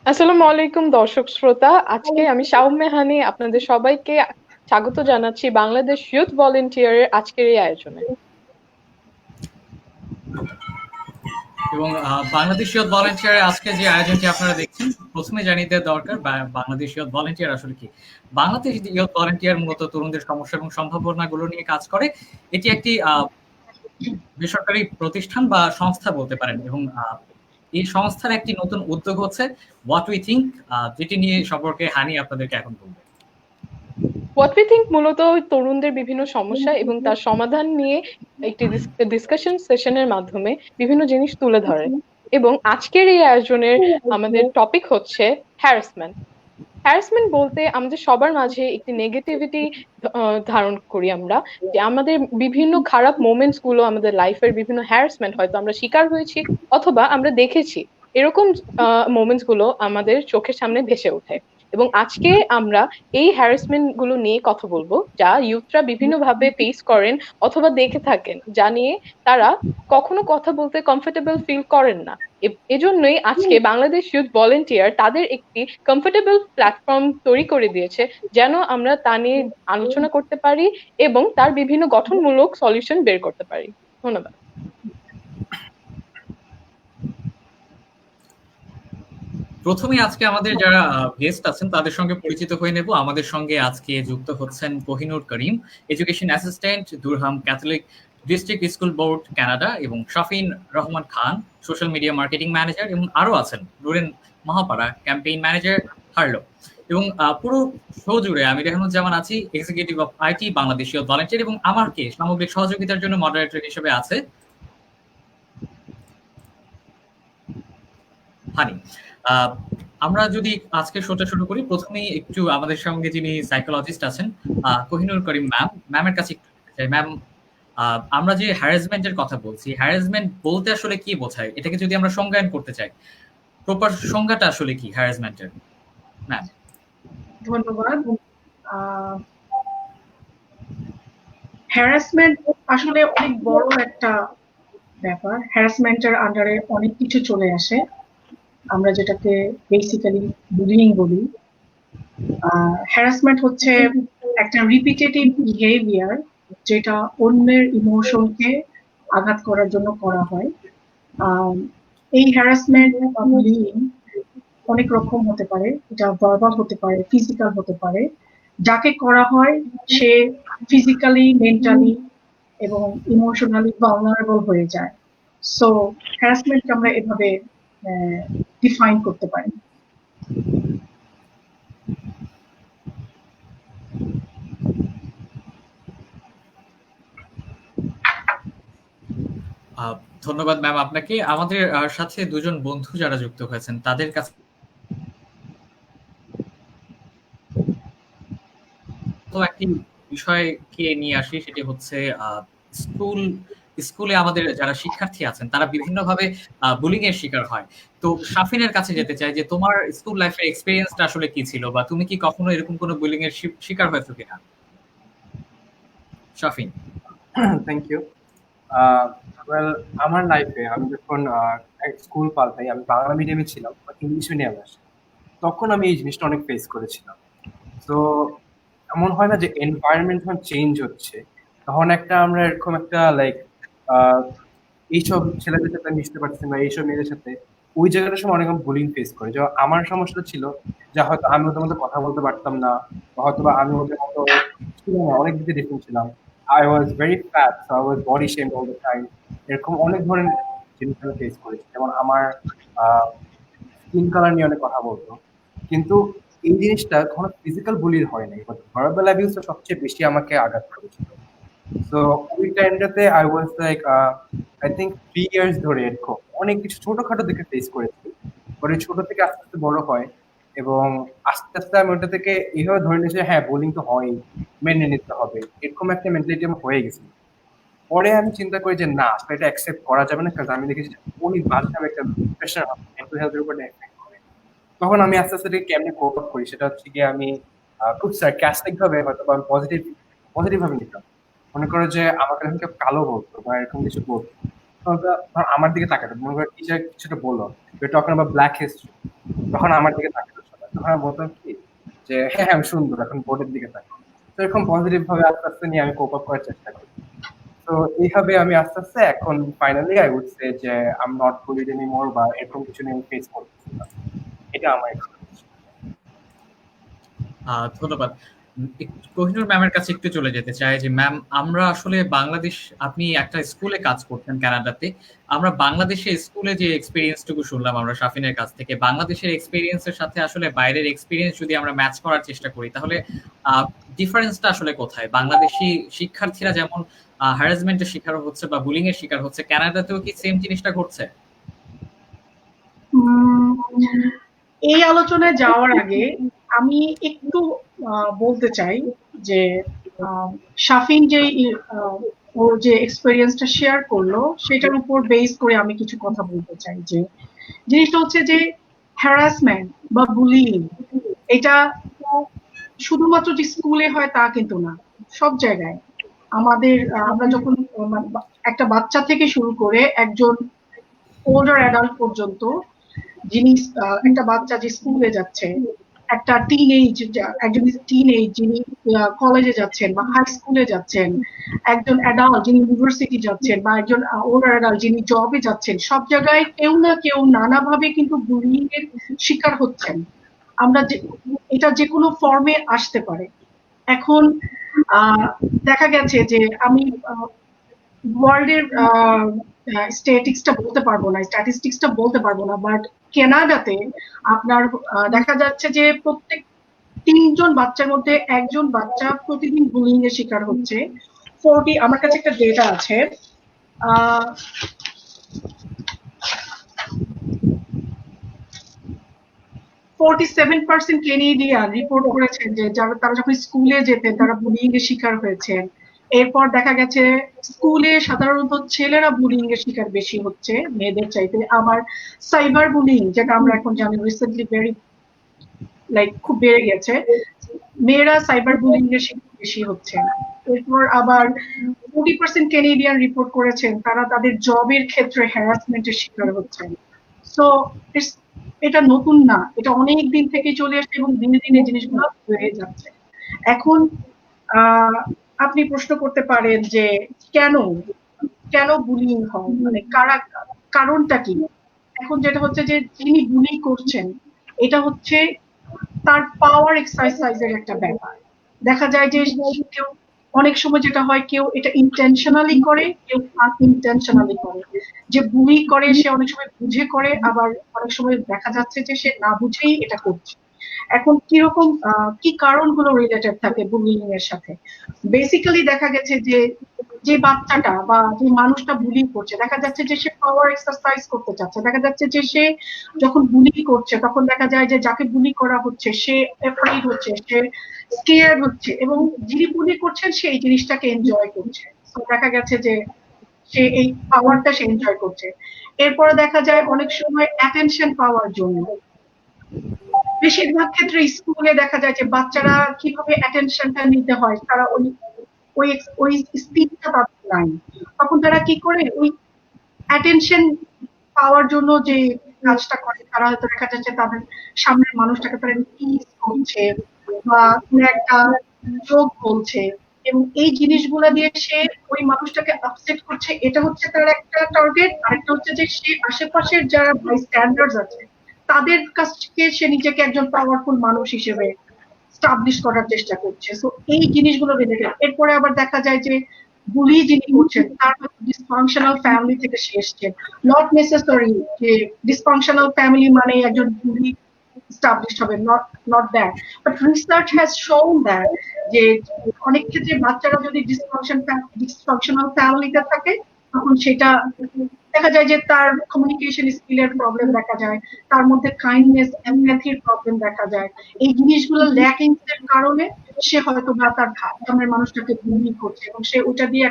আসসালামু আলাইকুম দর্শক শ্রোতা, আজকে আমি শাওম মেহানি আপনাদের সবাইকে স্বাগত জানাচ্ছি বাংলাদেশ ইউথ ভলেন্টিয়ারের আজকের এই আয়োজনে। এবং বাংলাদেশ ইয়ুথ ভলান্টিয়ারের আজকে যে আয়োজনটি আপনারা দেখছেন, প্রথমে জানিয়ে দেওয়া দরকার বাংলাদেশ ইয়ুথ ভলান্টিয়ার আসলে কি। বাংলাদেশ ইয়ুথ ভলান্টিয়ার মূলত তরুণদের সমস্যা এবং সম্ভাবনাগুলো নিয়ে কাজ করে। এটি একটি বেসরকারি প্রতিষ্ঠান বা সংস্থা বলতে পারেন, এবং এই সংস্থার একটি নতুন উদ্যোগ হচ্ছে হোয়াট উই থিঙ্ক, যেটি নিয়ে সম্পর্কে হানি আপনাদেরকে এখন বলবে। হোয়াট উই থিংক মূলত তরুণদের বিভিন্ন সমস্যা এবং তার সমাধান নিয়ে একটি ডিসকাশন সেশনের মাধ্যমে বিভিন্ন জিনিস তুলে ধরে। এবং আজকের এই আয়োজনের আমাদের টপিক হচ্ছে হ্যারাসমেন্ট। হ্যারাসমেন্ট বলতে আমাদের সবার মাঝে একটি নেগেটিভিটি ধারণ করি আমরা, যে আমাদের বিভিন্ন খারাপ মোমেন্টস গুলো, আমাদের লাইফের বিভিন্ন হ্যারাসমেন্ট হয়তো আমরা শিকার হয়েছি অথবা আমরা দেখেছি, এরকম মোমেন্টস গুলো আমাদের চোখের সামনে ভেসে ওঠে। এবং আজকে আমরা এই হ্যারাসমেন্ট গুলো নিয়ে কথা বলবো, যা ইউথরা বিভিন্ন ভাবে ফেস করেন অথবা দেখে থাকেন, যা নিয়ে তারা কখনো কথা বলতে কমফোর্টেবল ফিল করেন না। এজন্যই আজকে বাংলাদেশ ইউথ ভলেন্টিয়ার তাদের একটি কমফোর্টেবল প্ল্যাটফর্ম তৈরি করে দিয়েছে, যেন আমরা তা নিয়ে আলোচনা করতে পারি এবং তার বিভিন্ন গঠনমূলক সলিউশন বের করতে পারি। ধন্যবাদ। প্রথমে আজকে আমাদের যারা গেস্ট আছেন তাদের সঙ্গে পরিচিত হয়ে নেব। আমাদের সঙ্গে আজকে যুক্ত হচ্ছেন Kohinoor Karim, education assistant, Durham Catholic District School Board, Canada, এবং Shafin Rahman Khan, social media marketing manager, এবং আরো আছেন Nuren Mahapara, campaign manager, Harlow. এবং পুরো শো জুড়ে আমি রেহানুজ্জামান আছি, এক্সিকিউটিভ অফ আইটি, বাংলাদেশীয় ভলান্টিয়ার, এবং আমাকে সামগ্রিক সহযোগিতার জন্য মডারেটর হিসেবে আছে হানি। আমরা যদি আজকে শোটা শুরু করি, প্রথমেই একটু আমাদের সঙ্গে যিনি সাইকোলজিস্ট আছেন, কোহিনুর করিম ম্যামের কাছে একটু জানতে চাই। ম্যাম, আমরা যে হ্যারাসমেন্টের কথা বলছি, হ্যারাসমেন্ট বলতে আসলে কি বোঝায়, এটাকে যদি আমরা সংজ্ঞায়ন করতে চাই, প্রপার সংজ্ঞাটা আসলে কি হ্যারাসমেন্টের ম্যাম? ধন্যবাদ। হ্যারাসমেন্ট আসলে অনেক বড় একটা ব্যাপার। হ্যারাসমেন্টের আন্ডারে অনেক কিছু চলে আসে, আমরা যেটাকে বেসিক্যালি বুলিং বলি। হ্যারাসমেন্ট হচ্ছে একটা রিপিটেটিভ বিহেভিয়ার, যেটা অন্যের ইমোশনকে আঘাত করার জন্য করা হয়। এই হ্যারাসমেন্ট বা বুলিং অনেক রকম হতে পারে, এটা ভার্বাল হতে পারে, ফিজিক্যাল হতে পারে। যাকে করা হয় সে ফিজিক্যালি, মেন্টালি এবং ইমোশনালি ভালনারেবল হয়ে যায়। সো হ্যারাসমেন্ট আমরা এভাবে ডিফাইন করতে পারি। ধন্যবাদ ম্যাম আপনাকে। আমাদের সাথে দুজন বন্ধু যারা যুক্ত হয়েছেন তাদের কাছে তো একটি বিষয়কে নিয়ে আসি, সেটি হচ্ছে স্কুল স্কুলে আমাদের যারা শিক্ষার্থী আছেন তারা বিভিন্নভাবে বুলিং এর শিকার হয়। তো শাফিনের কাছে যেতে চাই যে তোমার স্কুল লাইফের এক্সপেরিয়েন্সটা আসলে কি ছিল, বা তুমি কি কখনো এরকম কোনো বুলিং এর শিকার হয়েছো কিনা? শাফিন। Thank you. ওয়েল, আমার লাইফে আমি যখন স্কুল পাল্টাই, আমি বাংলা মিডিয়ামে ছিলাম, ইংলিশ মিডিয়ামে আসি, তখন আমি এই জিনিসটা অনেক ফেস করেছিলাম। তো এমন হয় না যে এনভায়রনমেন্ট যখন চেঞ্জ হচ্ছে, তখন একটা আমরা এরকম একটা লাইক এইসব ছেলেদের সাথে মিশতে পারছি না, এইসব মেয়েদের সাথে, ওই জায়গাটার সময় অনেক বুলিং ফেস করে। যে আমার সমস্যাটা ছিল যে হয়তো আমি ওদের মধ্যে কথা বলতে পারতাম না, বা হয়তো বা আমি ওদের মতো ছিলাম না, অনেক দিকে ডিফারেন্ট ছিলাম। I was very fat, so I was body shame all the time. এরকম অনেক ধরনের জিনিস আমি ফেস করেছি। যেমন আমার স্কিন কালার নিয়ে অনেক কথা বলতো, কিন্তু এই জিনিসটা কোনো ফিজিক্যাল বুলির হয় নাই, বাট ভার্বাল অ্যাবিউসটা সবচেয়ে বেশি আমাকে আঘাত করেছিল। সো ওই টাইমটাতে I was like I think 3 years ধরে এরকম অনেক কিছু ছোটখাটো দিকে ফেস করেছি। পরে ছোট থেকে আস্তে আস্তে বড় হয়, এবং আস্তে আস্তে আমি ওটা থেকে এইভাবে ধরে নিয়েছি যে হ্যাঁ, বোলিং তো হয়, মেনে নিতে হবে, এরকম একটা মেন্টালিটি আমার হয়ে গেছে। পরে আমি চিন্তা করি যে না, আসলে এটা অ্যাকসেপ্ট করা যাবে না, কারণ আমি দেখেছি যে অনেক বাজেভাবে একটা প্রেশার মেন্টাল হেলথের উপর এফেক্ট করে। তখন আমি আস্তে আস্তে এটাকে কেমনে কোপ আপ করি, সেটা হচ্ছে গিয়ে আমি খুব সার্কাস্টিক ভাবে, হয়তো বা আমি পজিটিভ পজিটিভ ভাবে নিতাম। মনে করো যে আমাকে যখন কেউ কালো বলতো বা এরকম কিছু বলতো, তখন ধর আমার দিকে তাকাতো, মনে করো টিচার কিছুটা বললো, টকিং অ্যাবাউট ব্ল্যাক হিস্ট্রি, তখন আমার দিকে তাকাতো সবাই, তখন আমি বলতাম কি যে হ্যাঁ হ্যাঁ আমি সুন্দর, এখন বোর্ডের দিকে তাকাই। তো এরকম পজিটিভ ভাবে আস্তে আস্তে নিয়ে আমি কোপ আপ করার চেষ্টা করি। তো এইভাবে আমি আস্তে আস্তে এখন ফাইনালি আই উড সে যে I am not bullied anymore, বা এরকম কিছু নিয়ে ফেস করতেছি না। এটা আমার এক্সপিরিয়েন্স। ধন্যবাদ। কোহিনুর ম্যামের কাছে একটু চলে যেতে চাই যে ম্যাম, আমরা আসলে বাংলাদেশ, আপনি একটা স্কুলে কাজ করতেন কানাডাতে, আমরা বাংলাদেশে স্কুলে যে এক্সপিরিয়েন্সটুকু শুনলাম আমরা শাফিনের কাছ থেকে, বাংলাদেশের এক্সপিরিয়েন্সের সাথে আসলে বাইরের এক্সপিরিয়েন্স যদি আমরা ম্যাচ করার চেষ্টা করি তাহলে ডিফারেন্সটা আসলে কোথায়? বাংলাদেশি শিক্ষার্থীরা যেমন হ্যারাসমেন্টের শিকার হচ্ছে বা বুলিং এর শিকার হচ্ছে, কানাডাতেও কি সেম জিনিসটা ঘটছে? এই আলোচনায় যাওয়ার আগে আমি একটু বলতে চাই যে শাফিন যে ওর যে এক্সপেরিয়েন্সটা শেয়ার করলো সেটার উপর বেস করে আমি কিছু কথা বলতে চাই। যে জিনিসটা হচ্ছে যে হ্যারাসমেন্ট বা বুলিং এটা শুধুমাত্র যে স্কুলে হয় তা কিন্তু না, সব জায়গায় আমাদের আমরা যখন একটা বাচ্চা থেকে শুরু করে একজন ওল্ডার অ্যাডাল্ট পর্যন্ত, যিনি একটা বাচ্চা যে স্কুলে যাচ্ছে, একটা একজন যিনি কলেজে যাচ্ছেন বা হাই স্কুলে যাচ্ছেন, একজন অ্যাডাল্ট যিনি ইউনিভার্সিটি যাচ্ছেন, বা একজন ওল্ডার অ্যাডাল্ট যিনি জবে যাচ্ছেন, সব জায়গায় কেউ না কেউ নানাভাবে কিন্তু বুলিং এর শিকার হচ্ছেন। আমরা এটা যে কোনো ফর্মে আসতে পারে। এখন দেখা গেছে যে আমি ওয়ার্ল্ডের স্ট্যাটিস্টিক্সটা বলতে পারবো না, বাট কানাডাতে আপনার দেখা যাচ্ছে যে প্রত্যেক 3 জন বাচ্চার মধ্যে একজন বাচ্চা প্রতিদিন বুলিং এর শিকার হচ্ছে। 40, আমার কাছে একটা ডেটা আছে, 47% কেনেডিয়ান রিপোর্ট করেছেন যে তারা যখন স্কুলে যেতেন তারা বুলিং এর শিকার হয়েছেন। এরপর দেখা গেছে স্কুলে সাধারণত ছেলেরা বুলিং এর শিকার বেশি হচ্ছে মেয়েদের চাইতে। আবার সাইবার বুলিং, যেটা আমরা এখন জানি রিসেন্টলি খুব বেড়ে গেছে, মেয়েরা সাইবার বুলিং এর শিকার বেশি হচ্ছেন। এরপর আবার 40% কেনেডিয়ান রিপোর্ট করেছেন তারা তাদের জবের ক্ষেত্রে হ্যারাসমেন্টের শিকার হচ্ছেন। সো এটা নতুন না, এটা অনেক দিন থেকে চলে আসছে এবং দিনে দিনে জিনিসগুলো হয়ে যাচ্ছে। এখন আপনি প্রশ্ন করতে পারেন যে কেন বুলিং হয়, মানে কারণটা কি? এখন যেটা হচ্ছে যে যিনি বুলি করছেন এটা হচ্ছে তার পাওয়ার এক্সারসাইজের একটা ব্যাপার। দেখা যায় যে কেউ অনেক সময় যেটা হয়, কেউ এটা ইন্টেনশনালি করে, কেউ আনইনটেনশনালি করে। যে বুলি করে সে অনেক সময় বুঝে করে, আবার অনেক সময় দেখা যাচ্ছে যে সে না বুঝেই এটা করছে। এখন কিরকম কি কারণগুলো রিলেটেড থাকে বুলিং এর সাথে? বেসিক্যালি দেখা গেছে যে বাচ্চাটা বা যে মানুষটা বুলি করছে, দেখা যাচ্ছে যে সে পাওয়ার এক্সারসাইজ করতে চাচ্ছে। দেখা যাচ্ছে যে সে যখন বুলি করছে তখন দেখা যায় যে যাকে বুলি করা হচ্ছে সে অ্যাফ্রেড হচ্ছে, সে স্কেয়ার্ড হচ্ছে, এবং যিনি বুলি করছেন সে এই জিনিসটাকে এনজয় করছে। তো দেখা গেছে যে সে এই পাওয়ারটা সে এনজয় করছে। এরপরে দেখা যায় অনেক সময় অ্যাটেনশন পাওয়ার জন্য, বেশিরভাগ ক্ষেত্রে স্কুলে দেখা যায় যে বাচ্চারা কিভাবে অ্যাটেনশনটা নিতে হয় তারা ওই ওই ওই স্পিডটা তাদের নাই। তখন তারা কি করে ওই অ্যাটেনশন পাওয়ার জন্য যে কাজটা করে, তারা হয়তো দেখা যাচ্ছে তাদের সামনের মানুষটাকে তারা টিজ করছে বা কোনো একটা জোক বলছে, এবং এই জিনিসগুলো দিয়ে সে ওই মানুষটাকে আপসেট করছে। এটা হচ্ছে তার একটা টার্গেট। আরেকটা হচ্ছে যে সে আশেপাশের যারা বাই স্ট্যান্ডার্ডস আছে তাদের কাছে সে নিজেকে একজন পাওয়ারফুল মানুষ হিসেবে স্টাবলিশ করার চেষ্টা করছে। সো এই জিনিসগুলো রিলেটেড। এরপরে আবার দেখা যায় যে বুলি যিনি করছেন তার ডিসফাংশনাল ফ্যামিলি থেকে সে এসছেন। নট নেসেসারি যে ডিসফাংশনাল ফ্যামিলি মানে একজন বুলি established হবে, not that, but research has shown that যে অনেক ক্ষেত্রে বাচ্চারা যদি ডিসফাংশনাল ফ্যামিলিতে থাকে তখন সেটা দেখা যায় যে তার কমিউনিকেশন স্কিলের প্রবলেম দেখা যায়, তার মধ্যে কাইন্ডনেস এমপ্যাথির প্রবলেম দেখা যায়। এই জিনিসগুলো ল্যাকিং এর কারণে সে হয়তো বা তার সামনের মানুষটাকে বুলি করছে এবং সে ওটা দিয়ে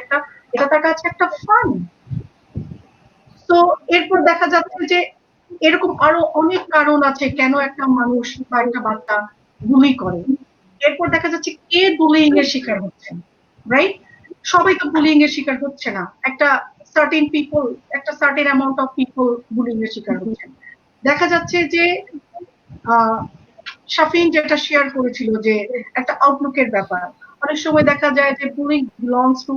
এটা তার কাছে একটা ফান। তো এরপর দেখা যাচ্ছে যে এরকম আরো অনেক কারণ আছে কেন একটা মানুষ বা একটা বাচ্চা বুলি করে। এরপর দেখা যাচ্ছে কে বুলিং এর শিকার হচ্ছে, রাইট? সবাই তো বুলিং এর শিকার হচ্ছে না, একটা certain amount of people bullying এর শিকার হচ্ছে। দেখা যাচ্ছে যে শাফিন যেটা শেয়ার করেছিল যে একটা আউটলুকের ব্যাপার, অনেক সময় দেখা যায় যে বুলিং বিলংস টু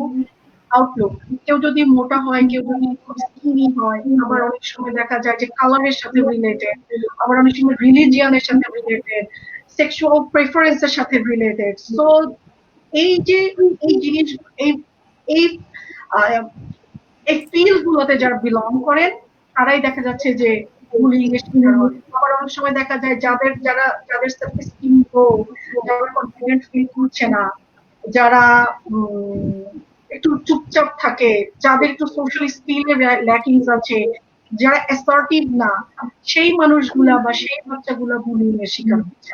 আউটলুক। কেউ যদি মোটা হয়, কেউ যদি খুব স্কিনি হয়, আবার অনেক সময় দেখা যায় যে কালারের সাথে রিলেটেড, আবার অনেক সময় রিলিজিয়ানের সাথে রিলেটেড, সেক্সুয়াল প্রেফারেন্সের সাথে রিলেটেড। সো এই যে এই জিনিস, এই এই এই ফিল্ড গুলোতে যারা বিলং করেন তারাই দেখা যাচ্ছে যে বুলিং এর শিকার হয়। আবার অনেক সময় দেখা যায় যাদের সেলফ এস্টিম লো, যারা কনফিডেন্ট ফিল করছে না, যারা একটু চুপচাপ থাকে, যাদের একটু সোশ্যাল স্কিলের ল্যাকিংস আছে, যারা অ্যাসার্টিভ না, সেই মানুষগুলা বা সেই বাচ্চাগুলা বুলিং এর শিকার হচ্ছে।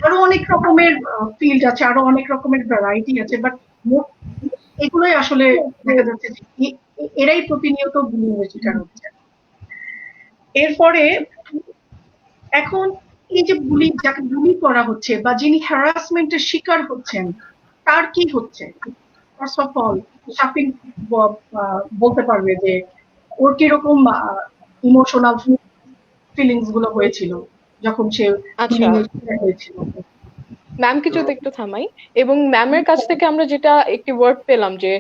আরো অনেক রকমের ফিল্ড আছে, আরো অনেক রকমের ভ্যারাইটি আছে, বাট এগুলোই আসলে দেখা যাচ্ছে যে এরাই প্রতিনিয়ত বুলিং এর শিকার হচ্ছে। এরপরে এখন এই যে বুলি, যাকে বুলি করা হচ্ছে বা যিনি হ্যারাসমেন্টের শিকার হচ্ছেন, তার কি হচ্ছে? ফার্স্ট অফ অল শাফিন বলতে পারবে যে ওর কিরকম ইমোশনাল ফিলিংস গুলো হয়েছিল যখন সে আচ্ছা, বুলিং এর শিকার হয়েছিল। ম্যামকে যদি একটু থামাই, এবং ম্যামের কাছ থেকে আমরা যেটা একটি ওয়ার্ড পেলাম যে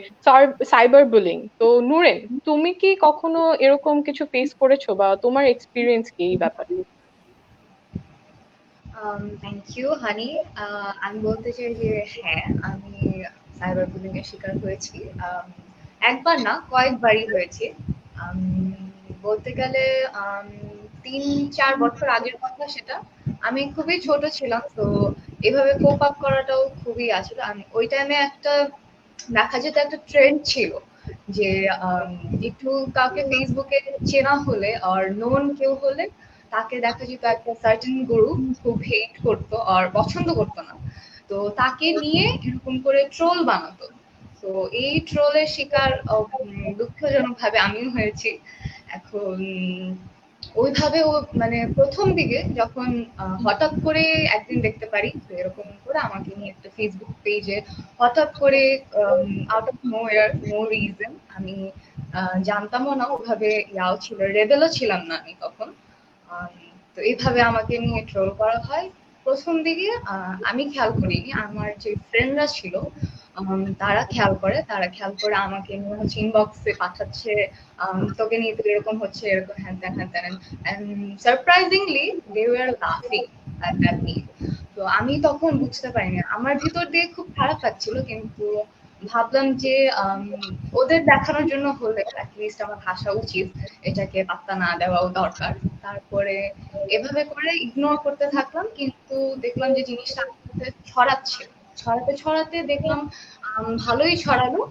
সাইবার বুলিং, তো নূরেন, তুমি কি কখনো এরকম কিছু ফেস করেছো বা তোমার এক্সপিরিয়েন্স কি এই ব্যাপারে? Thank you honey. আমি বলতে চাই যে হ্যাঁ, আমি সাইবার বুলিং এর শিকার হয়েছি। একবার না, কয়েকবারই হয়েছি। বলতে গেলে 3-4 বছর আগের কথা সেটা। আমি খুবই ছোট ছিলাম, তো এভাবে কোপ আপ করাটাও খুবই আসলে আমি ওই টাইমে একটা দেখা যেত একটা ট্রেন্ড ছিল যে একটু কাউকে ফেসবুকে চেনা হলে আর নোন কেউ হলে তাকে দেখা যেত একটা সার্টেন গ্রুপ খুব হেট করতো আর পছন্দ করতো না, তো তাকে নিয়ে এরকম করে ট্রোল বানাতো। তো এই ট্রোলের শিকার দুঃখজনক ভাবে আমিও হয়েছি। এখন ওইভাবে ও মানে প্রথম দিকে যখন হঠাৎ করে একদিন দেখতে পারি তো এরকম করে আমাকে নিয়ে একটা ফেসবুক পেজে হঠাৎ করে আউট অফ নো রিজন, আমি জানতামও না, ওভাবে ইয়াও ছিল, রেবেলও ছিলাম না আমি তখন। আম, তো এইভাবে আমাকে নিয়ে ট্রোল করা হয়। প্রথম দিকে আমি খেয়াল করিনি, আমার যে ফ্রেন্ডরা ছিল তারা খেয়াল করে আমাকে নিয়ে হচ্ছে ইনবক্সে পাঠাচ্ছে, তোকে নিয়ে তো এরকম হচ্ছে, এরকম হ্যান ত্যান হ্যান ত্যান, এন্ড সারপ্রাইজিংলি দে ওয়ার লাফিং অ্যাট দ্যাট মি। তো আমি তখন বুঝতে পারিনি, আমার ভিতর দিয়ে খুব খারাপ লাগছিল, কিন্তু ভাবলাম যে ওদের দেখানোর জন্য হলে অ্যাটলিস্ট আমার হাসা উচিত, এটাকে পাত্তা না দেওয়াও দরকার। তারপরে এভাবে করে ইগনোর করতে থাকলাম, কিন্তু দেখলাম যে জিনিসটা আস্তে আস্তে ছড়াচ্ছে, ছড়াতে ছড়াতে দেখলাম ভালোই ছড়ালো।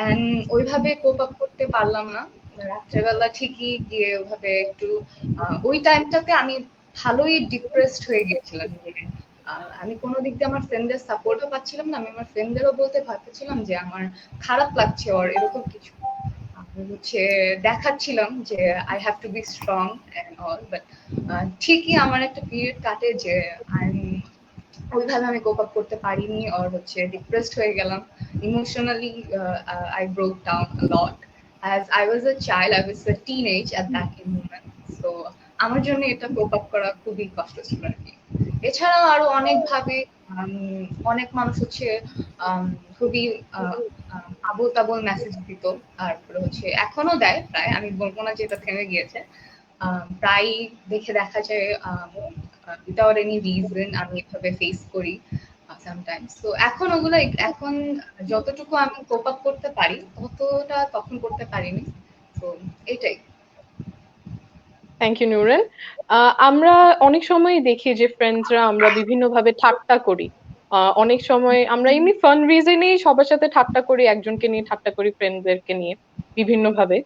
এন্ড ওইভাবে কোপ আপ করতে পারলাম না। রাত্রেবেলা ঠিকই গিয়ে ওইভাবে একটু ওই টাইমটাতে আমি ভালোই ডিপ্রেসড হয়ে গেছিলাম যে আমি কোনো দিক দিয়ে আমার ফ্রেন্ডদের সাপোর্টও পাচ্ছিলাম না, আমি আমার ফ্রেন্ডদেরও বলতে পারতেছিলাম যে আমার খারাপ লাগছে ওর এরকম কিছু। আমি হচ্ছে দেখাচ্ছিলাম যে I have to be strong and all, but ঠিকই আমার একটা পিরিয়ড কাটে যে ওইভাবে আমি কোপ আপ করতে পারিনি, আর হচ্ছে ডিপ্রেসড হয়ে গেলাম emotionally. I broke down a lot as I was a child, I was a teenage at that moment. So আমার জন্য এটা কোপ আপ করা খুবই কষ্ট ছিল আর কি। এছাড়াও আরো অনেক ভাবে অনেক মানুষ হচ্ছে খুবই আবোল তাবোল মেসেজ দিত, তারপরে হচ্ছে এখনো দেয় প্রায়, আমি বলবো না যে এটা থেমে গিয়েছে। প্রায় দেখে দেখা যায় উইদাউট এনি রিজন আমি এভাবে ফেস করি সামটাইমস। তো এখন ওগুলো এখন যতটুকু আমি কোপ আপ করতে পারি ততটা তখন করতে পারিনি। তো এটাই। Thank you Nuren. আমরা অনেক সময় দেখি যে ফ্রেন্ডসরা আমরা বিভিন্ন ভাবে ঠাট্টা করি। অনেক সময় আমরা এমনি ফান রিজনেই সবার সাথে ঠাট্টা করি, একজনকে নিয়ে ঠাট্টা করি, ফ্রেন্ডদেরকে নিয়ে বিভিন্ন ভাবে।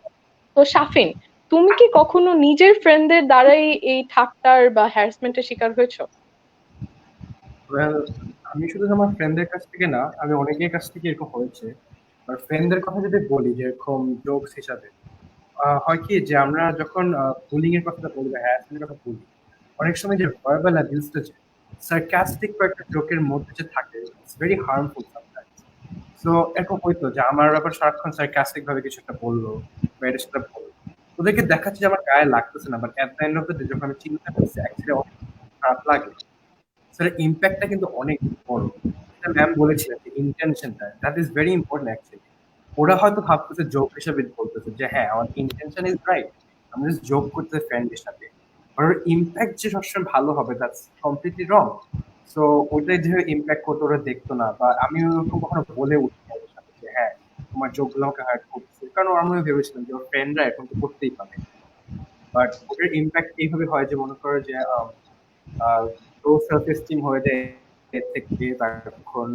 তো শাফিন, তুমি কি কখনো নিজের ফ্রেন্ডদের দ্বারাই এই ঠাট্টার বা হ্যারাসমেন্টের শিকার হয়েছো? ওয়েল, আমি শুধু আমার ফ্রেন্ডদের কাছ থেকে না, আমি অনেকের কাছ থেকে এরকম হয়েছে। আর ফ্রেন্ডদের কথা যদি বলি যে এরকম জোকস হিসাবে, হয় কি যে আমরা যখন বুলিং এর কথাটা বলি বা হ্যারাসমেন্টের কথা বলি, অনেক সময় যে ভার্বাল অ্যাবিউজটা যে সার্কাস্টিক কয়েকটা জোকের মধ্যে যে থাকে, it's very harmful sometimes. So এরকম হইতো যে আমার ব্যাপার সারাক্ষণ সার্কাস্টিক ভাবে কিছু একটা বললো বা এটা সেটা বললো, ওদেরকে দেখাচ্ছে যে আমার গায়ে লাগতেছে না, but at the end of the day যখন আমি চিন্তা করছি অ্যাকচুয়ালি অনেক খারাপ লাগে, সেটার ইম্প্যাক্টটা কিন্তু অনেক বড়। যেটা ম্যাম বলেছিলেন যে ইন্টেনশনটা, that is very important actually. ওরা হয়তো ভাবতেছে জোক হিসেবে বলতেছে যে হ্যাঁ আমার ইন্টেনশন ইজ রাইট, আমি জাস্ট জোক করতেছি ফ্রেন্ডের সাথে, আর ইম্প্যাক্ট যে সবসময় ভালো হবে দ্যাটস কমপ্লিটলি রং। সো ওইটাই যেভাবে ইম্প্যাক্ট করতে ওরা দেখতো না, বা আমি ওরকম কখনো বলে উঠি ওদের সাথে যে হ্যাঁ তোমার জোকগুলো আমাকে হার্ট করতেছে, কারণ আমি ভেবেছিলাম যে ওর ফ্রেন্ডরা এখন তো করতেই পারে। বাট ওটার ইম্প্যাক্ট এইভাবে হয় যে মনে করো যে লো সেলফ এস্টিম হয়ে যায়, এর থেকে তখন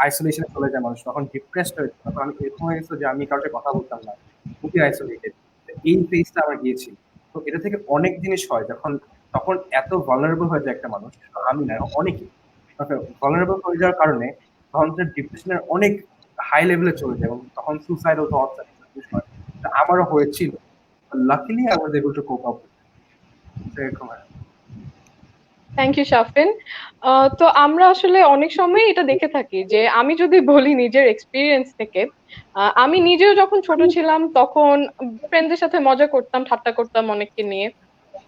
আইসোলেশনে চলে যায় মানুষ, তখন ডিপ্রেসড হয়ে যায়, তখন আমি এরকম হয়ে গেছে যে আমি কারোর সাথে কথা বলতাম না, খুবই আইসোলেটেড। এই ফেজটা আমার গিয়েছিল। তো এটা থেকে অনেক জিনিস হয় যখন, তখন এত ভালনারেবল হয়ে যায় একটা মানুষ, আমি না অনেকেই ভালনারেবল হয়ে যাওয়ার কারণে তখন ডিপ্রেশনের অনেক হাই লেভেলে চলে যায় এবং তখন সুসাইডাল থটস হয়। তা আমারও হয়েছিল, luckily I was able to cope up এরকম। Thank you Shafin. তো আমরা আসলে অনেক সময় এটা দেখে থাকি যে আমি যদি বলি নিজের এক্সপিরিয়েন্স থেকে, আমি নিজেও যখন ছোট ছিলাম তখন ফ্রেন্ডদের সাথে মজা করতাম, ঠাট্টা করতাম অনেককে নিয়ে।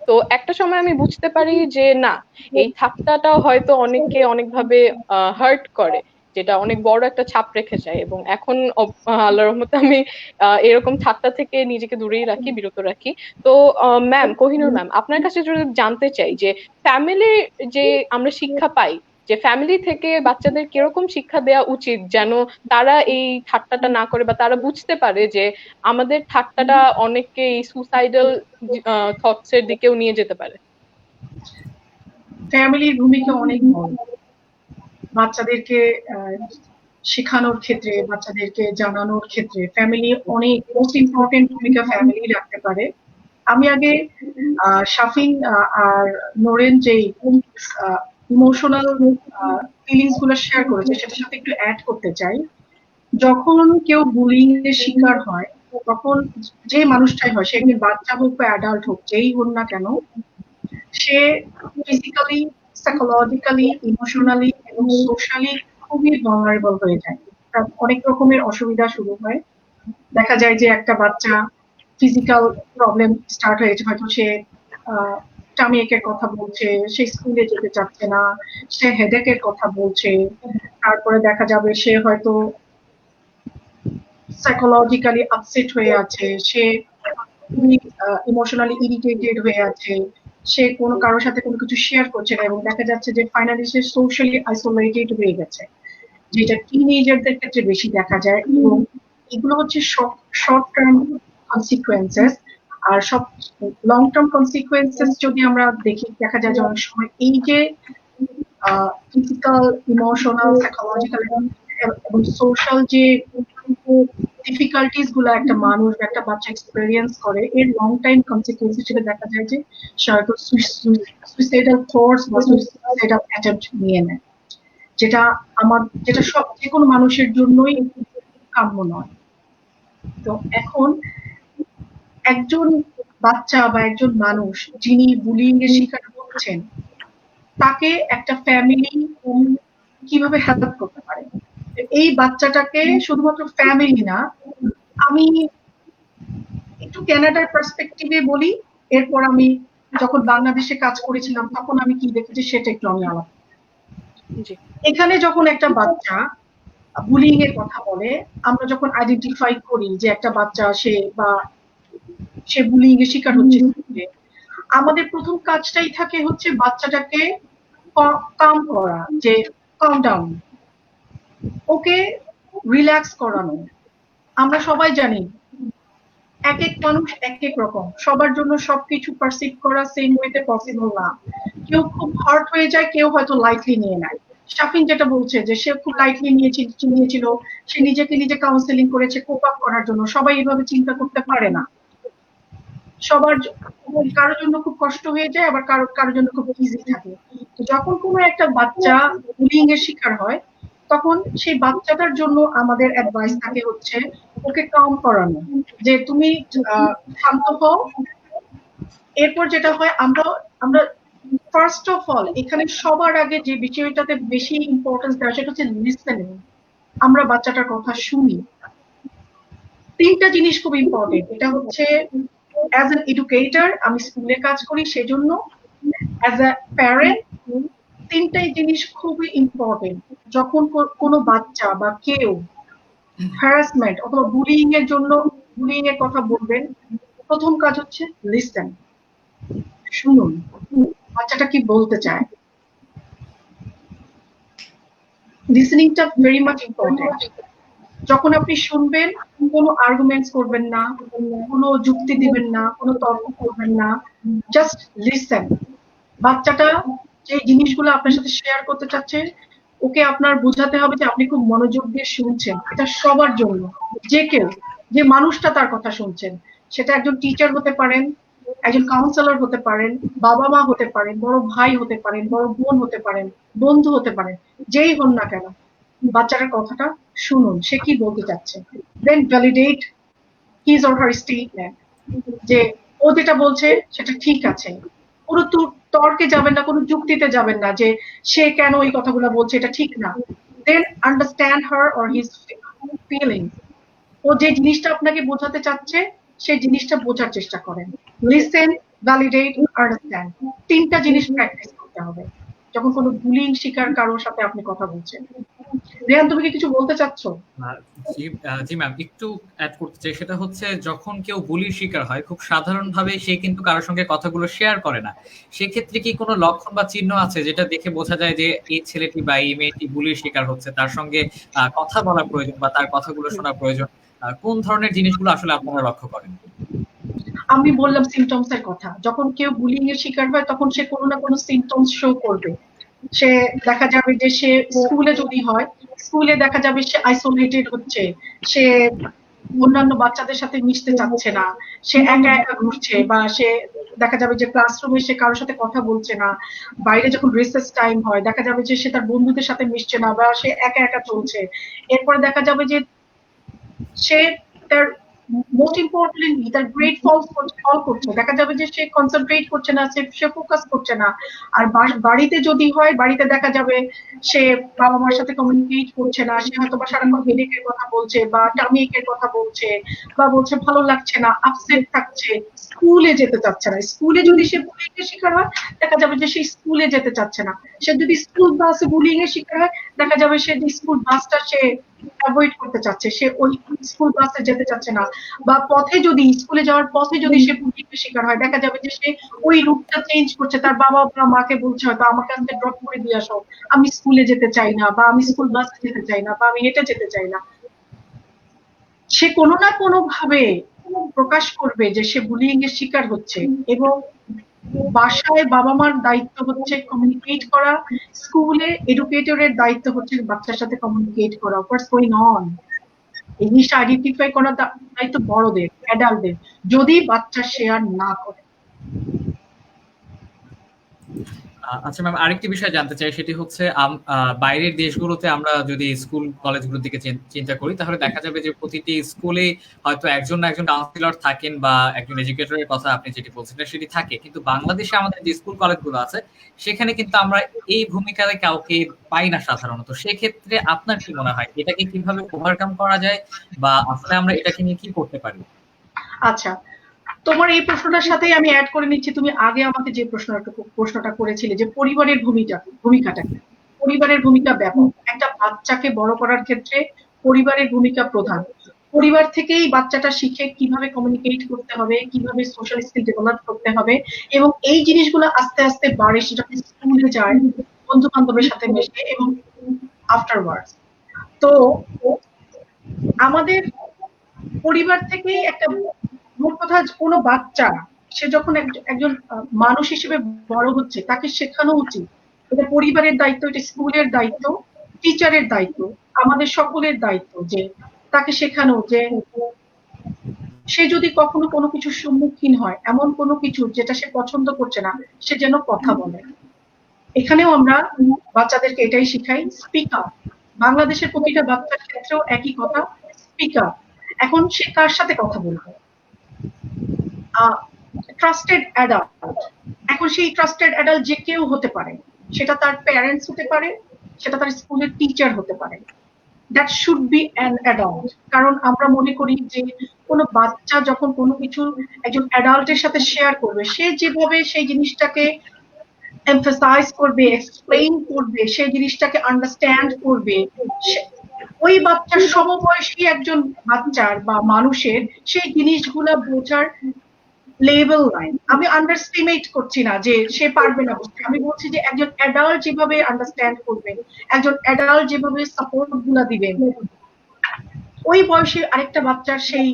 তো একটা সময় আমি বুঝতে পারি যে না, এই ঠাট্টাটাও হয়তো অনেককে অনেকভাবে হার্ট করে, যেটা অনেক বড় একটা ছাপ রেখে যায়। এবং এখন আল্লাহর রহমতে আমি এরকম ঠাট্টা থেকে নিজেকে দূরেই রাখি, বিরত রাখি। তো ম্যাম, কোহিনুর ম্যাম, আপনার কাছে যদি জানতে চাই যে ফ্যামিলির যে আমরা শিক্ষা পাই, যে ফ্যামিলি থেকে বাচ্চাদের কিরকম শিক্ষা দেওয়া উচিত যেন তারা এই ঠাট্টাটা না করে, বা তারা বুঝতে পারে যে আমাদের ঠাট্টাটা অনেককে এই সুসাইডাল থটস এর দিকেও নিয়ে যেতে পারে। ফ্যামিলির ভূমিকা অনেক বড় বাচ্চাদেরকে শেখানোর ক্ষেত্রে, বাচ্চাদেরকে জানানোর ক্ষেত্রে ফ্যামিলি অনেক মোস্ট ইম্পর্টেন্ট ভূমিকা ফ্যামিলি রাখতে পারে। আমি আগে শাফিন আর নোরেন যে ইমোশনাল ফিলিংস গুলো শেয়ার করেছে সেটার সাথে একটু অ্যাড করতে চাই। যখন কেউ বুলিং এর শিকার হয় তখন যে মানুষটাই হয়, সে একজন বাচ্চা হোক বা অ্যাডাল্ট হোক, যেই হোক না কেন, সে ফিজিক্যালি, সাইকোলজিক্যালি, ইমোশনালি এবং সোশ্যালি খুবই ভালনারেবল হয়ে যায়। তার অনেক রকমের অসুবিধা শুরু হয়। দেখা যায় যে একটা বাচ্চা ফিজিক্যাল প্রবলেম স্টার্ট হয়েছে, হয়তো সে টামি একের কথা বলছে, সে স্কুলে যেতে চাচ্ছে না, সে হেডেকের কথা বলছে। তারপরে দেখা যাবে সে হয়তো সাইকোলজিক্যালি আপসেট হয়ে আছে, সে খুবই ইমোশনালি ইরিটেটেড হয়ে আছে, সে কোনো কারোর সাথে কোনো কিছু শেয়ার করছে না, এবং দেখা যাচ্ছে যে ফাইনালি সে সোশ্যালি আইসোলেটেড হয়ে গেছে, যেটা টিনেজারদের ক্ষেত্রে বেশি দেখা যায়। এবং এগুলো হচ্ছে শর্ট টার্ম কনসিকুয়েন্সেস। আর সব লং টার্ম কনসিকুয়েন্সেস যদি আমরা দেখি, দেখা যায় যে অনেক সময় এই যে ফিজিক্যাল, ইমোশনাল, সাইকোলজিক্যাল এবং সোশ্যাল যে ডিফিকাল্টিস গুলো একটা মানুষ, একটা বাচ্চা এক্সপেরিয়েন্স করে, এর লং টাইম কনসিকুয়েন্স হিসেবে দেখা যায় যে সে হয়তো সুইসাইডাল থটস বা সুইসাইডাল অ্যাটেম্প্ট নিয়ে নেয়, যেটা সব যে কোনো মানুষের জন্যই কাম্য নয়। তো এখন একজন বাচ্চা বা একজন মানুষ যিনি বুলিং এর শিকার হচ্ছেন, তাকে একটা ফ্যামিলি কিভাবে হেল্প করতে পারে? এই বাচ্চাটাকে শুধুমাত্র ফ্যামিলি না, আমি একটু ক্যানাডার পার্সপেক্টিভে বলি, এরপর আমি যখন বাংলাদেশে কাজ করেছিলাম তখন আমি কি দেখেছি সেটা একটু আমি আলাপ। এখানে যখন একটা বাচ্চা বুলিং এর কথা বলে, আমরা যখন আইডেন্টিফাই করি যে একটা বাচ্চা সে বুলিং এর শিকার হচ্ছে, আমাদের প্রথম কাজটাই থাকে হচ্ছে বাচ্চাটাকে কাম করা, যে কাম ডাউন, ওকে রিল্যাক্স করানো। আমরা সবাই জানি এক এক মানুষ এক এক রকম, সবার জন্য সবকিছু পারসিভ করা সেম ওয়েতে পসিবল না। কেউ খুব হার্ট হয়ে যায়, কেউ হয়তো লাইটলি নিয়ে নেয়। শাফিন যেটা বলছে যে সে খুব লাইটলি নিয়েছিল, সে নিজেকে নিজে কাউন্সেলিং করেছে কোপ আপ করার জন্য। সবাই এভাবে চিন্তা করতে পারে না, সবার কারোর জন্য খুব কষ্ট হয়ে যায়, আবার কারোর জন্য খুব ইজি থাকে। তো যখন কোনো একটা বাচ্চা বুলিং এর শিকার হয়, তখন সেই বাচ্চাটার জন্য আমাদের অ্যাডভাইস থাকে হচ্ছে ওকে কাম করানো, যে তুমি শান্ত হও। এরপর যেটা হয়, আমরা ফার্স্ট অফ অল এখানে সবার আগে যে বিষয়টাতে বেশি ইম্পর্টেন্স দেওয়া সেটা হচ্ছে লিসেনিং। আমরা বাচ্চাটার কথা শুনি। তিনটা জিনিস খুব ইম্পর্টেন্ট। এটা হচ্ছে অ্যাজ অ্যান এডুকেটর আমি স্কুলে কাজ করি, সেজন্য অ্যাজ আ প্যারেন্ট তিনটাই জিনিস খুবই ইম্পর্টেন্ট। যখন কোনো বাচ্চা বা কেউ হ্যারাসমেন্ট অথবা বুলিং এর জন্য বুলিং এর কথা বলবেন, প্রথম কাজ হচ্ছে লিসেন, শুনুন বাচ্চাটা কি বলতে চায়। লিসেনিংটা ভেরি মাচ ইম্পর্টেন্ট। যখন আপনি শুনবেন, কোনো আর্গুমেন্টস করবেন না, কোনো যুক্তি দিবেন না, কোনো তর্ক করবেন না, জাস্ট লিসেন। বাচ্চাটা যে জিনিসগুলো আপনার সাথে শেয়ার করতে চাচ্ছে, ওকে আপনার বোঝাতে হবে যে আপনি খুব মনোযোগ দিয়ে শুনছেন। এটা সবার জন্য, যে কেউ, যে মানুষটা তার কথা শুনছেন, সেটা একজন টিচার হতে পারেন, একজন কাউন্সিলর হতে পারেন, বাবা মা হতে পারেন, বড় ভাই হতে পারেন, বড় বোন হতে পারেন, বন্ধু হতে পারেন, যেই হন না কেন বাচ্চাটার কথাটা শুনুন, সে কি বলতে চাচ্ছে। Then validate his or her statement, যে ও যেটা বলছে সেটা ঠিক আছে। কোনো তর্কে যাবেন না, কোনো যুক্তিতে যাবেন না যে সে কেন এই কথাগুলো বলছে, এটা ঠিক না। Then understand her or his feelings. ও যে জিনিসটা আপনাকে বোঝাতে চাচ্ছে সেই জিনিসটা বোঝার চেষ্টা করেন। লিসেন, ভ্যালিডেট, আন্ডারস্ট্যান্ড, তিনটা জিনিস প্র্যাকটিস করতে হবে যখন কোনো বুলিং শিকার কারোর সাথে আপনি কথা বলছেন। রেহান, তুমি কি কিছু বলতে চাচ্ছো? জি ম্যাম, একটু অ্যাড করতে চাই। সেটা হচ্ছে যখন কেউ বুলির শিকার হয়, খুব সাধারণভাবে সে কিন্তু কারোর সঙ্গে কথাগুলো শেয়ার করে না। সেক্ষেত্রে কি কোনো লক্ষণ বা চিহ্ন আছে যেটা দেখে বোঝা যায় যে এই ছেলেটি বা এই মেয়েটি বুলির শিকার হচ্ছে, তার সঙ্গে কথা বলা প্রয়োজন বা তার কথাগুলো শোনা প্রয়োজন? কোন ধরনের জিনিসগুলো আসলে আপনারা লক্ষ্য করেন? আমি বললাম সিমটমস এর কথা। যখন কেউ বুলিং এর শিকার হয় তখন সে কোনো না কোনো সিমটমস শো করবে। সে দেখা যাবে যে সে স্কুলে যদি হয়, স্কুলে দেখা যাবে সে আইসোলেটেড হচ্ছে, সে অন্যান্য বাচ্চাদের সাথে মিশতে চাচ্ছে না, সে একা একা ঘুরছে, বা সে দেখা যাবে যে ক্লাসরুমে সে কারোর সাথে কথা বলছে না। বাইরে যখন রিসেস টাইম হয় দেখা যাবে যে সে তার বন্ধুদের সাথে মিশছে না, বা সে একা একা চলছে। এরপরে দেখা যাবে যে সে তার মোস্ট ইম্পর্টেন্টলি তার গ্রেড ফল করছে, দেখা যাবে যে সে কনসেন্ট্রেট করছে না, সে ফোকাস করছে না। আর বাড়িতে যদি হয়, বাড়িতে দেখা যাবে সে বাবা মার সাথে কমিউনিকেট করছে না, সে হয়তো বা সারাক্ষণ হেডেকের কথা বলছে বা টামি একের কথা বলছে, বা বলছে ভালো লাগছে না, আপসেট থাকছে, স্কুলে যেতে চাচ্ছে না। স্কুলে যদি সে বুলিং এর শিকার হয় দেখা যাবে যে সে স্কুলে যেতে চাচ্ছে না। সে যদি স্কুল বাসে বুলিং এর শিকার হয় দেখা যাবে সে স্কুল বাসটা সে অ্যাভয়েড করতে চাচ্ছে, সে ওই স্কুল বাসে যেতে চাচ্ছে না। বা পথে যদি স্কুলে যাওয়ার পথে যদি সে বুলিং এর শিকার হয় দেখা যাবে যে সে ওই রুটটা চেঞ্জ করছে, তার বাবা বা মাকে বলছে হয়তো আমাকে আজকে ড্রপ করে দিয়ে আসো, আমি স্কুলে যেতে চাই না, বা আমি স্কুল বাসে যেতে চাই না, বা আমি হেঁটে যেতে চাই না। সে কোনো না কোনো ভাবে প্রকাশ করবে যে সে বুলিং এর শিকার হচ্ছে। এবং বাসায় বাবা মার দায়িত্ব হচ্ছে কমিউনিকেট করা, স্কুলে এডুকেটরের দায়িত্ব হচ্ছে বাচ্চার সাথে কমিউনিকেট করা, হোয়াটস গোয়িং অন। এই জিনিসটা আইডেন্টিফাই করার দায়িত্ব বড়দের, অ্যাডাল্টদের, যদি বাচ্চা শেয়ার না করে। আচ্ছা ম্যাম, আরেকটি বিষয় জানতে চাই, সেটি হচ্ছে বাইরের দেশগুলোতে আমরা যদি স্কুল কলেজগুলোর দিকে চিন্তা করি তাহলে দেখা যাবে যে প্রতিটি স্কুলে হয়তো একজন না একজন কাউন্সিলর থাকেন বা একজন এডুকেটরের কথা আপনি যেটি বলছেন সেটি থাকে, কিন্তু বাংলাদেশে আমাদের যে স্কুল কলেজগুলো আছে সেখানে কিন্তু আমরা এই ভূমিকায় কাউকে পাই না সাধারণত। সেক্ষেত্রে আপনার কি মনে হয় এটাকে কিভাবে ওভারকাম করা যায় বা আসলে আমরা এটাকে নিয়ে কি করতে পারি? আচ্ছা, তোমার এই প্রশ্নটার সাথেই আমি অ্যাড করে নিচ্ছি, তুমি আগে আমাকে যে প্রশ্নটা করেছিলে যে পরিবারের ভূমিকাটা কি। পরিবারের ভূমিকা ব্যাপক। একটা বাচ্চাকে বড় করার ক্ষেত্রে পরিবারের ভূমিকা প্রধান। পরিবার থেকেই বাচ্চাটা শিখে কিভাবে কমিউনিকেট করতে হবে, কিভাবে সোশ্যাল স্কিল ডেভেলপ করতে হবে, এবং এই জিনিসগুলো আস্তে আস্তে বাড়ে, সে যখন স্কুলে যায়, বন্ধু বান্ধবের সাথে মেশে, এবং আফটারওয়ার্ডস। তো আমাদের পরিবার থেকেই একটা, মোট কথা কোনো বাচ্চা সে যখন একজন মানুষ হিসেবে বড় হচ্ছে তাকে শেখানো উচিত। এটা পরিবারের দায়িত্ব, এটা স্কুলের দায়িত্ব, টিচারের দায়িত্ব, আমাদের সকলের দায়িত্ব যে তাকে শেখানো যে সে যদি কখনো কোনো কিছুর সম্মুখীন হয়, এমন কোনো কিছু যেটা সে পছন্দ করছে না, সে যেন কথা বলে। এখানেও আমরা বাচ্চাদেরকে এটাই শিখাই, স্পিক আপ। বাংলাদেশের প্রতিটা বাচ্চার ক্ষেত্রেও একই কথা, স্পিক আপ। এখন সে কার সাথে কথা বলবে? Trusted adult. এখন সেই ট্রাস্টেড অ্যাডাল্ট যে কেউ হতে পারে, সেটা তার প্যারেন্টস হতে পারে, সেটা তার স্কুলের টিচার হতে পারে, that should be an adult. কারণ আমরা মনে করি যে কোনো বাচ্চা যখন কোনো কিছু একজন অ্যাডাল্টের সাথে শেয়ার করবে, সে যেভাবে সেই জিনিসটাকে এমফাসাইজ করবে, এক্সপ্লেইন করবে, সেই জিনিসটাকে আন্ডারস্ট্যান্ড করবে, ওই বাচ্চার সমবয়সী একজন বাচ্চার বা মানুষের সেই জিনিসগুলা বোঝার লেভেল নাই। আমি আন্ডারস্টিমেট করছি না যে সে পারবে না বুঝতে, আমি বলছি যে একজন অ্যাডাল্ট যেভাবে আন্ডারস্ট্যান্ড করবে, একজন অ্যাডাল্ট যেভাবে সাপোর্ট গুলা দিবেন, ওই বয়সে আরেকটা বাচ্চার সেই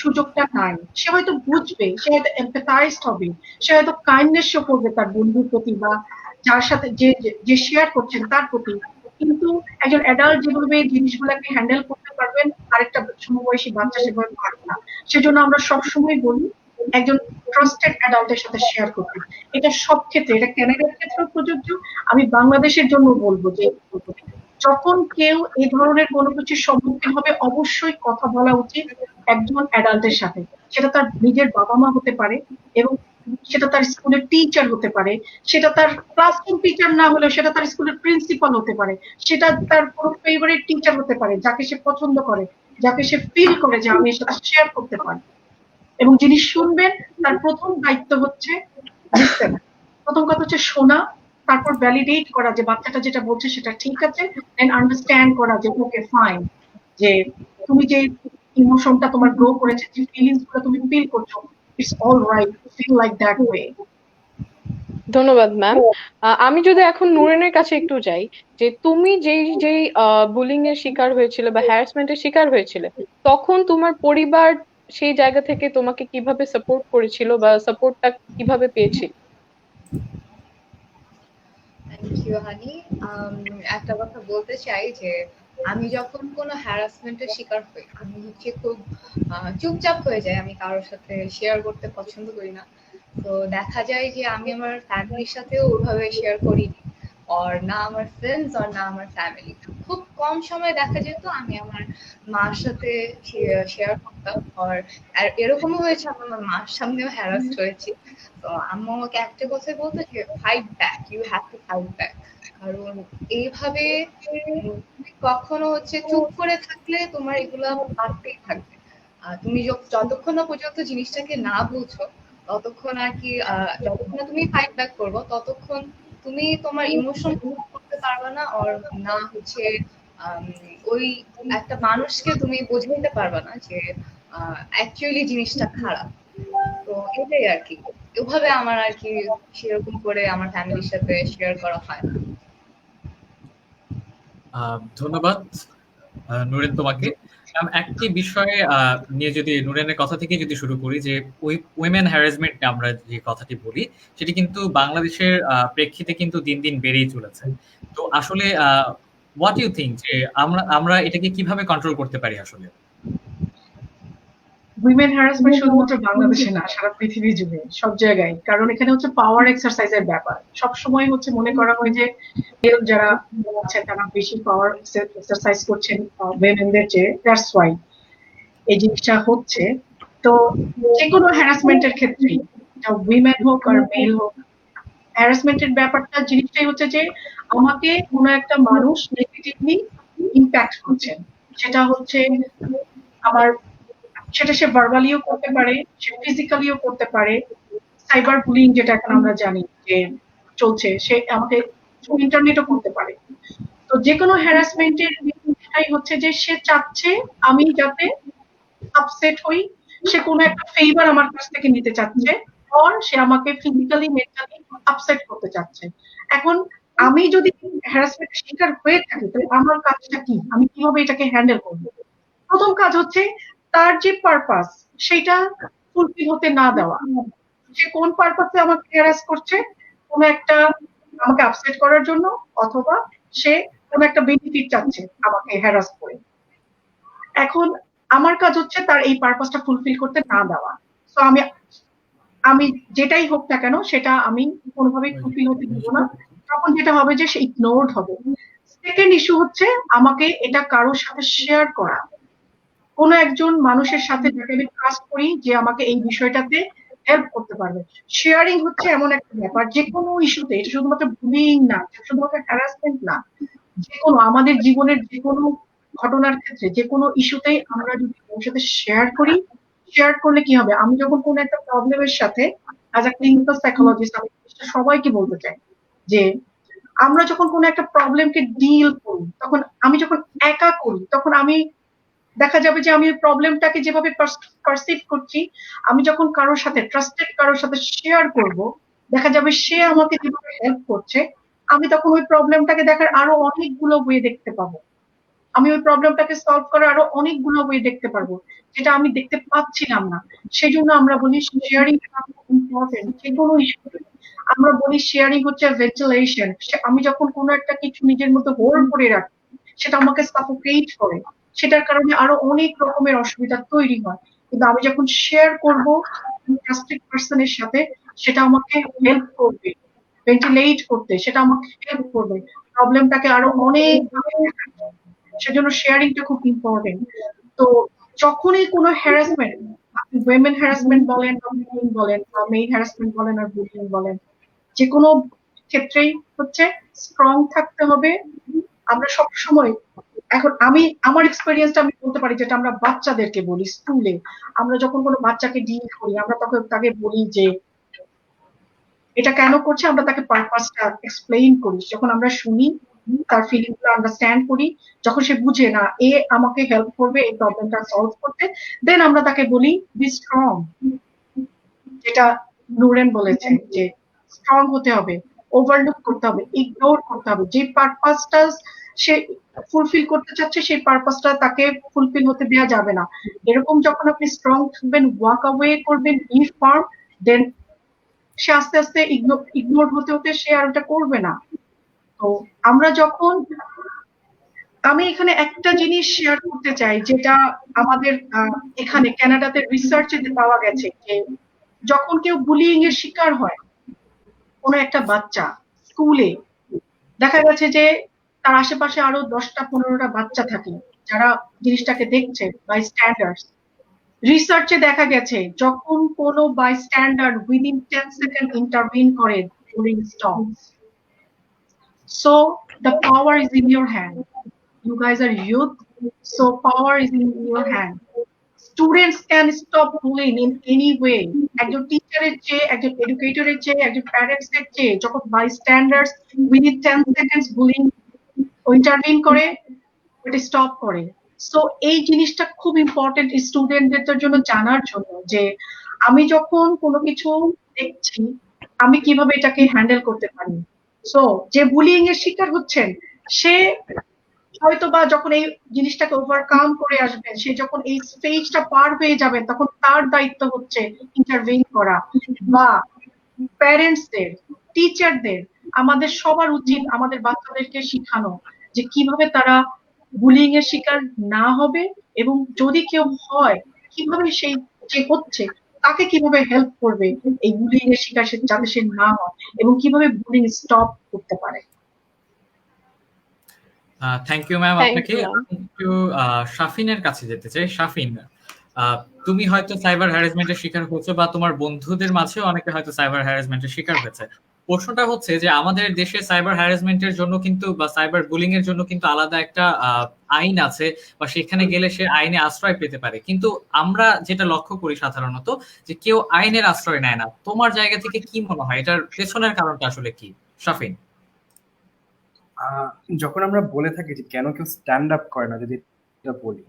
সুযোগটা নাই। সে হয়তো বুঝবে, সে হয়তো এমপ্যাথাইজড হবে, সে হয়তো কাইন্ডনেস শো করবে তার বন্ধুর প্রতি বা যার সাথে যে শেয়ার করছেন তার প্রতি, কিন্তু একজন অ্যাডাল্ট যেভাবে জিনিসগুলোকে হ্যান্ডেল করতে পারবেন আরেকটা সমবয়সী বাচ্চা সেভাবে পারবে না। সেজন্য আমরা সবসময় বলি একজন ট্রাস্টেড অ্যাডাল্টের সাথে শেয়ার করতে। এটা সব ক্ষেত্রে, এটা কানাডার ক্ষেত্রেও প্রযোজ্য, আমি বাংলাদেশের জন্য বলবো যে যখন কেউ এই ধরনের কোনো কিছুর সম্মুখীন হবে অবশ্যই কথা বলা উচিত একজন অ্যাডাল্টের সাথে। সেটা তার নিজের বাবা মা হতে পারে, এবং সেটা তার স্কুলের টিচার হতে পারে, সেটা তার ক্লাসরুম টিচার না হলেও সেটা তার স্কুলের প্রিন্সিপাল হতে পারে, সেটা তার কোনো ফেভারিট টিচার হতে পারে যাকে সে পছন্দ করে, যাকে সে ফিল করে যে আমি এর সাথে শেয়ার করতে পারি। এবং যিনি শুনবেন তার প্রথম দায়িত্ব হচ্ছে লিসেন। প্রথম কথা হচ্ছে শোনা, তারপর ভ্যালিডেট করা যে বাচ্চাটা যেটা বলছে সেটা ঠিক আছে, দেন আন্ডারস্ট্যান্ড করা যে ওকে ফাইন, যে তুমি যে ইমোশনটা তোমার গ্রো করেছে, যে ফিলিংস গুলো তুমি ফিল করছো, it's all right to feel like that way. ধন্যবাদ ম্যাম। আমি যদি এখন নুরেনের কাছে একটু যাই, যে তুমি যেই যেই বুলিং এর শিকার হয়েছিল বা হ্যারাসমেন্টের শিকার হয়েছিলে, তখন তোমার পরিবার সেই জায়গা থেকে তোমাকে কিভাবে সাপোর্ট করেছিল বা সাপোর্টটা কিভাবে পেয়েছিল? Thank you honey. একটা কথা বলতে চাই যে আমি যখন কোনো হ্যারাসমেন্টের শিকার হই, আমি হচ্ছে খুব চুপচাপ হয়ে যাই, আমি কারোর সাথে শেয়ার করতে পছন্দ করি না। তো দেখা যায় যে আমি আমার ফ্যামিলির সাথেও ওইভাবে শেয়ার করিনি, আর না আমার ফ্রেন্ডস আর না আমার ফ্যামিলি। খুব কম সময় দেখা যেত আমি আমার মার সাথে শেয়ার করতাম, আর এরকমও হয়েছে আমি আমার মার সামনেও হ্যারাস্ট হয়েছি। তো আম্মু আমাকে একটা কথাই বলতো যে fight back, you have to fight back. কারণ এইভাবে তুমি কখনো হচ্ছে চুপ করে থাকলে তোমার এগুলা বাড়তেই থাকবে। তুমি যতক্ষণ না পর্যন্ত জিনিসটাকে না বুঝো, ততক্ষণ আর কি যতক্ষণ না তুমি ফাইট ব্যাক করবো, ততক্ষণ তুমি তোমার ইমোশন করতে পারবে না, আর না হচ্ছে আম, ওই একটা মানুষকে তুমি বোঝাইতে পারবে না যে অ্যাকচুয়ালি জিনিসটা খারাপ। তো এটাই আর কি, ওভাবে আমার আর কি সেরকম করে আমার ফ্যামিলির সাথে শেয়ার করা হয় না। ধন্যবাদ নুরেন তোমাকে। একটি বিষয়ে নিয়ে যদি নুরেনের কথা থেকে যদি শুরু করি, যে উইমেন হ্যারাসমেন্ট আমরা যে কথাটি বলি, সেটি কিন্তু বাংলাদেশের প্রেক্ষিতে কিন্তু দিন দিন বেড়েই চলেছে। তো আসলে হোয়াট ইউ থিঙ্ক যে আমরা আমরা এটাকে কিভাবে কন্ট্রোল করতে পারি আসলে? উইমেন হ্যারাসমেন্ট শুধুমাত্র বাংলাদেশে না, সারা পৃথিবী জুড়ে সব জায়গায়। কারণ এখানে হচ্ছে পাওয়ার এক্সারসাইজের ব্যাপার। সবসময় হচ্ছে মনে করা হয় যে যারা আছে তারা বেশি পাওয়ার এক্সারসাইজ করছেন উইমেনদের চেয়ে, দ্যাটস ওয়াই এই জিনিসটা হচ্ছে। তো যে কোনো হ্যারাসমেন্টের ক্ষেত্রে উইমেন হোক আর মেল হোক, হ্যারাসমেন্টের ব্যাপারটা জিনিসটাই হচ্ছে যে আমাকে কোনো একটা মানুষ নেগেটিভলি ইম্প্যাক্ট করছেন। সেটা হচ্ছে আমার, সেটা সে ভার্বালিও করতে পারে, সে ফিজিক্যালিও করতে পারে, সাইবার বুলিং যেটা এখন আমরা জানি যে চলছে, সে আমাকে ইন্টারনেটও করতে পারে। তো যে কোনো হ্যারাসমেন্টের বিষয়টাই হচ্ছে যে সে চাচ্ছে আমি যাতে আপসেট হই, সে কোনো একটা ফেভার আমার কাছ থেকে নিতে চাচ্ছে, আর সে আমাকে ফিজিক্যালি মেন্টালি আপসেট করতে চাচ্ছে। এখন আমি যদি হ্যারাসমেন্টের শিকার হয়ে থাকি তাহলে আমার কাজটা কি, আমি কিভাবে এটাকে হ্যান্ডেল করবো? প্রথম কাজ হচ্ছে তার যে পারপাস সেটা ফুলফিল হতে না দেওয়া। সে কোন পারপাসে আমাকে হ্যারাস করছে, কোন একটা আমাকে আপসেট করার জন্য, অথবা সে কোন একটা বেনিফিট চাচ্ছে আমাকে হ্যারাস করে। এখন আমার কাজ হচ্ছে তার এই পারপাসটা ফুলফিল করতে না দেওয়া। তো আমি আমি যেটাই হোক না কেন সেটা আমি কোনোভাবেই ফুলফিল হতে দিব না। তখন যেটা হবে যে সে ইগনোরড হবে। সেকেন্ড ইস্যু হচ্ছে আমাকে এটা কারোর সাথে শেয়ার করা, কোনো একজন মানুষের সাথে যাকে আমি ট্রাস্ট করি যে আমাকে এই বিষয়টাতে হেল্প করতে পারবে। শেয়ারিং হচ্ছে এমন একটা ব্যাপার যে কোনো ইস্যুতে, এটা শুধুমাত্র বুলিং না, শুধুমাত্র হ্যারাসমেন্ট না, যে কোনো আমাদের জীবনের যে কোনো ঘটনার ক্ষেত্রে যে কোনো ইস্যুতেই আমরা যদি ওর সাথে শেয়ার করলে কি হবে, আমি যখন কোনো একটা প্রবলেমের সাথে অ্যাজ আ ক্লিনিক্যাল সাইকোলজিস্ট আমি সবাইকে বলতে চাই যে আমরা যখন কোনো একটা প্রবলেমকে ডিল করি, তখন আমি যখন একা করি তখন আমি দেখা যাবে যে আমি ওই প্রবলেমটাকে যেভাবে পারসিভ করছি, আমি যখন কারোর সাথে ট্রাস্টেড কারোর সাথে শেয়ার করব, দেখা যাবে সে আমাকে যেভাবে হেল্প করছে, আমি তখন ওই প্রবলেমটাকে দেখার আরো অনেকগুলো ওয়ে দেখতে পাবো, আমি ওই প্রবলেমটাকে সলভ করার আরো অনেকগুলো ওয়ে দেখতে পারবো যেটা আমি দেখতে পাচ্ছিলাম না। সেই জন্য আমরা বলি শেয়ারিং ইম্পর্টেন্ট। যে কোনো ইস্যু আমরা বলি শেয়ারিং হচ্ছে ভেন্টিলেশন। আমি যখন কোনো একটা কিছু নিজের মধ্যে হোল্ড করে রাখি, সেটা আমাকে সাফোকেট করে, সেটার কারণে আরো অনেক রকমের অসুবিধা তৈরি হয়। কিন্তু আমি যখন শেয়ার করব ট্রাস্টেড পার্সনের সাথে, সেটা আমাকে হেল্প করবে ভেন্টিলেট করতে, সেটা আমাকে হেল্প করবে প্রবলেমটাকে আরো অনেক, সেজন্য শেয়ারিংটা খুব ইম্পর্টেন্ট। তো যখনই কোনো হ্যারাসমেন্ট, আপনি উইমেন হ্যারাসমেন্ট বলেন বা বুলিং বলেন বা মেল হ্যারাসমেন্ট বলেন আর বুলিং বলেন, যে কোনো ক্ষেত্রেই হচ্ছে স্ট্রং থাকতে হবে। আমরা সব সময়, এখন আমি আমার এক্সপেরিয়েন্সটা আমি বলতে পারি, যেটা আমরা বাচ্চাদেরকে বলি স্কুলে, আমরা যখন কোনো বাচ্চাকে ডিল করি, আমরা তখন তাকে বলি যে এটা কেন করছে, আমরা তাকে পারপাসটা এক্সপ্লেইন করি। যখন আমরা শুনি, তার ফিলিং গুলো আন্ডারস্ট্যান্ড করি, যখন সে বুঝে না এ আমাকে হেল্প করবে এই প্রবলেমটা সলভ করতে, দেন আমরা তাকে বলি বি স্ট্রং, যেটা নুরেন বলেছে যে স্ট্রং হতে হবে, ওভারলুক করতে হবে, ইগনোর করতে হবে। যে পারপাসটা সে ফুলফিল করতে চাচ্ছে, সেই পারপাসটা তাকে ফুলফিল হতে দেওয়া যাবে না। এরকম যখন আপনি স্ট্রং থাকবেন, ওয়াক অ্যাওয়ে করবেন, বি ফার্ম, দেন সে আস্তে আস্তে ইগনোর হতে হতে সে আর ওটা করবে না। তো আমরা যখন, আমি এখানে একটা জিনিস শেয়ার করতে চাই, যেটা আমাদের এখানে কানাডাতে রিসার্চে পাওয়া গেছে যে যখন কেউ বুলিং এর শিকার হয়, কোনো একটা বাচ্চা স্কুলে, দেখা গেছে যে তার আশেপাশে আরো 10টা-15টা বাচ্চা থাকে যারা জিনিসটাকে দেখছে, বাই স্ট্যান্ডার্ডস। রিসার্চে দেখা গেছে যখন কোনো bystander within 10 second intervene করে, bullying stops. So the power is in your hand. You guys are youth, so power is in your hand. Students can stop bullying in any way. একজন টিচারের চেয়ে, একজন এডুকেটরের চেয়ে, একজন parents এর চেয়ে যখন বাইস্ট্যান্ডার্স উইদিন 10 সেকেন্ডস বুলিং ইন্টারভিন করে, এটা স্টপ করে। সো এই জিনিসটা খুব ইম্পর্টেন্ট স্টুডেন্টদের জন্য জানার জন্য, যে আমি যখন কোনো কিছু দেখছি, আমি কিভাবে এটাকে হ্যান্ডেল করতে পারি। সো যে বুলিং এর শিকার হচ্ছেন, সে হয়তো বা যখন এই জিনিসটাকে ওভারকাম করে আসবেন, সে যখন এই স্টেজটা পার হয়ে যাবেন, তখন তার দায়িত্ব হচ্ছে ইন্টারভেইন করা। বা প্যারেন্টসদের, টিচারদের, আমাদের সবার উচিত আমাদের বাচ্চাদেরকে শিখানো যে কিভাবে তারা বুলিং এর শিকার না হবে, এবং যদি কেউ হয় কিভাবে সেই যে হচ্ছে তাকে কিভাবে হেল্প করবে এই বুলিং এর শিকার যাতে সে না হয়, এবং কিভাবে বুলিং স্টপ করতে পারে। থ্যাংক ইউ ম্যাম Thank আপনাকে। you, ma'am. একটু শাফিনের কাছে যেতে চাই। শাফিন, তুমি হয়তো সাইবার হ্যারাসমেন্টের শিকার হয়েছো বা তোমার বন্ধুদের মাঝেও অনেকে হয়তো সাইবার হ্যারাসমেন্টের শিকার হয়েছে। প্রশ্নটা হচ্ছে যে আমাদের দেশে সাইবার হ্যারাসমেন্টের জন্য কিন্তু বা সাইবার বুলিং এর জন্য কিন্তু আলাদা একটা আইন আছে, বা সেখানে গেলে সে আইনে আশ্রয় পেতে পারে, কিন্তু আমরা যেটা লক্ষ্য করি সাধারণত যে কেউ আইনের আশ্রয় নেয় না। তোমার জায়গা থেকে কি মনে হয় এটার পেছনের কারণটা আসলে কি, শাফিন? যখন আমরা বলে থাকি যে কেন কেউ স্ট্যান্ড আপ করে না, যদি এটা বলি,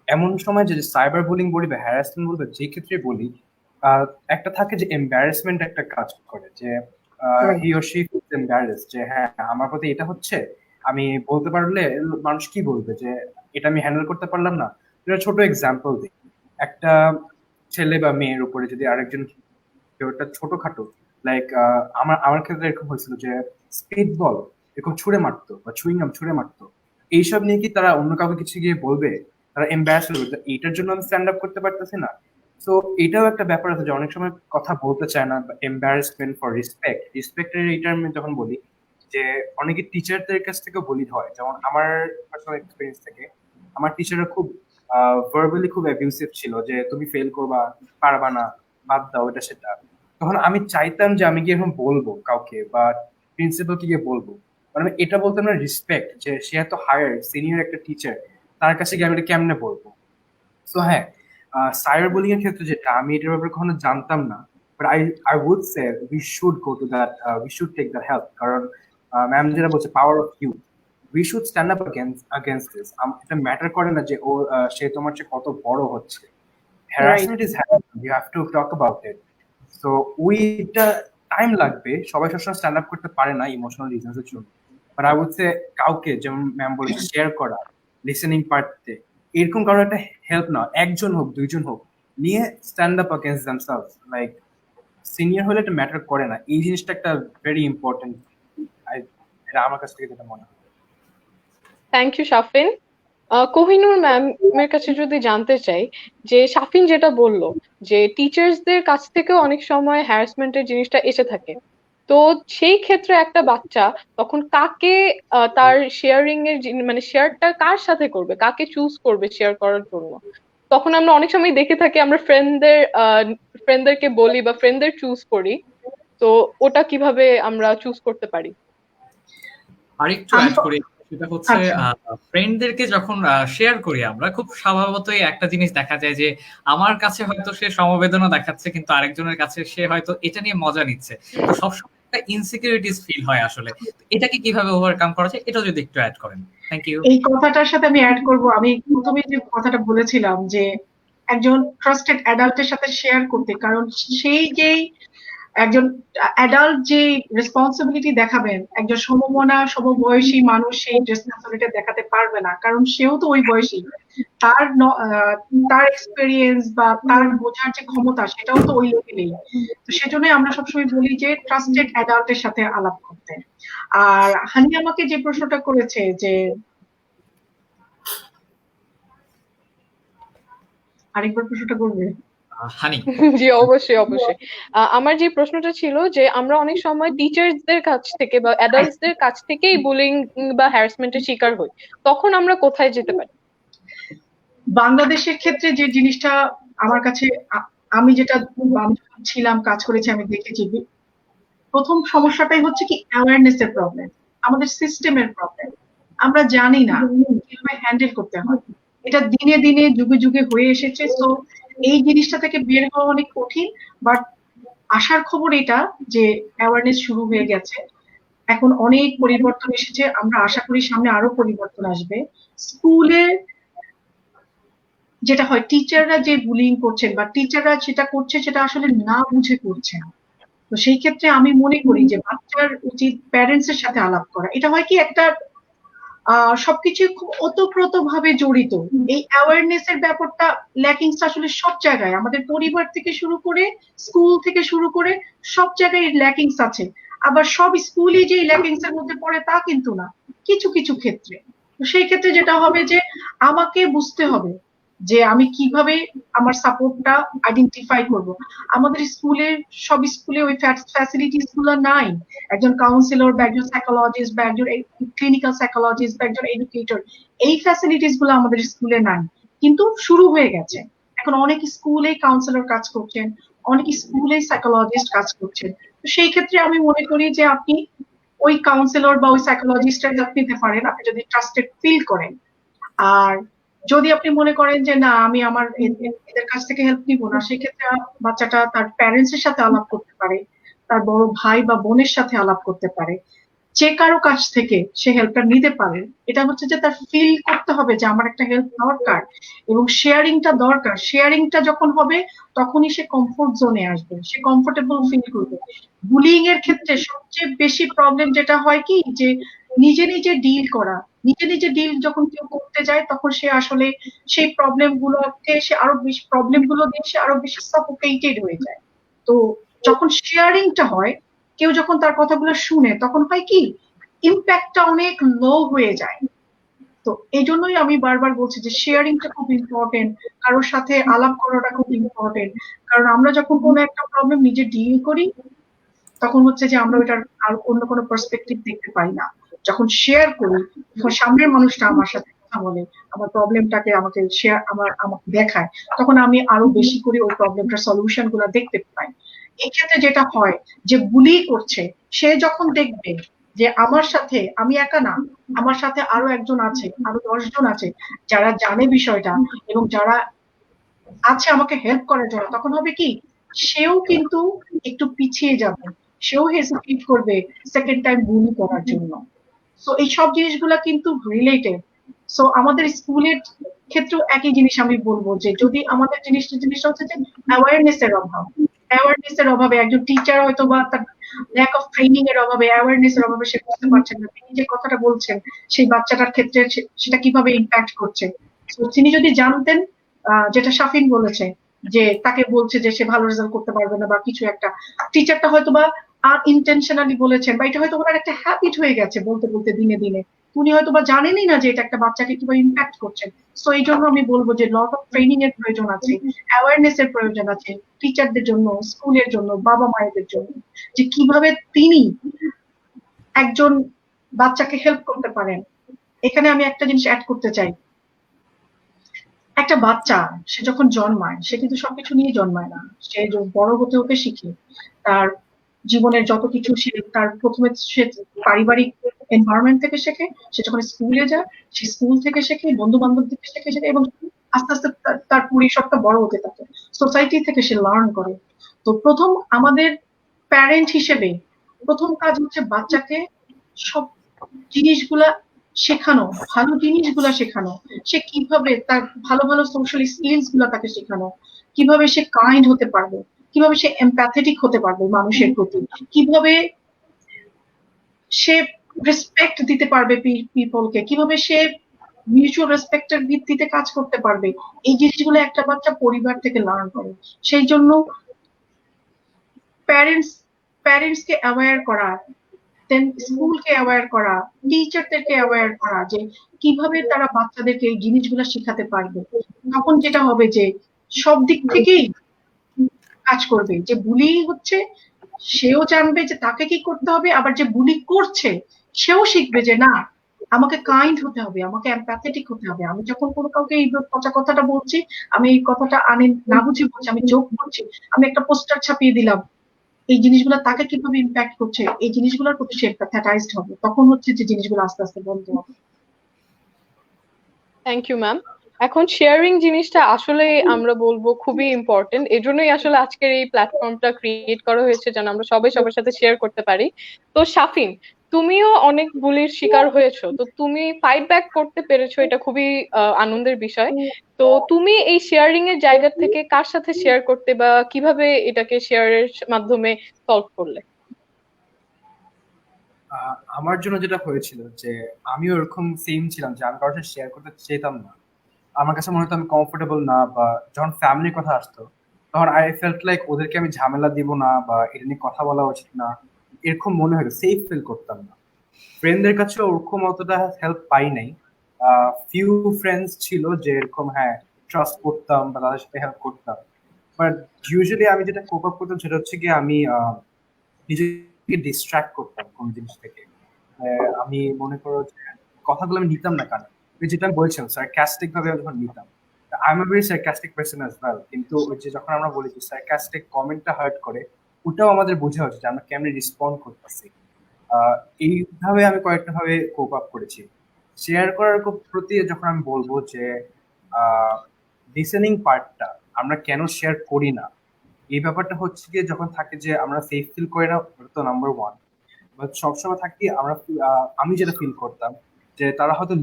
এমন সময় যদি সাইবার বুলিং বলি বা হ্যারাসমেন্ট বলি, যে ক্ষেত্রে বলি, একটা থাকে যে এম্বারাসমেন্ট একটা কাজ করে, যে he or she feels embarrassed, যে হ্যাঁ আমার প্রতি এটা হচ্ছে, আমি বলতে পারলে মানুষ কি বলবে যে এটা আমি হ্যান্ডেল করতে পারলাম না। এটা ছোট এক্সাম্পল দিই, একটা ছেলে বা মেয়ের উপরে যদি আরেকজন কেউ একটা ছোটখাটো, লাইক আমার ক্ষেত্রে এরকম হয়েছিল যে স্পিড বল এরকম ছুঁড়ে মারতো বা চুইংগাম ছুঁড়ে মারতো, এইসব নিয়ে কি তারা অন্য কাউকে কিছু গিয়ে বলবে? তারা এম্বারাস করবে, এইটার জন্য আমি স্ট্যান্ড আপ করতে পারতেছি না। তো এটাও একটা ব্যাপার আছে যে অনেক সময় কথা বলতে চায় না, বা এম্বারাসমেন্ট ফর রেসপেক্টের এইটা আমি যখন বলি, যে অনেকে টিচারদের কাছ থেকে বলি হয়, যেমন আমার পার্সোনাল এক্সপিরিয়েন্স থেকে আমার টিচাররা খুব ভার্বালি খুব অ্যাবিউসিভ ছিল, যে তুমি ফেল করবা, পারবা না, বাদ দাও এটা সেটা। তখন আমি চাইতাম যে আমি গিয়ে এখন বলবো কাউকে, বা প্রিন্সিপালকে গিয়ে বলবো, মানে এটা বলতাম না রেসপেক্ট, যে সে এত হায়ার সিনিয়র একটা টিচার, তার কাছে গিয়ে আমি এটা কেমনে বলবো? সো হ্যাঁ, সাইবার বুলিং এর ক্ষেত্রে যেটা আমি এটার ব্যাপারে কখনো জানতাম না, but I would say we should go to that, we should take that help. কারণ ম্যাম যেটা বলছে, power of youth, we should stand up against this. এটা ম্যাটার করে না যে ও সে তোমার চেয়ে কত বড় হচ্ছে। Harassment is happening, you have to talk about it. So ওইটা টাইম লাগবে, সবাই সবসময় স্ট্যান্ড আপ করতে পারে না ইমোশনাল রিজনস এর জন্য। বাট আই উড সে কাউকে, যেমন ম্যাম বলেছে, শেয়ার করা, লিসেনিং পার্টতে, এরকম কারো একটা হেল্প নাও, একজন হোক দুইজন হোক, নিয়ে stand up against themselves. Like senior হলে এটা ম্যাটার করে না, এই জিনিসটা একটা ভেরি ইম্পর্টেন্ট। এটা আমার কাছ থেকে যেটা মনে হয়। Thank you Shafin. কোহিনুর ম্যামের কাছে যদি জানতে চাই, যে শাফিন যেটা বললো যে টিচার্সদের কাছ থেকেও অনেক সময় হ্যারাসমেন্টের জিনিসটা এসে থাকে, তো সেই ক্ষেত্রে একটা বাচ্চা তখন কাকে তার শেয়ারিং এর মানে শেয়ারটা কার সাথে করবে, কাকে চুজ করবে শেয়ার করার জন্য? তখন আমরা অনেক সময় দেখে থাকি আমরা ফ্রেন্ডদেরকে বলি বা ফ্রেন্ডদের চুজ করি, তো ওটা কিভাবে আমরা চুজ করতে পারি? আরেকটু অ্যাড করি, সেটা হচ্ছে ফ্রেন্ডদেরকে যখন শেয়ার করি আমরা, খুব স্বভাবতই একটা জিনিস দেখা যায় যে আমার কাছে হয়তো সে সমবেদনা দেখাচ্ছে, কিন্তু আরেকজনের কাছে সে হয়তো এটা নিয়ে মজা নিচ্ছে। তো সবসময় একটা ইনসিকিউরিটিস ফিল হয় আসলে। এটাকে কিভাবে ওভারকাম করা যায়, এটা যদি একটু অ্যাড করেন। Thank you. এই কথাটার সাথে আমি অ্যাড করব, আমি প্রথমে যে কথাটা বলেছিলাম যে একজন ট্রাস্টেড অ্যাডাল্টের সাথে শেয়ার করতে, কারণ সেই যেই একজন অ্যাডাল্ট যে রেসপন্সিবিলিটি দেখাবেন, একজন সমবয়সী মানুষ সেই রেসপন্সিবিলিটি দেখাতে পারবে না, কারণ সেও তো ওই বয়সী। তার তার এক্সপেরিয়েন্স বা তার বোঝার যে ক্ষমতা, সেটাও তো ওই লেভেলেই। তো সেজন্য আমরা সবসময় বলি যে ট্রাস্টেড অ্যাডাল্টের সাথে আলাপ করতে। আর হানি আমাকে যে প্রশ্নটা করেছে যে, আরেকবার প্রশ্নটা করবে? হানি। জি, অবশ্যই অবশ্যই। আমার যে প্রশ্নটা ছিল যে আমরা অনেক সময় টিচার্সদের কাছ থেকে বা অ্যাডাল্টসদের কাছ থেকেই বুলিং বা হ্যারাসমেন্টের শিকার হই, তখন আমরা কোথায় যেতে পারি? বাংলাদেশের ক্ষেত্রে যে জিনিসটা আমার কাছে, আমি যেটা আমি যখন ছিলাম, কাজ করেছি, আমি দেখেছি, প্রথম সমস্যাটাই হচ্ছে কি অ্যাওয়ারনেস এর প্রবলেম, আমাদের সিস্টেমের প্রবলেম। আমরা জানি না কিভাবে হ্যান্ডেল করতে হয়। এটা দিনে দিনে যুগে যুগে হয়ে এসেছে। তো এই জিনিসটা থেকে বের হওয়া অনেক কঠিন। বাট আসার খবর এটা যে অ্যাওয়ারনেস শুরু হয়ে গেছে, এখন অনেক পরিবর্তন এসেছে। আমরা আশা করি সামনে আরো পরিবর্তন আসবে। স্কুলে যেটা হয়, টিচাররা যে বুলিং করছেন বা টিচাররা যেটা করছে, সেটা আসলে না বুঝে করছে না। তো সেই ক্ষেত্রে আমি মনে করি যে বাচ্চার উচিত প্যারেন্টস এর সাথে আলাপ করা। এটা হয় কি, একটা সবকিছু খুব ওতপ্রোত ভাবে জড়িত। এই অ্যাওয়ারনেস এর ব্যাপারটা ল্যাকিংসটা আসলে সব জায়গায়, আমাদের পরিবার থেকে শুরু করে, স্কুল থেকে শুরু করে, সব জায়গায় ল্যাকিংস আছে। আবার সব স্কুলই যে ল্যাকিংস এর মধ্যে পড়ে তা কিন্তু না, কিছু কিছু ক্ষেত্রে। তো সেই ক্ষেত্রে যেটা হবে যে আমাকে বুঝতে হবে যে আমি কিভাবে আমার সাপোর্টটা আইডেন্টিফাই করব। আমাদের স্কুলের, সব স্কুলে ওই ফ্যাসিলিটিস গুলো নাই। একজন কাউন্সিলর বা একজন সাইকোলজিস্ট বা একজন ক্লিনিক্যাল সাইকোলজিস্ট বা একজন এডুকেটর, এই ফ্যাসিলিটিস গুলো আমাদের স্কুলে নাই, কিন্তু শুরু হয়ে গেছে। এখন অনেক স্কুলে কাউন্সিলর কাজ করছেন, অনেক স্কুলে সাইকোলজিস্ট কাজ করছেন। তো সেই ক্ষেত্রে আমি মনে করি যে আপনি ওই কাউন্সিলর বা ওই সাইকোলজিস্টের হেল্প নিতে পারেন, আপনি যদি ট্রাস্টেড ফিল করেন। আর যদি আপনি মনে করেন যে না, আমি আমার এদের কাছ থেকে হেল্প নিব না, সেক্ষেত্রে বাচ্চাটা তার প্যারেন্টস এর সাথে আলাপ করতে পারে, তার বড় ভাই বা বোনের সাথে আলাপ করতে পারে, যে কারো কাছ থেকে সে হেল্পটা নিতে পারে। এটা হচ্ছে যে তার ফিল করতে হবে যে আমার একটা হেল্প দরকার, এবং শেয়ারিংটা দরকার। শেয়ারিংটা যখন হবে, তখনই সে কমফোর্ট জোনে আসবে, সে কমফোর্টেবল ফিল করবে। বুলিং এর ক্ষেত্রে সবচেয়ে বেশি প্রবলেম যেটা হয় কি, যে নিজে নিজে ডিল করা, নিজে নিজে ডিল যখন কেউ করতে যায়, তখন সে আসলে সেই প্রবলেম গুলোকে, সে আরো বেশি প্রবলেম গুলো দিয়ে সে আরো বেশি সাফোকেটেড হয়ে যায়। তো যখন শেয়ারিংটা হয়, কেউ যখন তার কথাগুলো শুনে, তখন হয় কি, ইম্প্যাক্টটা অনেক লো হয়ে যায়। তো এই জন্যই আমি বারবার বলছি যে শেয়ারিংটা খুব ইম্পর্টেন্ট, কারোর সাথে আলাপ করাটা খুব ইম্পর্টেন্ট। কারণ আমরা যখন কোনো একটা প্রবলেম নিজে ডিল করি, তখন হচ্ছে যে আমরা ওইটার আর অন্য কোনো পার্সপেক্টিভ দেখতে পাই না। যখন শেয়ার করি, যখন সামনের মানুষটা আমার সাথে কথা বলে, আমার প্রবলেমটাকে আমাকে শেয়ার, আমাকে দেখায়, তখন আমি আরো বেশি করে ওই প্রবলেমটার সলিউশন গুলো দেখতে পাই। এই ক্ষেত্রে যেটা হয়, যে বুলি করছে, সে যখন দেখবে যে আমার সাথে আমি একা না, আমার সাথে আরো একজন আছে, আরো 10 জন আছে যারা জানে বিষয়টা এবং যারা আছে আমাকে হেল্প করার জন্য, তখন হবে কি সেও কিন্তু একটু পিছিয়ে যাবে, সেও হেজিটেট করবে সেকেন্ড টাইম বুলি করার জন্য। সো এই সব জিনিসগুলা কিন্তু রিলেটেড। সো আমাদের স্কুলের ক্ষেত্রেও একই জিনিস আমি বলবো যে যদি আমাদের জিনিসটা হচ্ছে যে অ্যাওয়ারনেস এর অভাবে একজন টিচার হয়তো বা তার ল্যাক অফ ট্রেনিং এর অভাবে, অ্যাওয়ারনেস এর অভাবে সে বুঝতে পারছেন না তিনি যে কথাটা বলছেন সেই বাচ্চাটার ক্ষেত্রে সেটা কিভাবে ইম্প্যাক্ট করছে। তো তিনি যদি জানতেন যেটা শাফিন বলেছে যে তাকে বলছে যে সে ভালো রেজাল্ট করতে পারবে না বা কিছু একটা, টিচারটা হয়তো বা আর ইন্টেনশনালি বলেছেন বা এটা হয়তো ওনার একটা হ্যাবিট হয়ে গেছে বলতে বলতে দিনে দিনে, উনি হয়তো বা জানেনই না যে এটা একটা বাচ্চাকে কিভাবে ইম্প্যাক্ট করছে। সো এই জন্য আমি বলবো যে লট অফ ট্রেনিং এর প্রয়োজন আছে, অ্যাওয়ারনেস এর প্রয়োজন আছে টিচারদের জন্য, স্কুলের জন্য, বাবা মায়েদের জন্য, যে কিভাবে তিনি একজন বাচ্চাকে হেল্প করতে পারেন। এখানে আমি একটা জিনিস অ্যাড করতে চাই, একটা বাচ্চা সে যখন জন্মায় সে কিন্তু সবকিছু নিয়ে জন্মায় না, সে বড় হতে হতে শিখে। তার জীবনের যত কিছু সে তার প্রথমে সে পারিবারিক এনভায়রনমেন্ট থেকে শেখে, সে যখন স্কুলে যায় সে স্কুল থেকে শেখে, বন্ধু বান্ধব থেকে শেখে এবং আস্তে আস্তে তার পরিসরটা বড় হতে থাকে, সোসাইটি থেকে সে লার্ন করে। তো প্রথম আমাদের প্যারেন্ট হিসেবে প্রথম কাজ হচ্ছে বাচ্চাকে সব জিনিসগুলা শেখানো, ভালো জিনিসগুলা শেখানো, সে কিভাবে তার ভালো ভালো সোশ্যাল স্কিলস গুলা তাকে শেখানো, কিভাবে সে কাইন্ড হতে পারবে, কিভাবে সে এমপ্যাথেটিক হতে পারবে মানুষের প্রতি, কিভাবে সে রেসপেক্ট দিতে পারবে পিপলকে, কিভাবে সে মিউচুয়াল রেসপেক্টের ভিত্তিতে কাজ করতে পারবে। এই জিনিসগুলো একটা বাচ্চা পরিবার থেকে লার্ন করে। সেই জন্য প্যারেন্টসকে অ্যাওয়্যার করা, দেন স্কুলকে অ্যাওয়্যার করা, টিচারদেরকে অ্যাওয়্যার করা যে কিভাবে তারা বাচ্চাদেরকে এই জিনিসগুলো শেখাতে পারবে। তখন যেটা হবে যে সব দিক থেকেই কাজ করবে, যে বুলি হচ্ছে সেও জানবে যে তাকে কি করতে হবে, আবার যে বুলি করছে সেও শিখবে যে না আমাকে কাইন্ড হতে হবে, আমাকে এমপ্যাথেটিক হতে হবে। আমি যখন কোনো কাউকে এই পচা কথাটা বলছি, আমি এই কথাটা আনি না বুঝে বলছি, আমি জোক করছি, আমি একটা পোস্টার ছাপিয়ে দিলাম, এই জিনিসগুলো তাকে কিভাবে ইম্প্যাক্ট করছে এই জিনিসগুলোর প্রতি সে এমপ্যাথাটাইজড হবে, তখন হচ্ছে যে জিনিসগুলো আস্তে আস্তে বন্ধ হবে। Thank you ma'am. এখন শেয়ারিং জিনিসটা আসলে আমরা বলবো খুবই ইম্পর্টেন্ট, এজন্যই আসলে আজকের এই প্ল্যাটফর্মটা ক্রিয়েট করা হয়েছে যেন আমরা সবাই সবার সাথে শেয়ার করতে পারি। তো শাফিন, তুমিও অনেক বুলির শিকার হয়েছো, তো তুমি ফাইট ব্যাক করতে পেরেছো, এটা খুবই আনন্দের বিষয়। তো তুমি এই শেয়ারিং এর জায়গা থেকে কার সাথে শেয়ার করতে বা কিভাবে এটাকে শেয়ারের মাধ্যমে সলভ করলে? আমার জন্য যেটা হয়েছিল যে আমি ওরকম সেম ছিলাম যে আমি কারোর সাথে শেয়ার করতে চেতাম না। আমার কাছে মনে হতো আমি কমফোর্টেবল না, বা যখন ফ্যামিলির কথা আসতো তখন আই ফেল্ট লাইক ওদেরকে আমি ঝামেলা দিব না বা এটা নিয়ে কথা বলা উচিত না, এরকম মনে হতো, সেফ ফিল করতাম না। ফ্রেন্ডদের কাছে ওরকম অতটা হেল্প পাই নাই। ফিউ ফ্রেন্ডস ছিল যে এরকম হ্যাঁ ট্রাস্ট করতাম বা তাদের সাথে হেল্প করতাম। বাট ইউজুয়ালি আমি যেটা কোপ আপ করতাম সেটা হচ্ছে কি আমি নিজেকে ডিস্ট্রাক্ট করতাম কোন জিনিস থেকে। আমি মনে করো যে কথাগুলো আমি নিতাম না কানে, যেটা আমি বলছিলাম সার্কাস্টিক ভাবে আমি যখন নিতাম, I am a very sarcastic person as well, কিন্তু ওই যে যখন আমরা বলি যে সার্কাস্টিক কমেন্টটা হার্ট করে, ওটাও আমাদের বোঝা হচ্ছে যে আমরা কেমনে রেসপন্ড করতেছি। এইভাবে আমি কয়েকটা ভাবে কোপ আপ করেছি। শেয়ার করার প্রতি যখন আমি বলবো যে লিসেনিং পার্টটা আমরা কেন শেয়ার করি না, এই ব্যাপারটা হচ্ছে গিয়ে যখন থাকে যে আমরা সেফ ফিল করি না, ওটা তো নাম্বার ওয়ান। বাট সবসময় থাকি আমরা আমি যেটা ফিল করতাম যে তারা হয়তো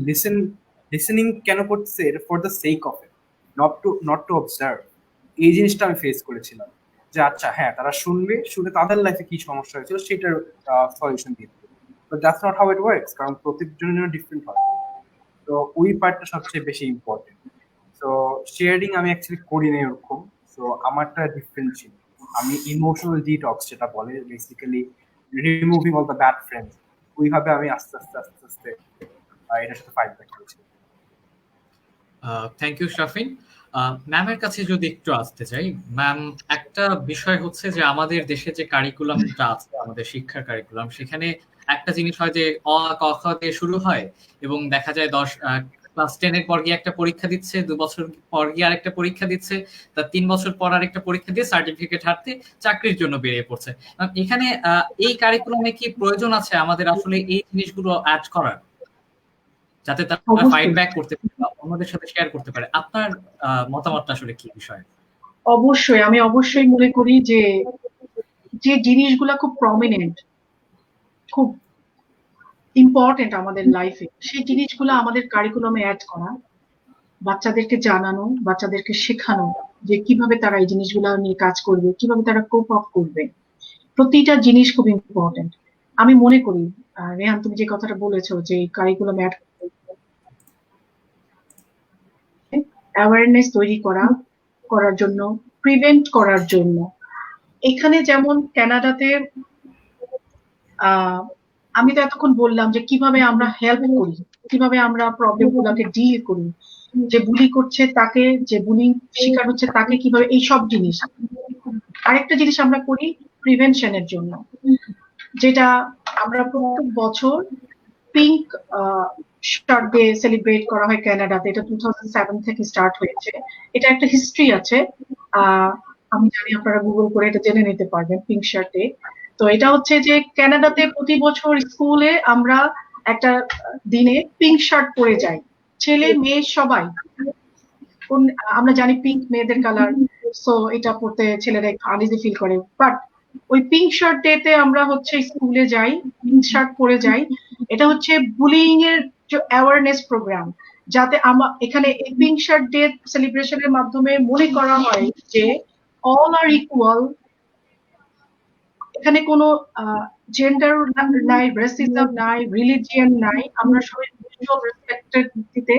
লিসেনিং কেন করতেছে, এটা for the sake of it, not to observe. এই জিনিসটা আমি ফেস করেছিলাম যে আচ্ছা হ্যাঁ তারা শুনবে, শুনে তাদের লাইফে কি সমস্যা হয়েছিল সেটার সলিউশন দিয়ে দেবে। But that's not how it works, কারণ প্রত্যেকজনের ডিফারেন্ট হয়। তো ওই পার্টটা সবচেয়ে বেশি ইম্পর্টেন্ট। তো শেয়ারিং আমি অ্যাকচুয়ালি করি না ওরকম। তো আমারটা ডিফারেন্ট ছিল, আমি ইমোশনাল ডিটক্স যেটা বলে basically removing all the bad friends, ওইভাবে আমি আস্তে আস্তে আস্তে আস্তে এটার সাথে ফাইট ব্যাক করেছি। Thank you Shafin. ম্যামের কাছে যদি একটু আসতে চাই, ম্যাম একটা বিষয় হচ্ছে যে আমাদের দেশে যে কারিকুলামটা আছে, আমাদের শিক্ষার কারিকুলাম, সেখানে একটা জিনিস হয় যে অ ক খ দিয়ে শুরু হয় এবং দেখা যায় ক্লাস 10 এর পর গিয়ে একটা পরীক্ষা দিচ্ছে, 2 বছর পর গিয়ে আরেকটা পরীক্ষা দিচ্ছে, তার 3 বছর পর আরেকটা পরীক্ষা দিয়ে সার্টিফিকেট হাতে চাকরির জন্য বেরিয়ে পড়ছে। এখানে এই কারিকুলামে কি প্রয়োজন আছে আমাদের আসলে এই জিনিসগুলো অ্যাড করার, যাতে তারা ফাইট ব্যাক করতে পারে বা অন্যদের সাথে শেয়ার করতে পারে? আপনার মতামতটা আসলে কি বিষয়ে? অবশ্যই, আমি অবশ্যই মনে করি যে যে জিনিসগুলা খুব প্রমিনেন্ট, খুব ইম্পর্টেন্ট আমাদের লাইফে, সেই জিনিসগুলো আমাদের কারিকুলামে অ্যাড করা, বাচ্চাদেরকে জানানো, বাচ্চাদেরকে শেখানো যে কিভাবে তারা এই জিনিসগুলো নিয়ে কাজ করবে, কিভাবে তারা কোপ আপ করবে। প্রতিটা জিনিস খুব ইম্পর্টেন্ট আমি মনে করি। রেহান, তুমি যে কথাটা বলেছো যে কারিকুলাম অ্যাড অ্যাওয়ারনেস তৈরি করার জন্য, প্রিভেন্ট করার জন্য। এখানে যেমন কানাডাতে আমি তো এতক্ষণ বললাম যে কিভাবে আমরা হেল্প করি, কিভাবে আমরা প্রবলেম গুলোকে ডিল করি, যে বুলি করছে তাকে, যে বুলি শিকার হচ্ছে তাকে কিভাবে, এই সব জিনিস। আরেকটা জিনিস আমরা করি প্রিভেনশনের জন্য, যেটা আমরা প্রত্যেক বছর পিঙ্ক শার্ট ডে সেলিব্রেট করা হয় কানাডাতে। এটা 2007 থেকে স্টার্ট হয়েছে। এটা একটা হিস্ট্রি আছে, আমি জানি আপনারা গুগল করে এটা জেনে নিতে পারবেন, পিঙ্ক শার্ট ডে। তো এটা হচ্ছে যে কানাডাতে প্রতি বছর স্কুলে আমরা একটা দিনে পিঙ্ক শার্ট পরে যাই, ছেলে মেয়ে সবাই। আমরা জানি পিঙ্ক মেয়েদের কালার, সো এটা পড়তে ছেলেরা একটু আনইজি ফিল করে, বাট ওই পিঙ্ক শার্ট ডে তে আমরা হচ্ছে স্কুলে যাই, পিঙ্ক শার্ট পরে যাই। এটা হচ্ছে বুলিং এর অ্যাওয়ারনেস প্রোগ্রাম, যাতে এখানে এই পিঙ্ক শার্ট ডে সেলিব্রেশনের মাধ্যমে মনে করা হয় যে অল আর ইকুয়াল। এখানে কোনো জেন্ডার নাই, রেসিজম নাই, রিলিজিয়ন নাই, আমরা সবাই মিউচুয়াল রেসপেক্টের ভিত্তিতে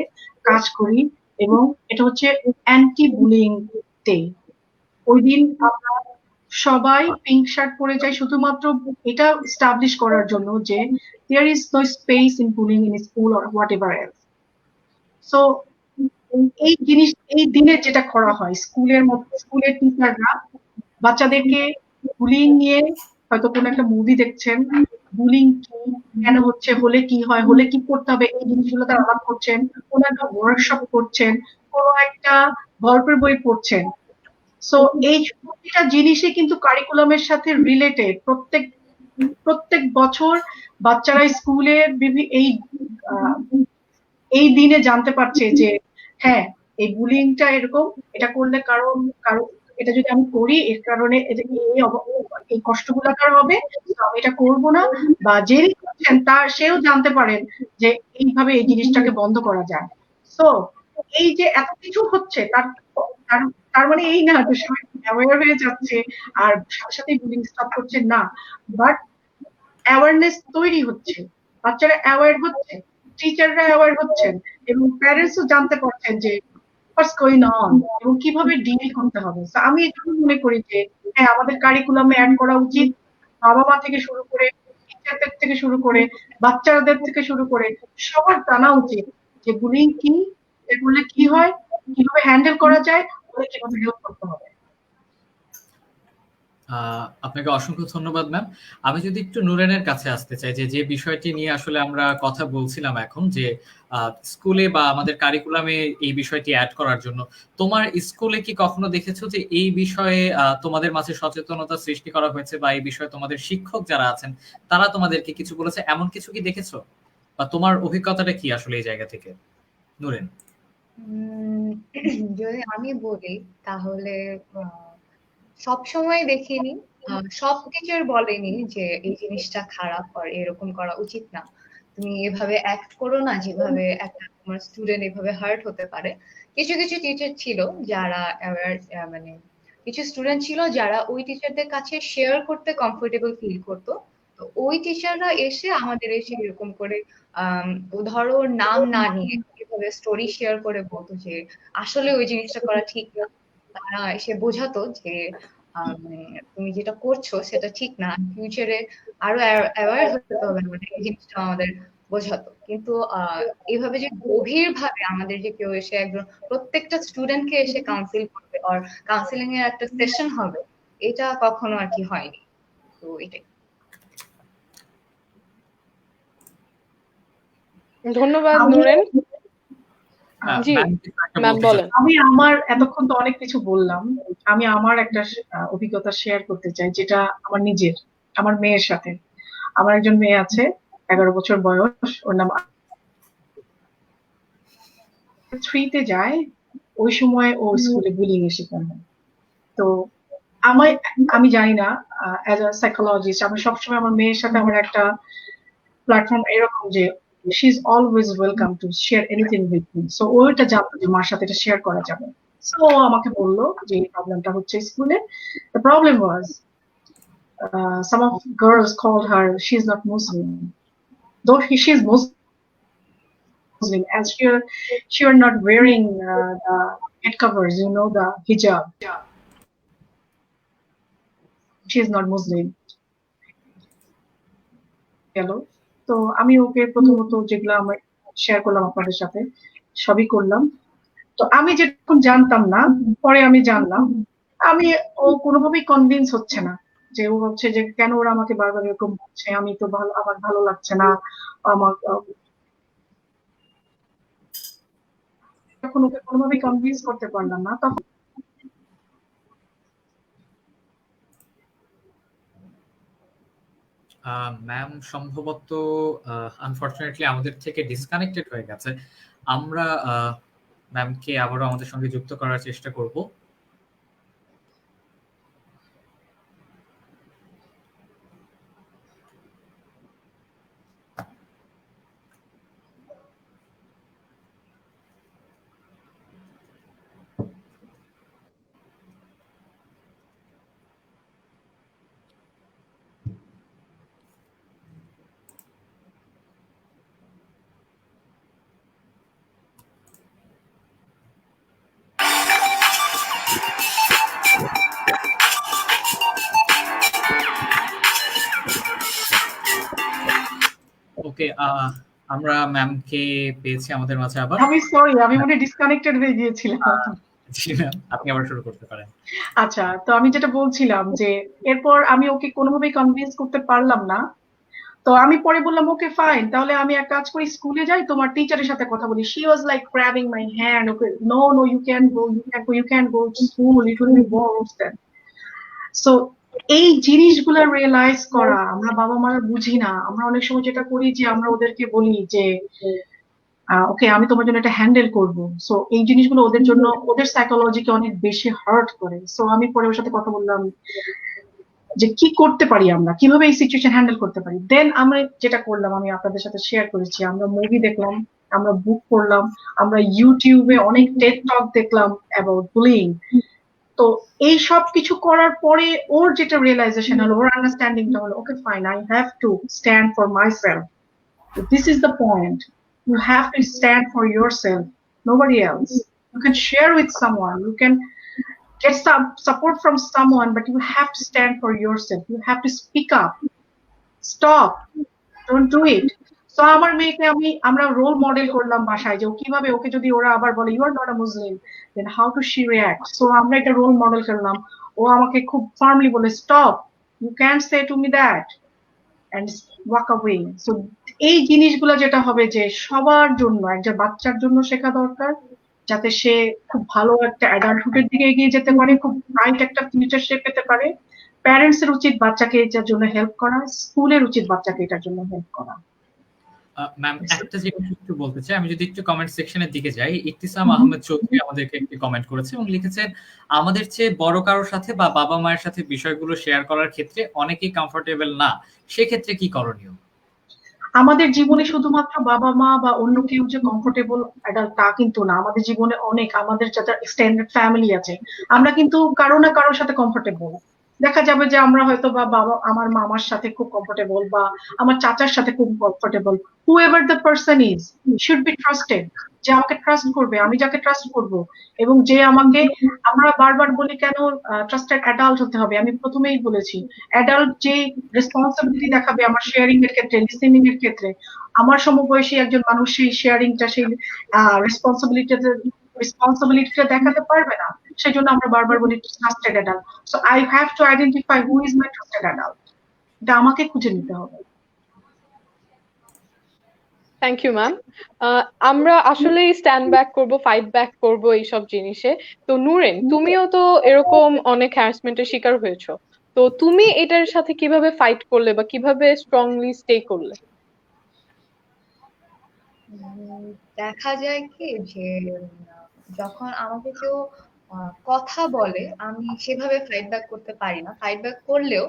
কাজ করি। এবং এটা হচ্ছে অ্যান্টি বুলিং ডে। ওই দিন আমরা সবাই পিঙ্ক শার্ট পরে যাই শুধুমাত্র এটা এস্টাবলিশ করার জন্য যে there is no space in bullying in school or whatever else. So এই জিনিস, এই দিনে যেটা করা হয়, স্কুলের টিচাররা বাচ্চাদেরকে বুলিং নিয়ে হয়তো কোনো একটা মুভি দেখছেন, বুলিং কি, কেন হচ্ছে, হলে কি হয়, হলে কি করতে হবে, এই জিনিসগুলো তারা আলাপ করছেন, কোনো একটা ওয়ার্কশপ করছেন, কোনো একটা গল্পের বই পড়ছেন। সো এই প্রতিটা জিনিসই কিন্তু কারিকুলামের সাথে রিলেটেড। প্রত্যেক বছর বাচ্চারা স্কুলে এই দিনে জানতে পারছে যে হ্যাঁ, এই বুলিংটা এরকম, এটা করলে কারো এটা যদি আমি করি এর কারণে এই কষ্টগুলো কার হবে, আমি এটা করব না। বা যিনি করছেন সেও জানতে পারেন যে এইভাবে এই জিনিসটাকে বন্ধ করা যায়। সো এই যে এত কিছু হচ্ছে, তার মানে এই না যে সবাই অ্যাওয়ার হয়ে যাচ্ছে আর সাথে সাথে বুলিং স্টপ করছে না, বাট অ্যাওয়ারনেস তৈরি হচ্ছে, বাচ্চারা অ্যাওয়ার হচ্ছে, টিচাররা অ্যাওয়ার হচ্ছেন, এবং প্যারেন্টসও জানতে পারছেন যে হোয়াটস গোইং অন এবং কিভাবে ডিল করতে হবে। আমি এটা মনে করি যে হ্যাঁ, আমাদের কারিকুলামে অ্যাড করা উচিত। বাবা মা থেকে শুরু করে, টিচারদের থেকে শুরু করে, বাচ্চাদের থেকে শুরু করে সবার জানা উচিত যে বুলিং কি, এগুলো কি হয়, কিভাবে হ্যান্ডেল করা যায়, ওদের কিভাবে হেল্প করতে হবে। আপনাকে অসংখ্য ধন্যবাদ ম্যাম। আমি যদি একটু নুরেনের কাছে আসতে চাই, যে বিষয়টি নিয়ে আসলে আমরা কথা বলছিলাম এখন, যে স্কুলে বা আমাদের কারিকুলামে এই বিষয়টি অ্যাড করার জন্য, তোমার স্কুলে কি কখনো দেখেছো যে এই বিষয়ে তোমাদের মাঝে সচেতনতা সৃষ্টি করা হয়েছে, বা এই বিষয়ে তোমাদের শিক্ষক যারা আছেন তারা তোমাদেরকে কিছু বলেছে, এমন কিছু কি দেখেছো? বা তোমার অভিজ্ঞতাটা কি আসলে এই জায়গা থেকে, নুরেন? যদি আমি বলি তাহলে সব সময় দেখিনি, সব টিচার বলেনি যে এই জিনিসটা খারাপ আর এরকম করা উচিত না, তুমি এভাবে অ্যাক্ট করো না যেভাবে একটা তোমার স্টুডেন্ট এভাবে হার্ট হতে পারে। কিছু কিছু টিচার ছিল যারা মানে কিছু স্টুডেন্ট ছিল যারা ওই টিচারদের কাছে শেয়ার করতে কমফোর্টেবল ফিল করতো। তো ওই টিচাররা এসে আমাদের এসে এরকম করে ধরো নাম না নিয়ে এভাবে স্টোরি শেয়ার করে বলতো যে আসলে ওই জিনিসটা করা ঠিক না। তারা এসে বোঝাতো যে তুমি যেটা করছো সেটা ঠিক না, ফিউচারে আরো অ্যাওয়ার হতে হবে আমাদের, এই জিনিসটা আমাদের বোঝাতো। কিন্তু এইভাবে যে গভীর ভাবে আমাদের যে কেউ এসে একজন প্রত্যেকটা স্টুডেন্টকে এসে কাউন্সিল করবে আর কাউন্সিলিং এর একটা সেশন হবে, এটা কখনো আর কি হয়নি। তো এটাই। ধন্যবাদ নুরেন। জি ম্যাম কিছু একটা ম্যাম বলতে বলেন। চাচ্ছেন। আমি আমার এতক্ষণ তো অনেক কিছু বললাম, আমি আমার একটা অভিজ্ঞতা শেয়ার করতে চাই, যেটা আমার নিজের, আমার মেয়ের সাথে। আমার একজন মেয়ে আছে, 11 বছর বয়স, ওর নাম 3-তে যায়। ওই সময় ও স্কুলে বুলিং এর শিকার হয়। তো আমায় আমি জানি না, অ্যাজ আ সাইকোলজিস্ট আমি সবসময় আমার মেয়ের সাথে আমার একটা প্ল্যাটফর্ম এরকম যে she is always welcome to share anything with me. So ওইটা জানতো যে মার সাথে এটা শেয়ার করা যাবে। সো ও আমাকে বললো যে এই প্রবলেমটা হচ্ছে স্কুলে। The problem was some of girls called her she's not Muslim, though she is Muslim, as she are not wearing the head covers, you know, the hijab. She is not Muslim. গেল। তো আমি ওকে প্রথমত যেগুলো আমি share করলাম আপনাদের সাথে সবই করলাম। তো আমি যখন জানতাম না, পরে আমি জানলাম, আমি ও কোনোভাবেই কনভিন্স হচ্ছে না, যে ও হচ্ছে যে কেন ওরা আমাকে বারবার এরকম বলছে, আমি তো ভালো, আমার ভালো লাগছে না, আমার যখন ওকে কোনোভাবেই কনভিন্স করতে পারলাম না, তখন ম্যাম সম্ভবত আনফরচুনেটলি আমাদের থেকে ডিসকানেক্টেড হয়ে গেছে। আমরা ম্যামকে আবারও আমাদের সঙ্গে যুক্ত করার চেষ্টা করব। ওকে, আমরা ম্যামকে পেয়েছি আমাদের মাঝে আবার। আমি সরি, আমি মনে ডিসকানেক্টেড হয়ে গিয়েছিলাম। জি ম্যাম, আপনি আবার শুরু করতে পারেন। আচ্ছা, তো আমি যেটা বলছিলাম যে এরপর আমি ওকে কোনোভাবেই কনভিন্স করতে পারলাম না। তো আমি পরে বললাম ওকে ফাইন, তাহলে আমি এক কাজ করি, স্কুলে যাই, তোমার টিচারের সাথে কথা বলি। She was like grabbing my hand, okay no no you can go, you can go to school, it will be worse then. So এই জিনিসগুলো রিয়েলাইজ করা, আমরা বাবা মারা বুঝি না। আমরা অনেক সময় যেটা করি যে আমরা ওদেরকে বলি যে ওকে আমি তোমার জন্য এটা হ্যান্ডেল করবো। সো এই জিনিসগুলো ওদের জন্য, ওদের সাইকোলজিকে অনেক বেশি হার্ট করে। সো আমি পরে ওর সাথে কথা বললাম যে কি করতে পারি, আমরা কিভাবে এই সিচুয়েশন হ্যান্ডেল করতে পারি। দেন আমরা যেটা করলাম, আমি আপনাদের সাথে শেয়ার করেছি, আমরা মুভি দেখলাম, আমরা বুক পড়লাম, আমরা ইউটিউবে অনেক টেড টক দেখলাম অ্যাবাউট বুলিং। তো এই সব কিছু করার পরে ওর যেটা রিয়েলাইজেশন হলো, ওর আন্ডারস্ট্যান্ডিংটা হলো, okay fine, I have to stand for myself, this is the point, you have to stand for yourself, nobody else. You can share with someone, you can get some support from someone, but you have to stand for yourself, you have to speak up, stop, don't do it. So আমার মেয়েকে আমরা role model করলাম বাসায়, যে ও কিভাবে, ওকে যদি ওরা আবার বলে you are not a Muslim, then how to she react. So আমরা একটা রোল মডেল করলাম। ও আমাকে খুব ফার্মলি বলে stop, you can't say to me that, and walk away. So এই জিনিসগুলো যেটা হবে যে সবার জন্য, একটা বাচ্চার জন্য শেখা দরকার, যাতে সে খুব ভালো একটা অ্যাডাল্টহুডের দিকে এগিয়ে যেতে পারে, খুব ব্রাইট একটা ফিউচার সে পেতে পারে। প্যারেন্টস এর উচিত বাচ্চাকে এটার জন্য হেল্প করা, স্কুলের উচিত বাচ্চাকে এটার জন্য হেল্প করা। ম্যাম একটা জিনিস একটু বলতে চাই, আমি যদি একটু কমেন্ট সেকশনের দিকে যাই, ইকতিসাম আহমেদ চৌধুরী আমাদেরকে একটি কমেন্ট করেছে এবং লিখেছেন, আমাদের চেয়ে বড় কারোর সাথে বা বাবা মায়ের সাথে বিষয়গুলো শেয়ার করার ক্ষেত্রে অনেকেই কমফোর্টেবল না, সেক্ষেত্রে কি করণীয়? আমাদের জীবনে শুধুমাত্র বাবা মা বা অন্য কেউ যে কমফোর্টেবল অ্যাডাল্ট তা কিন্তু না, আমাদের জীবনে অনেক, আমাদের যারা এক্সটেন্ডেড ফ্যামিলি আছে, আমরা কিন্তু কারো না কারোর সাথে কমফোর্টেবল। দেখা যাবে যে আমরা হয়তো বা বাবা, আমার মামার সাথে খুব কমফোর্টেবল, বা আমার চাচার সাথে খুব comfortable. Whoever the person is, should be trusted, যে আমাকে ট্রাস্ট করবে, আমি যাকে ট্রাস্ট করব, এবং যে আমাকে, আমরা বারবার বলি কেন ট্রাস্টেড অ্যাডাল্ট হতে হবে, আমি প্রথমেই বলেছি অ্যাডাল্ট যে রেসপন্সিবিলিটি দেখাবে আমার শেয়ারিং এর ক্ষেত্রে, লিসেনিং এর ক্ষেত্রে, আমার সমবয়সী একজন মানুষ সেই শেয়ারিংটা, সেই রেসপন্সিবিলিটিটা দেখাতে পারবে না। সেই জন্য আমরা বারবার বলি trusted adult. So I have to identify who is my trusted adult, এটা আমাকে খুঁজে নিতে হবে। Thank you ma'am. আমরা আসলে স্ট্যান্ড ব্যাক করব, ফাইট ব্যাক করব এইসব জিনিসে। তো নূরেন, তুমিও তো এরকম অনেক হ্যারাসমেন্টের শিকার হয়েছো, তো তুমি এটার সাথে কিভাবে ফাইট করলে বা কিভাবে স্ট্রংলি স্টে করলে? দেখা যায় কি যে যখন আমাকে কেউ কথা বলে আমি সেভাবে ফাইট ব্যাক করতে পারি না। ফাইট ব্যাক করলেও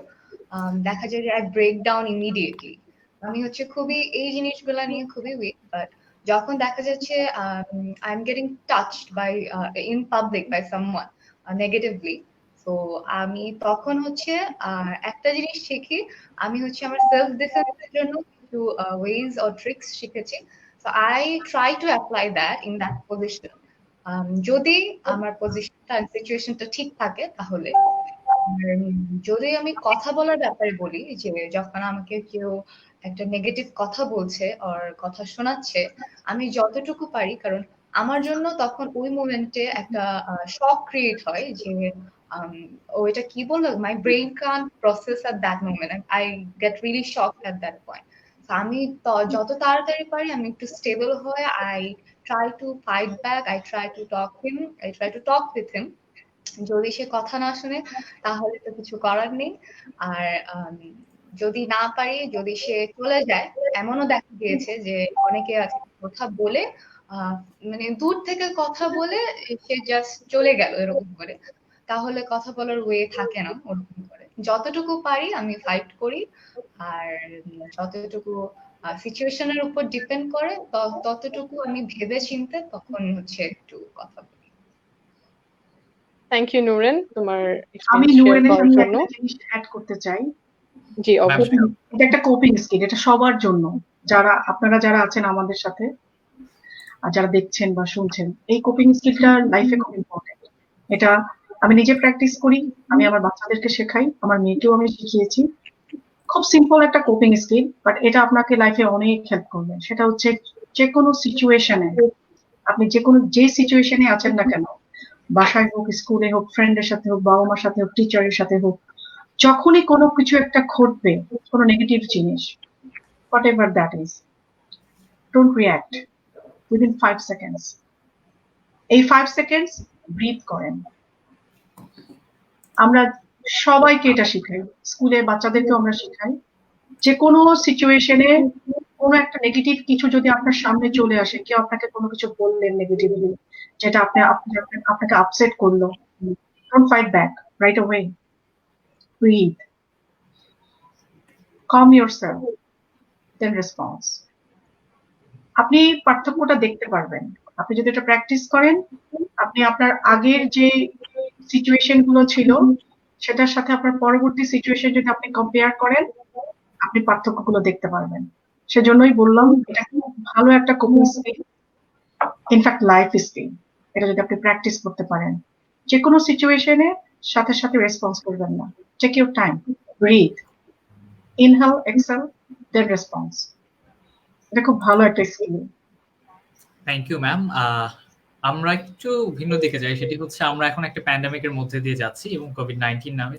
দেখা যায় যে আই ব্রেক ডাউন ইমিডিয়েটলি। আমি হচ্ছে খুবই এই জিনিসগুলা নিয়ে খুবই উইক। বাট যখন দেখা যাচ্ছে I am getting touched by in public by someone negatively, তো আমি তখন হচ্ছে একটা জিনিস শিখি। আমি হচ্ছে আমার সেলফ ডিফেন্সের জন্য কিছু ওয়েজ অর ট্রিক্স শিখেছি। So I try to apply that in that position. যদি আমার পজিশনটা সিচুয়েশনটা ঠিক থাকে তাহলে। যদি আমি কথা বলার ব্যাপারে বলি, যে যখন আমাকে কেউ একটা নেগেটিভ কথা বলছে আর কথা শোনাচ্ছে, আমি যতটুকু পারি, কারণ আমার জন্য তখন ওই মোমেন্টে একটা শক ক্রিয়েট হয় যে ও এটা কি বললো, my brain can't process at that moment, I get really shock at that point. আমি যত তাড়াতাড়ি পারি আমি একটু স্টেবল হয়ে I try to fight back, I try to talk with him. যদি সে কথা না শুনে তাহলে তো কিছু করার নেই। আর যদি না পারি, যদি সে চলে যায়, এমনও দেখা গিয়েছে যে অনেকে আছে কথা বলে আহ মানে দূর থেকে কথা বলে সে জাস্ট চলে গেল এরকম করে, তাহলে কথা বলার ওয়ে থাকে না ওরকম করে। যতটুকু পারি আমি ফাইট করি, আর যতটুকু সিচুয়েশনের উপর ডিপেন্ড করে ততটুকু আমি ভেবে চিন্তে তখন হচ্ছে একটু কথা বলি। থ্যাংক ইউ নূরেন, তোমার আমি এক্সপেরিয়েন্স শেয়ার নূরেনের করার সঙ্গে জন্য। একটা জিনিস অ্যাড করতে চাই। জি অবশ্যই। এটা একটা কোপিং স্কিল, এটা সবার জন্য, আপনারা যারা আছেন আমাদের সাথে আর যারা দেখছেন বা শুনছেন, এই কোপিং স্কিলটা লাইফে খুব ইম্পর্টেন্ট। এটা আমি নিজে প্র্যাকটিস করি, আমি আমার বাচ্চাদেরকে শেখাই, আমার মেয়েকেও আমি শিখিয়েছি। খুব সিম্পল একটা কোপিং স্কিল, বাট এটা আপনাকে লাইফে অনেক হেল্প করবে। সেটা হচ্ছে যে কোনো সিচুয়েশনে, আপনি যে সিচুয়েশনে আছেন না কেন, বাসায় হোক, স্কুলে হোক, ফ্রেন্ডের সাথে হোক, বাবা মার সাথে হোক, টিচারের সাথে হোক, যখনই কোনো কিছু একটা ঘটবে, কোনো নেগেটিভ জিনিস, what ever that is, don't react within 5 seconds. এই 5 সেকেন্ডস ব্রিথ করেন। আমরা সবাইকে এটা শিখাই, স্কুলে বাচ্চাদেরকেও আমরা শিখাই। যে কোনো সিচুয়েশনে কোনো একটা নেগেটিভ কিছু যদি আপনার সামনে চলে আসে, কেউ আপনাকে কোনো কিছু বললেন নেগেটিভলি, যেটা আপনাকে আপসেট করলো, don't fight back, right away, breathe, calm yourself, then response. আপনি পার্থক্যটা দেখতে পারবেন আপনি যদি এটা প্র্যাকটিস করেন। আপনি আপনার আগের যে সিচুয়েশন গুলো ছিল সেটার সাথে আপনার পরবর্তী সিচুয়েশন যদি আপনি কম্পেয়ার করেন, আপনি পার্থক্যগুলো দেখতে পারবেন। সেজন্যই বললাম এটা খুব ভালো একটা coping skill, in fact life skill. এটা যদি আপনি প্র্যাকটিস করতে পারেন, যে কোনো সিচুয়েশনে সাথে সাথে রেসপন্স করবেন না, take your time, breathe, inhale, exhale, then response. এটা খুব ভালো একটা স্কিল। Thank you ma'am. আমরা একটু ভিন্ন দিকে যাই, সেটি হচ্ছে আমরা এখন একটা প্যান্ডামিকের মধ্যে দিয়ে যাচ্ছি এবং কোভিড-19 নামে।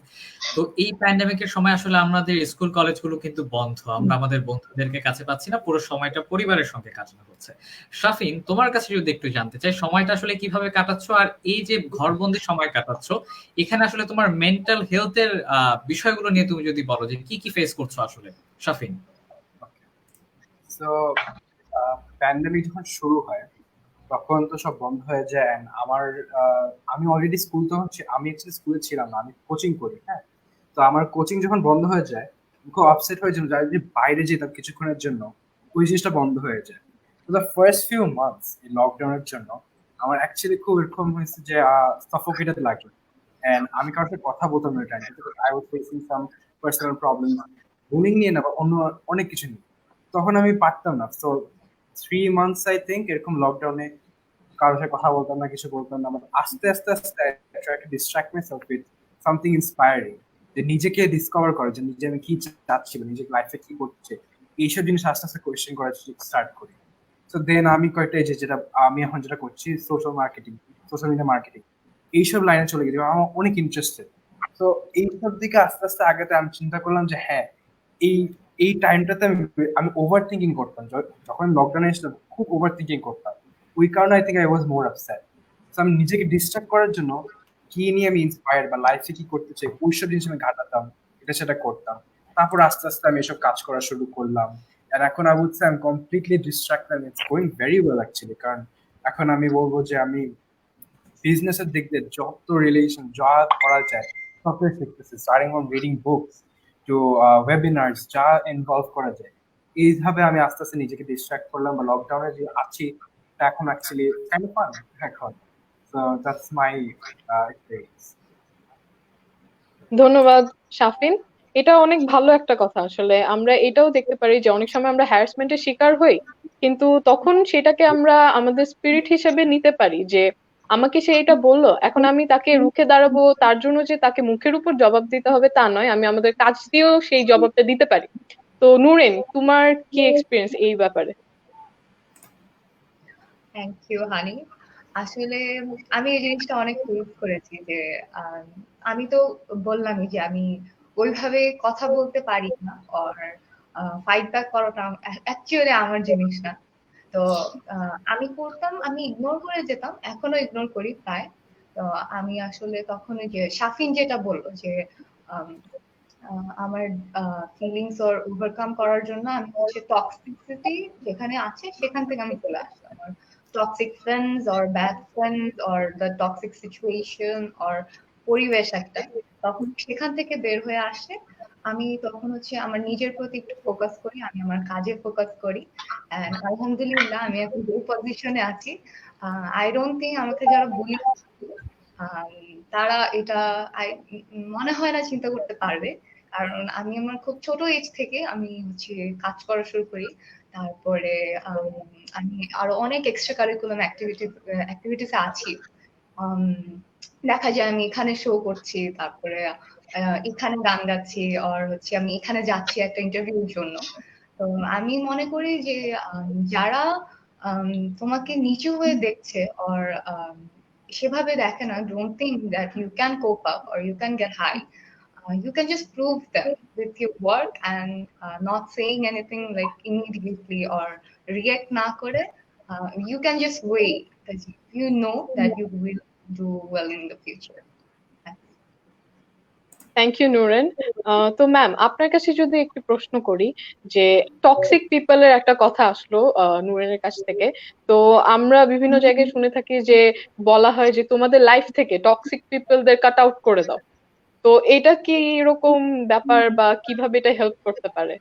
তো এই প্যান্ডামিকের সময় আসলে আমাদের স্কুল কলেজগুলো কিন্তু বন্ধ, আমরা আমাদের বন্ধুদেরকে কাছে পাচ্ছি না, পুরো সময়টা পরিবারের সঙ্গে কাটানো হচ্ছে। শাফিন, তোমার কাছে যদি একটু জানতে চাই সময়টা আসলে কিভাবে কাটাচ্ছ, আর এই যে ঘরবন্দি সময় কাটাচ্ছ এখানে আসলে তোমার মেন্টাল হেলথের বিষয়গুলো নিয়ে তুমি যদি বলো যে কি কি ফেস করছো আসলে। শাফিন। সো প্যান্ডেমিক যখন শুরু হয় তখন তো সব বন্ধ হয়ে যায়। and আমি অলরেডি স্কুল তখন আমি অ্যাকচুয়ালি স্কুলে ছিলাম না, আমি কোচিং করি। হ্যাঁ, তো আমার কোচিং যখন বন্ধ হয়ে যায় আমি খুব আপসেট হয়েছিল, যারা যদি বাইরে যেতাম কিছুক্ষণের জন্য ওই জিনিসটা বন্ধ হয়ে যায়। তো দ্য ফার্স্ট ফিউ মান্থস এই লকডাউনের জন্য আমার অ্যাকচুয়ালি খুব এরকম হয়েছে যে সাফোকেটেড লাগে। এন্ড আমি কারোর সাথে কথা বলতাম না time, I was facing some personal problem, bullying নিয়ে না বা অন্য অনেক কিছু নিয়ে। তখন আমি পারতাম না। তো 3 months আই থিঙ্ক এরকম লকডাউনে কারোর সাথে কথা বলতাম না, কিছু বলতাম না। বাট আস্তে আস্তে আস্তে try to distract myself with something inspiring, যে নিজেকে ডিসকভার করে যে নিজে আমি কি চাচ্ছি বা নিজের লাইফে কি করছে, এইসব জিনিস আস্তে আস্তে কোয়েশ্চেন করা স্টার্ট করি। তো দেন আমি কয়েকটা যেটা আমি এখন যেটা করছি সোশ্যাল মিডিয়া মার্কেটিং, এইসব লাইনে চলে গেছি, আমার অনেক ইন্টারেস্টেড। তো এইসব দিকে আস্তে আস্তে আগাতে আমি চিন্তা করলাম যে হ্যাঁ, এই এই টাইমটাতে আমি ওভার থিঙ্কিং করতাম। যখন লকডাউনে এসেছিলাম খুব ওভার থিঙ্কিং করতাম, ওই কারণে I think I was more upset. আমি নিজেকে ডিস্ট্রাক্ট করার জন্য কি নিয়ে আমি ইন্সপায়ার্ড বা লাইফে কি করতে চাই ওইসব জিনিস আমি ঘাটাতাম, এটা সেটা করতাম। তারপর আস্তে আস্তে আমি এসব কাজ করা শুরু করলাম। আর এখন I would say I am completely distracted, it's going very well actually. কারণ এখন আমি বলবো যে আমি বিজনেসের দিক দিয়ে যত রিলেশন যা করা যায় সব কিছু শিখতেছি, starting from reading books to webinars, যা ইনভলভ করা যায়। এইভাবে আমি আস্তে আস্তে নিজেকে ডিস্ট্রাক্ট করলাম, বা লকডাউনে যে আছি তা এখন অ্যাকচুয়ালি কাইন্ড অফ ফান এখন। So that's my experience. ধন্যবাদ শাফিন। এটা অনেক ভালো একটা কথা। আসলে আমরা এটাও দেখতে পারি যে অনেক সময় আমরা হ্যারাসমেন্টের শিকার হই, কিন্তু তখন সেটাকে আমরা আমাদের স্পিরিট হিসেবে নিতে পারি যে আমাকে সে এটা বললো, এখন আমি তাকে রুখে দাঁড়াবো তার জন্য যে তাকে মুখের উপর জবাব দিতে হবে তা নয়, আমি আমাদের কাজ দিয়েও সেই জবাবটা দিতে পারি। তো নুরেন, তোমার কি এক্সপিরিয়েন্স এই ব্যাপারে? Thank you honey. আসলে আমি এই জিনিসটা অনেক ফিল করেছি যে আমি তো বললামই যে আমি ওইভাবে কথা বলতে পারি না, আর ফাইট ব্যাক করাটা অ্যাকচুয়ালি আমার জিনিস না। তো আমি করতাম, আমি ইগনোর করে যেতাম, এখনো ইগনোর করি প্রায়। তো আমি আসলে তখন ওই যে শাফিন যেটা বললো যে আম, আমার ফিলিংস ওর ওভারকাম করার জন্য আমি হচ্ছে টক্সিসিটি যেখানে আছে সেখান থেকে আমি চলে আসলাম। Toxic friends or bad friends or the toxic situation or পরিবেশ একটা, তখন সেখান থেকে বের হয়ে আসে আমি তখন হচ্ছে আমার নিজের প্রতি একটু ফোকাস করি, আমি আমার কাজে ফোকাস করি। এন্ড আলহামদুলিল্লাহ আমি এখন যে পজিশনে আছি, আই ডোন্ট থিঙ্ক আমাকে যারা বুলি তারা এটা মনে হয় না চিন্তা করতে পারবে। কারণ আমি আমার খুব ছোট এজ থেকে আমি হচ্ছে কাজ করা শুরু করি। তারপরে আমি আরো অনেক এক্সট্রা কারিকুলাম অ্যাক্টিভিটিস আছি। দেখা যায় আমি এখানে শো করছি, তারপরে এখানে গান গাচ্ছি, আর হচ্ছে আমি এখানে যাচ্ছি একটা ইন্টারভিউর জন্য। তো আমি মনে করি যে যারা তোমাকে নিচু হয়ে দেখছে or সেভাবে দেখে না, don't think that you can cope up or you can get high. You can just prove them with your work and not saying anything like immediately or react na kore. You can just wait because you know that you will do well in the future. Thank you Nuren. তো ma'am, আপনার কাছে যদি একটু প্রশ্ন করি যে toxic পিপলের একটা কথা আসলো নুরেনের কাছ থেকে। তো আমরা বিভিন্ন জায়গায় শুনে থাকি যে বলা হয় যে তোমাদের লাইফ থেকে টক্সিক পিপলদের কাট আউট করে দাও। তো এটা কি এরকম ব্যাপার, বা কিভাবে এটা হেল্প করতে পারে?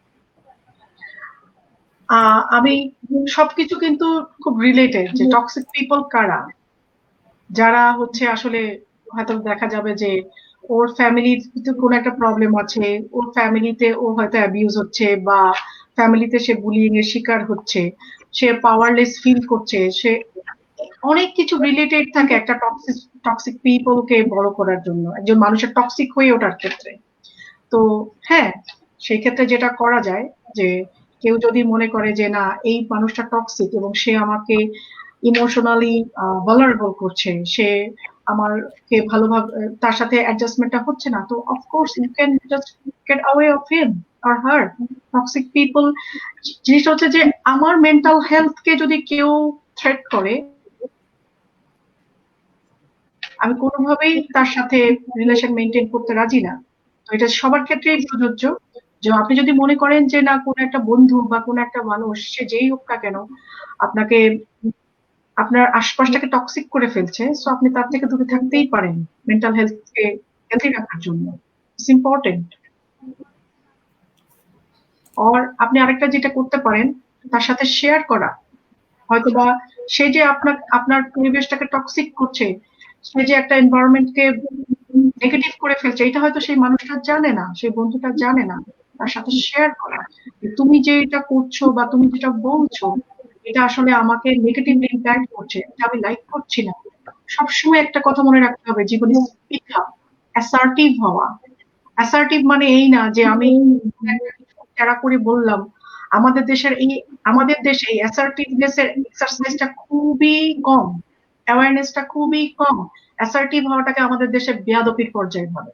আমি সবকিছু কিন্তু খুব রিলেটেড যে টক্সিক পিপল কারা, যারা হচ্ছে আসলে হয়তো দেখা যাবে যে ওর ফ্যামিলির কোনো একটা প্রবলেম আছে, ওর ফ্যামিলিতে ও হয়তো অ্যাবিউজ হচ্ছে, বা ফ্যামিলিতে সে বুলিং এর শিকার হচ্ছে, সে পাওয়ারলেস ফিল করছে, সে অনেক কিছু রিলেটেড থাকে একটা টক্সিক পিপলকে বড় করার জন্য, একজন মানুষের টক্সিক হয়ে ওঠার ক্ষেত্রে। তো হ্যাঁ, সেই ক্ষেত্রে যেটা করা যায় যে কেউ যদি মনে করে যে না এই মানুষটা টক্সিক এবং সে আমাকে ইমোশনালি ভালনারেবল করছে, সে আমারকে ভালোভাবে তার সাথে অ্যাডজাস্টমেন্টটা হচ্ছে না, তো of course you can just get away of him or her. Toxic people জিনিসটা হচ্ছে যে আমার মেন্টাল হেলথ কে যদি কেউ থ্রেট করে, আমি কোনোভাবেই তার সাথে রিলেশন মেনটেন করতে রাজি না। তো এটা সবার ক্ষেত্রেই প্রযোজ্য যে আপনি যদি মনে করেন যে না কোনো একটা বন্ধু বা কোনো একটা মানুষ সে যেই হোক না কেন আপনাকে আপনার আশপাশটাকে টক্সিক করে ফেলছে, সো আপনি তার থেকে দূরে থাকতেই পারেন মেন্টাল হেলথকে হেলদি রাখার জন্য। It's important. আর আপনি আরেকটা যেটা করতে পারেন তার সাথে শেয়ার করা, হয়তোবা সে যে আপনার পরিবেশটাকে টক্সিক করছে, সে যে একটা এনভায়রনমেন্টকে নেগেটিভ করে ফেলছে, এটা হয়তো সেই মানুষটা জানে না, সেই বন্ধুটা জানে না। তার সাথে শেয়ার করা তুমি যে এটা করছো বা তুমি যেটা বলছো এটা আসলে আমাকে নেগেটিভলি ইম্প্যাক্ট করছে, এটা আমি লাইক করছি না। সবসময় একটা কথা মনে রাখতে হবে জীবনে, স্পিক আপ, অ্যাসার্টিভ হওয়া। অ্যাসার্টিভ মানে এই না যে আমি যারা করে বললাম। আমাদের দেশে এই অ্যাসার্টিভনেস এর এক্সারসাইজটা খুবই কম, অ্যাওয়ারনেসটা খুবই কম। অ্যাসার্টিভ হওয়াটাকে আমাদের দেশে বেয়াদবির পর্যায়ে বলে,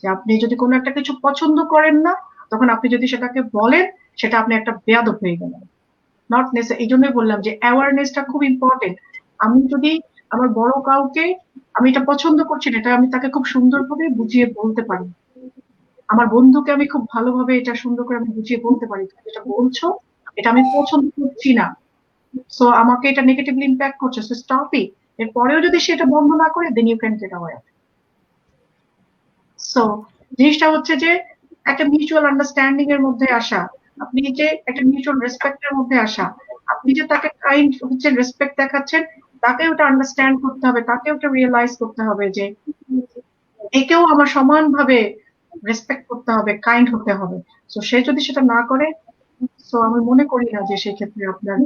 যে আপনি যদি কোনো একটা কিছু পছন্দ করেন না, তখন আপনি যদি সেটাকে বলেন সেটা আপনি একটা বেয়াদব হয়ে গেলেন। নট নেসেসারি, এই জন্যই বললাম যে অ্যাওয়ারনেসটা খুব ইম্পর্টেন্ট। আমি যদি আমার বড় কাউকে আমি এটা পছন্দ করছি না, এটা আমি তাকে খুব সুন্দরভাবে বুঝিয়ে বলতে পারি। আমার বন্ধুকে আমি খুব ভালোভাবে এটা সুন্দর করে আমি বুঝিয়ে বলতে পারি, তুমি যেটা বলছো এটা আমি পছন্দ করছি না, সো আমাকে এটা নেগেটিভলি ইম্প্যাক্ট করছে, সো স্টপ ইট। এরপরেও যদি সেটা বন্ধ না করে, then you can get away. So জিনিসটা হচ্ছে যে একটা মিউচুয়াল আন্ডারস্ট্যান্ডিং এর মধ্যে আসা, আপনি যে একটা মিউচুয়াল রেসপেক্টের মধ্যে আসা, আপনি যে তাকে কাইন্ড হচ্ছে রেসপেক্ট দেখাচ্ছেন, তাকে ওটা আন্ডারস্ট্যান্ড করতে হবে, তাকে ওটা রিয়েলাইজ করতে হবে যে একেও আমার সমানভাবে রেসপেক্ট করতে হবে, কাইন্ড হতে হবে। সো সে যদি সেটা না করে, সো আমি মনে করি না যে সেই ক্ষেত্রে আপনার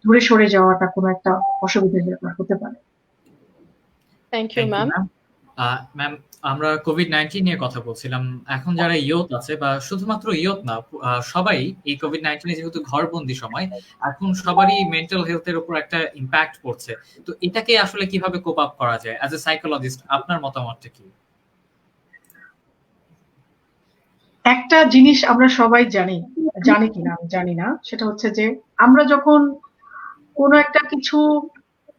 দূরে সরে যাওয়াটা কোনো একটা অসুবিধার ব্যাপার হতে পারে। Thank you ma'am. ম্যাম, আমরা কোভিড-19 নিয়ে কথা বলছিলাম। এখন যারা ইয়ুথ আছে বা শুধুমাত্র ইয়ুথ না, সবাই এই কোভিড-19 এ যেহেতু ঘরবন্দি সময়, এখন সবারই মেন্টাল হেলথ এর উপর একটা ইমপ্যাক্ট পড়ছে। তো এটাকে আসলে কিভাবে কোপ আপ করা যায়? অ্যাজ এ সাইকোলজিস্ট আপনার মতামতটা কি? একটা জিনিস আমরা সবাই জানি, জানি কিনা আমি জানি না, সেটা হচ্ছে যে আমরা যখন কোনো একটা কিছু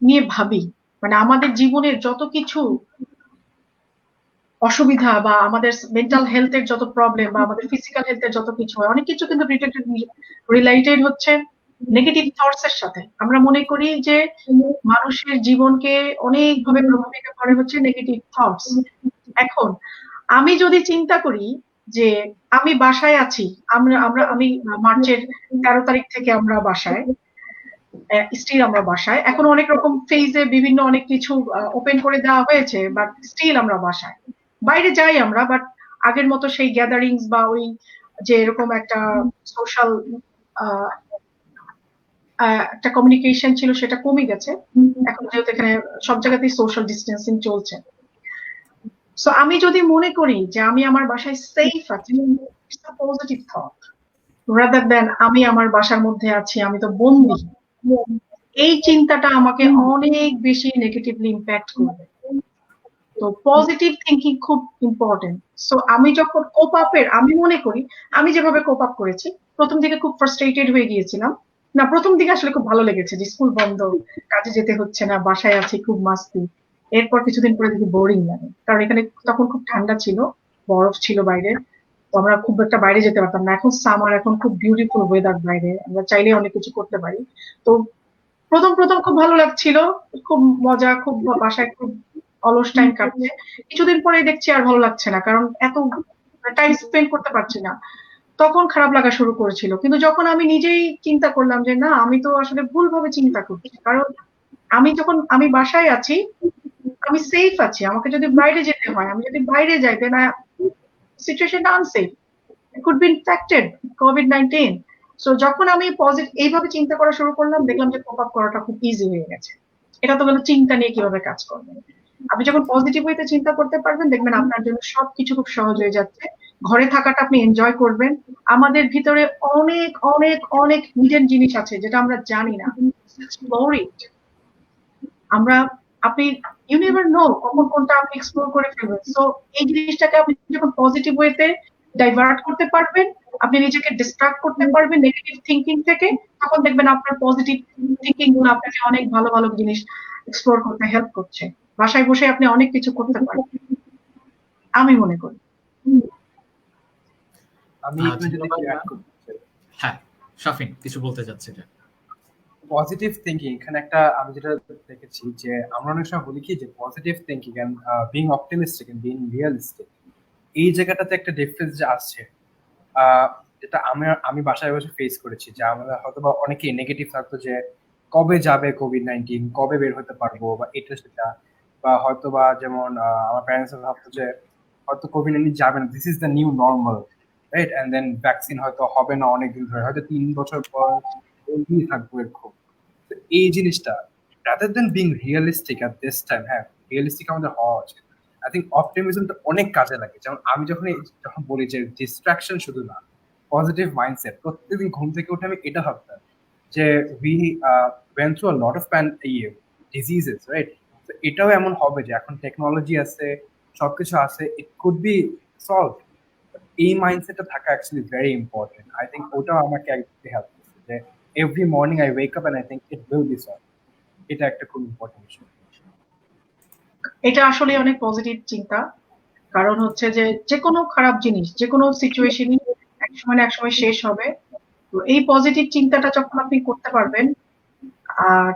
নিয়ে ভাবি, মানে আমাদের জীবনের যত কিছু অসুবিধা বা আমাদের মেন্টাল হেলথের যত প্রবলেম বা আমাদের ফিজিক্যাল হেলথের যত কিছু হয়, অনেক কিছু কিন্তু রিলেটেড হচ্ছে নেগেটিভ থটস এর সাথে। আমরা মনে করি যে মানুষের জীবনকে অনেকভাবে প্রভাবিত করে হচ্ছে নেগেটিভ থটস। এখন আমি যদি চিন্তা করি যে আমি বাসায় আছি, আমি মার্চের 13 তারিখ থেকে আমরা বাসায়, স্টিল আমরা বাসায়, এখন অনেক রকম ফেজে বিভিন্ন অনেক কিছু ওপেন করে দেওয়া হয়েছে, বাট স্টিল আমরা বাসায়। বাইরে যাই আমরা, বাট আগের মতো সেই গ্যাদারিংস বা ওই যে এরকম একটা সোশ্যাল একটা কমিউনিকেশন ছিল সেটা কমে গেছে। এখন যেহেতু এখানে সব জায়গাতেই সোশ্যাল ডিস্টেন্সিং চলছে, সো আমি যদি মনে করি যে আমি আমার বাসায় সেফ আছি, it's a positive thought rather than আমি আমার বাসার মধ্যে আছি, আমি তো বন্দি। এই চিন্তাটা আমাকে অনেক বেশি নেগেটিভলি ইম্প্যাক্ট করবে। তো পজিটিভ থিঙ্কিং খুব ইম্পর্টেন্ট। সো আমি যখন কোপ আপের, আমি মনে করি আমি যেভাবে কোপ আপ করেছি, প্রথম দিকে খুব ফ্রাস্ট্রেটেড হয়ে গিয়েছিলাম। না, প্রথম দিকে আসলে খুব ভালো লেগেছে যে স্কুল বন্ধ, কাজে যেতে হচ্ছে না, বাসায় আছি, খুব মাস্তি। এরপর কিছুদিন পরে দেখি বোরিং লাগে, কারণ এখানে তখন খুব ঠান্ডা ছিল, বরফ ছিল বাইরে, তো আমরা খুব একটা বাইরে যেতে পারতাম না। এখন সামার, এখন খুব বিউটিফুল ওয়েদার বাইরে, আমরা চাইলে অনেক কিছু করতে পারি। তো প্রথম প্রথম খুব ভালো লাগছিল, খুব মজা, খুব বাসায় খুব অলস টাইম কাটছে। কিছুদিন পরে দেখছি আর ভালো লাগছে না, কারণ এত টাইম স্পেন্ড করতে পারছি না, তখন খারাপ লাগা শুরু করেছিল। কিন্তু যখন আমি নিজেই চিন্তা করলাম যে না, আমি তো আসলে ভুলভাবে চিন্তা করছি, কারণ আমি বাসায় আছি, আমি সেফ আছি, আমাকে যদি বাইরে যেতে হয়, আমি যদি বাইরে যাই, দেন সিচুয়েশনটা unsafe, could be infected COVID-19. So যখন আমি এইভাবে চিন্তা করা শুরু করলাম, দেখলাম যে কোপ আপ করাটা খুব ইজি হয়ে গেছে। এটা তো গেল চিন্তা নিয়ে কিভাবে কাজ করবেন। আপনি যখন পজিটিভ ওয়েতে চিন্তা করতে পারবেন, দেখবেন আপনার জন্য সবকিছু খুব সহজ হয়ে যাচ্ছে। ঘরে থাকাটা আপনি এনজয় করবেন। আমাদের ভিতরে অনেক অনেক অনেক হিডেন জিনিস আছে যেটা আমরা জানি না, এক্সপ্লোর ইট। আমরা আপনি ইউ নেভার নো কখন কোনটা আপনি এক্সপ্লোর করে ফেলবেন। সো এই জিনিসটাকে আপনি যখন পজিটিভ ওয়েতে ডাইভার্ট করতে পারবেন, আপনি নিজেকে ডিস্ট্রাক্ট করতে পারবেন নেগেটিভ থিঙ্কিং থেকে, তখন দেখবেন আপনার পজিটিভ থিঙ্কিং গুলো আপনাকে অনেক ভালো ভালো জিনিস এক্সপ্লোর করতে হেল্প করছে। বাসায় বসে আপনি অনেক কিছু করতে পারেন, আমি মনে করি। আমি এখানে যদি ধন্যবাদ অ্যাড ম্যাম। করতে চাই, হ্যাঁ, শাফিন কিছু বলতে চাচ্ছিলেন। পজিটিভ থিঙ্কিং এখানে একটা আমি যেটা দেখেছি যে আমরা অনেক সময় বলি কি যে positive thinking and being optimistic and being realistic, এই জায়গাটাতে একটা ডিফারেন্স যে আসছে, যেটা আমি বাসায় বসে ফেস করেছি, যে আমরা হয়তো বা অনেকে নেগেটিভ থাকতো যে কবে যাবে কোভিড-19, কবে বের হতে পারবো বা এটা সেটা, বা হয়তো বা যেমন আমার প্যারেন্টস ভাবতো যে হয়তো কোভিড-19 যাবে না, this is the new normal, right, and then vaccine হয়তো হবে না অনেকদিন ধরে, হয়তো 3 বছর পর এই থাকবো এরকম। তো এই জিনিসটা rather than being realistic at this time, হ্যাঁ রিয়েলিস্টিক আমাদের হওয়া উচিত। আই থিঙ্ক অপটিমিজমটা অনেক কাজে লাগে। যেমন আমি যখন বলি যে ডিস্ট্রাকশন শুধু না, পজিটিভ মাইন্ডসেট, প্রত্যেকদিন ঘুম থেকে উঠে আমি এটা ভাবতাম যে we went through a lot of diseases, right. তো এটাও এমন হবে যে এখন টেকনোলজি আছে, সবকিছু আছে, ইট কুড বি সলভ, এই মাইন্ডসেটটা থাকা actually very important. I think ওটাও আমাকে একদিকে হেল্প করছে যে every morning I wake up and I think it will be solve. এটা একটা খুব ইম্পর্টেন্ট বিষয়। এটা আসলে অনেক পজিটিভ চিন্তা, কারণ হচ্ছে যে যে কোনো খারাপ জিনিস, যে কোনো সিচুয়েশনই এক সময় না এক সময় শেষ হবে। তো এই পজিটিভ চিন্তাটা যখন আপনি করতে পারবেন,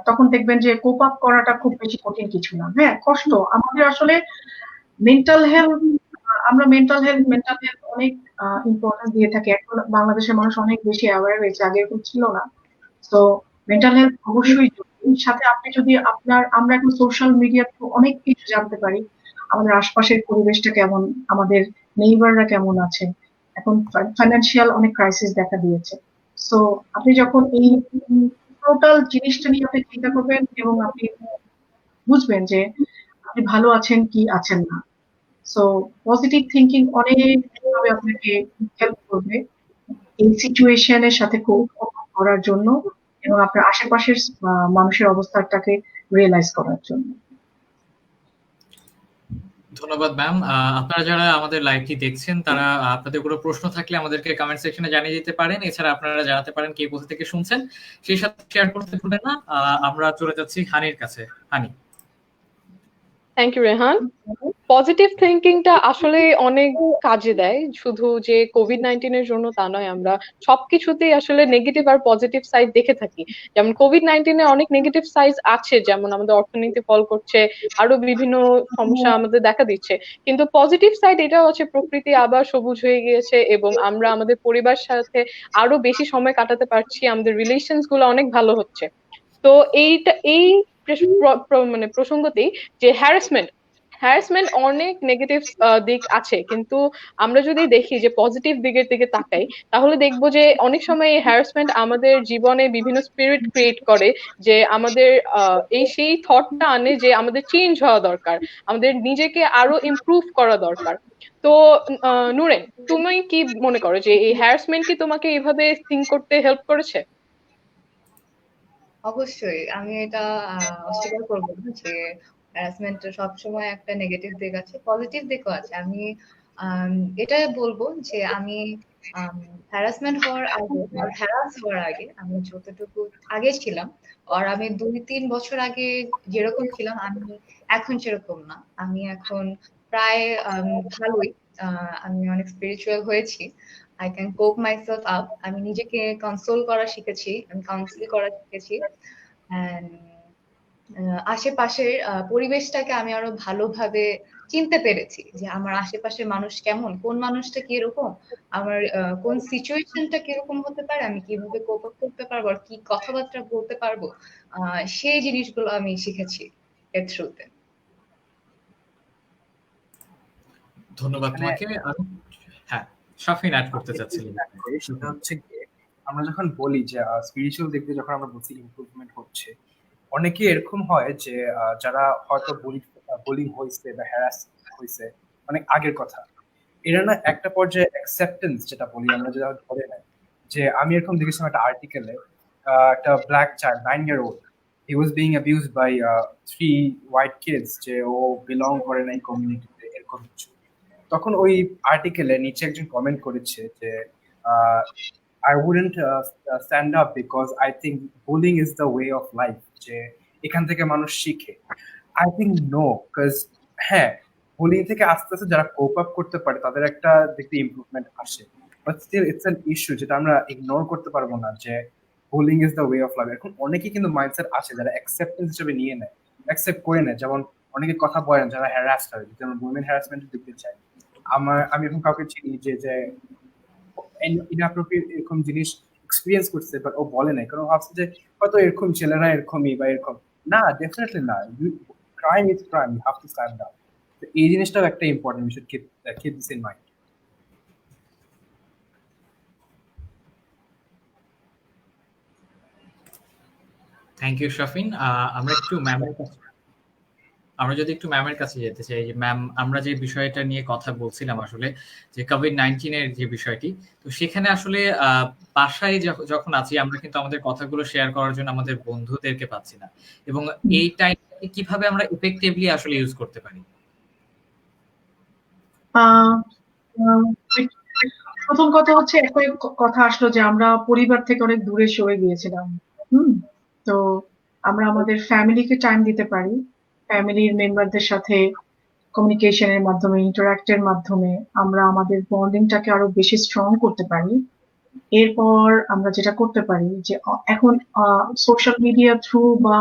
তখন দেখবেন যে কোপ আপ করাটা খুব বেশি কঠিন কিছু না। হ্যাঁ, কষ্ট আমাদের আসলে মেন্টাল হেলথ, আমরা মেন্টাল হেলথ অনেক ইম্পর্টেন্স দিয়ে থাকি। এখন বাংলাদেশের মানুষ অনেক বেশি অ্যাওয়্যার হয়েছে, আগে এরকম ছিল না। তো মেন্টাল হেলথ অবশ্যই জরুরি। সাথে আপনি যদি আমরা এখন সোশ্যাল মিডিয়াতে অনেক কিছু জানতে পারি, আমাদের আশপাশের পরিবেশটা কেমন, আমাদের নেইবাররা কেমন আছে। এখন ফাইন্যান্সিয়াল অনেক ক্রাইসিস দেখা দিয়েছে। সো আপনি যখন এই টোটাল জিনিসটা নিয়ে আপনি চিন্তা করবেন এবং আপনি বুঝবেন যে আপনি ভালো আছেন কি আছেন না। সো পজিটিভ থিঙ্কিং অনেকভাবে আপনাকে হেল্প করবে এই সিচুয়েশনের সাথে কোপ করার জন্য এবং আপনার আশেপাশের মানুষের অবস্থাটাকে রিয়েলাইজ করার জন্য। ধন্যবাদ ম্যাম। আপনারা যারা আমাদের লাইভটি দেখছেন তারা আপনাদের কোনো প্রশ্ন থাকলে আমাদেরকে কমেন্ট সেকশনে জানিয়ে দিতে পারেন। এছাড়া আপনারা জানাতে পারেন কে কোথা থেকে শুনছেন, সেই সাথে শেয়ার করতে ভুলবেন না। আমরা চলে যাচ্ছি হানির কাছে। Honey. Thank you Rehan. Positive থিঙ্কিংটা আসলে অনেক কাজে দেয়, শুধু যে কোভিড-19 এর জন্য তা নয়। আমরা সবকিছুতেই আসলে নেগেটিভ আর পজিটিভ সাইড দেখে থাকি। যেমন কোভিড-19 এ অনেক নেগেটিভ সাইড আছে, যেমন আমাদের অর্থনীতি ফল করছে, আরো বিভিন্ন সমস্যা আমাদের দেখা দিচ্ছে। কিন্তু পজিটিভ সাইড এটাও আছে, প্রকৃতি আবার সবুজ হয়ে গিয়েছে এবং আমরা আমাদের পরিবারের সাথে আরো বেশি সময় কাটাতে পারছি, আমাদের রিলেশনস গুলো অনেক ভালো হচ্ছে। তো এই মানে প্রসঙ্গতেই যে হ্যারাসমেন্ট অনেক নেগেটিভ দিক আছে, কিন্তু আমরা যদি দেখি যে পজিটিভ দিকের দিকে তাকাই, তাহলে দেখবো যে অনেক সময় এই হ্যারাসমেন্ট আমাদের জীবনে বিভিন্ন স্পিরিট ক্রিয়েট করে, যে আমাদের সেই থটটা আনে যে আমাদের চেঞ্জ হওয়া দরকার, আমাদের নিজেকে আরো ইমপ্রুভ করা দরকার। তো নূরেন, তুমি কি মনে করো যে এই হ্যারাসমেন্ট কি তোমাকে এইভাবে থিঙ্ক করতে হেল্প করেছে? অবশ্যই আমি এটা অস্বীকার করবো না যে হ্যারাসমেন্ট সবসময় একটা নেগেটিভ দিক আছে, পজিটিভ দিকও আছে। আমি আম, এটা বলবো যে আমি হ্যারাসমেন্ট হওয়ার আগে আর হ্যারাস হওয়ার আগে আমি যতটুকু আগে ছিলাম, আর আমি 2-3 বছর আগে যেরকম ছিলাম আমি এখন সেরকম না। আমি এখন প্রায় ভালোই, আমি অনেক স্পিরিচুয়াল হয়েছি। আই ক্যান কোপ মাইসেলফ আপ। আমি নিজেকে কনসোল করা শিখেছি, আমি কাউন্সিল করা শিখেছি। And, আশেপাশের পরিবেশটাকে আমি আরো ভালোভাবে চিনতে পেরেছি যে আমার আশেপাশের মানুষ কেমন, কোন মানুষটা কিরকম, আমার কোন সিচুয়েশনটা কিরকম হতে পারে, আমি কিভাবে কোপ আপ করতে পারবো আর কি কথাবার্তা বলতে পারবো। সেই জিনিসগুলো আমি শিখেছি এর থ্রুতে। ধন্যবাদ মানে তোমাকে। হ্যাঁ, শাফিন অ্যাড করতে চাচ্ছিলেন। সেটা হচ্ছে গিয়ে আমরা যখন বলি যে স্পিরিচুয়াল দিক দিয়ে যখন আমরা বলছি ইমপ্রুভমেন্ট হচ্ছে, অনেকে এরকম হয় যে যারা হয়তো বুলিং হয়েছে বা হ্যারাস হয়েছে অনেক আগের কথা, এরা না একটা পর্যায়ে অ্যাকসেপ্টেন্স যেটা বলি আমরা, যেটা ধরে নেয়। যে আমি এরকম দেখেছিলাম একটা আর্টিকেলে, একটা black child 9 year old, he was being abused by 3 white kids, যে ও বিলং করে না এই কমিউনিটিতে, এরকম কিছু। তখন ওই আর্টিকেলে নিচে একজন কমেন্ট করেছে যে I wouldn't stand up because I think bullying is the way of life, যে এখান থেকে মানুষ শিখে। আই থিঙ্ক নো, বিকজ হ্যাঁ, বুলিং থেকে আস্তে আস্তে যারা কোপ আপ করতে পারে তাদের একটা দেখতে ইমপ্রুভমেন্ট আসে, but still it's an issue যেটা আমরা ইগনোর করতে পারবো না, যে bullying is the way of life. এখন অনেকেই কিন্তু মাইন্ডসেট আছে যারা অ্যাকসেপ্টেন্স হিসেবে নিয়ে নেয়, অ্যাকসেপ্ট করে নেয়। যেমন অনেকে কথা বলেন যারা হ্যারাস হয়, যেমন উইমেন হ্যারাসমেন্ট দেখতে চাই। আমি এখন কাউকে চিনি যে ইনঅ্যাপ্রোপ্রিয়েট এরকম জিনিস এক্সপিরিয়েন্স করছে, বাট ও বলে নাই, কারণ ভাবছে যে হয়তো এরকম ছেলেরা এরকমই বা এরকম। না, ডেফিনেটলি না। Crime is crime, you have to stand up. এই জিনিসটাও একটা important, we should keep this in mind. Thank you Shafin. আমরা যদি একটু ম্যামের কাছে যেতে চাই, যে ম্যাম, আমরা যে বিষয়টা নিয়ে কথা বলছিলাম আসলে, যে কোভিড-19 এর যে বিষয়টি, তো সেখানে আসলে বাসায় যখন আছি আমরা কিন্তু আমাদের কথাগুলো শেয়ার করার জন্য আমাদের বন্ধুদেরকে পাচ্ছি না, এবং এই টাইমটাকে কিভাবে আমরা ইফেক্টিভলি আসলে ইউজ করতে পারি? প্রথম কথা হচ্ছে একই কথা আসলো যে আমরা পরিবার থেকে অনেক দূরে সরে গিয়েছিলাম। হুম। তো আমরা আমাদের ফ্যামিলিকে টাইম দিতে পারি, ফ্যামিলির মেম্বারদের সাথে কমিউনিকেশনের মাধ্যমে, ইন্টারাক্টের মাধ্যমে আমরা আমাদের বন্ডিংটাকে আরো বেশি স্ট্রং করতে পারি। এরপর আমরা যেটা করতে পারি যে এখন সোশ্যাল মিডিয়া থ্রু বা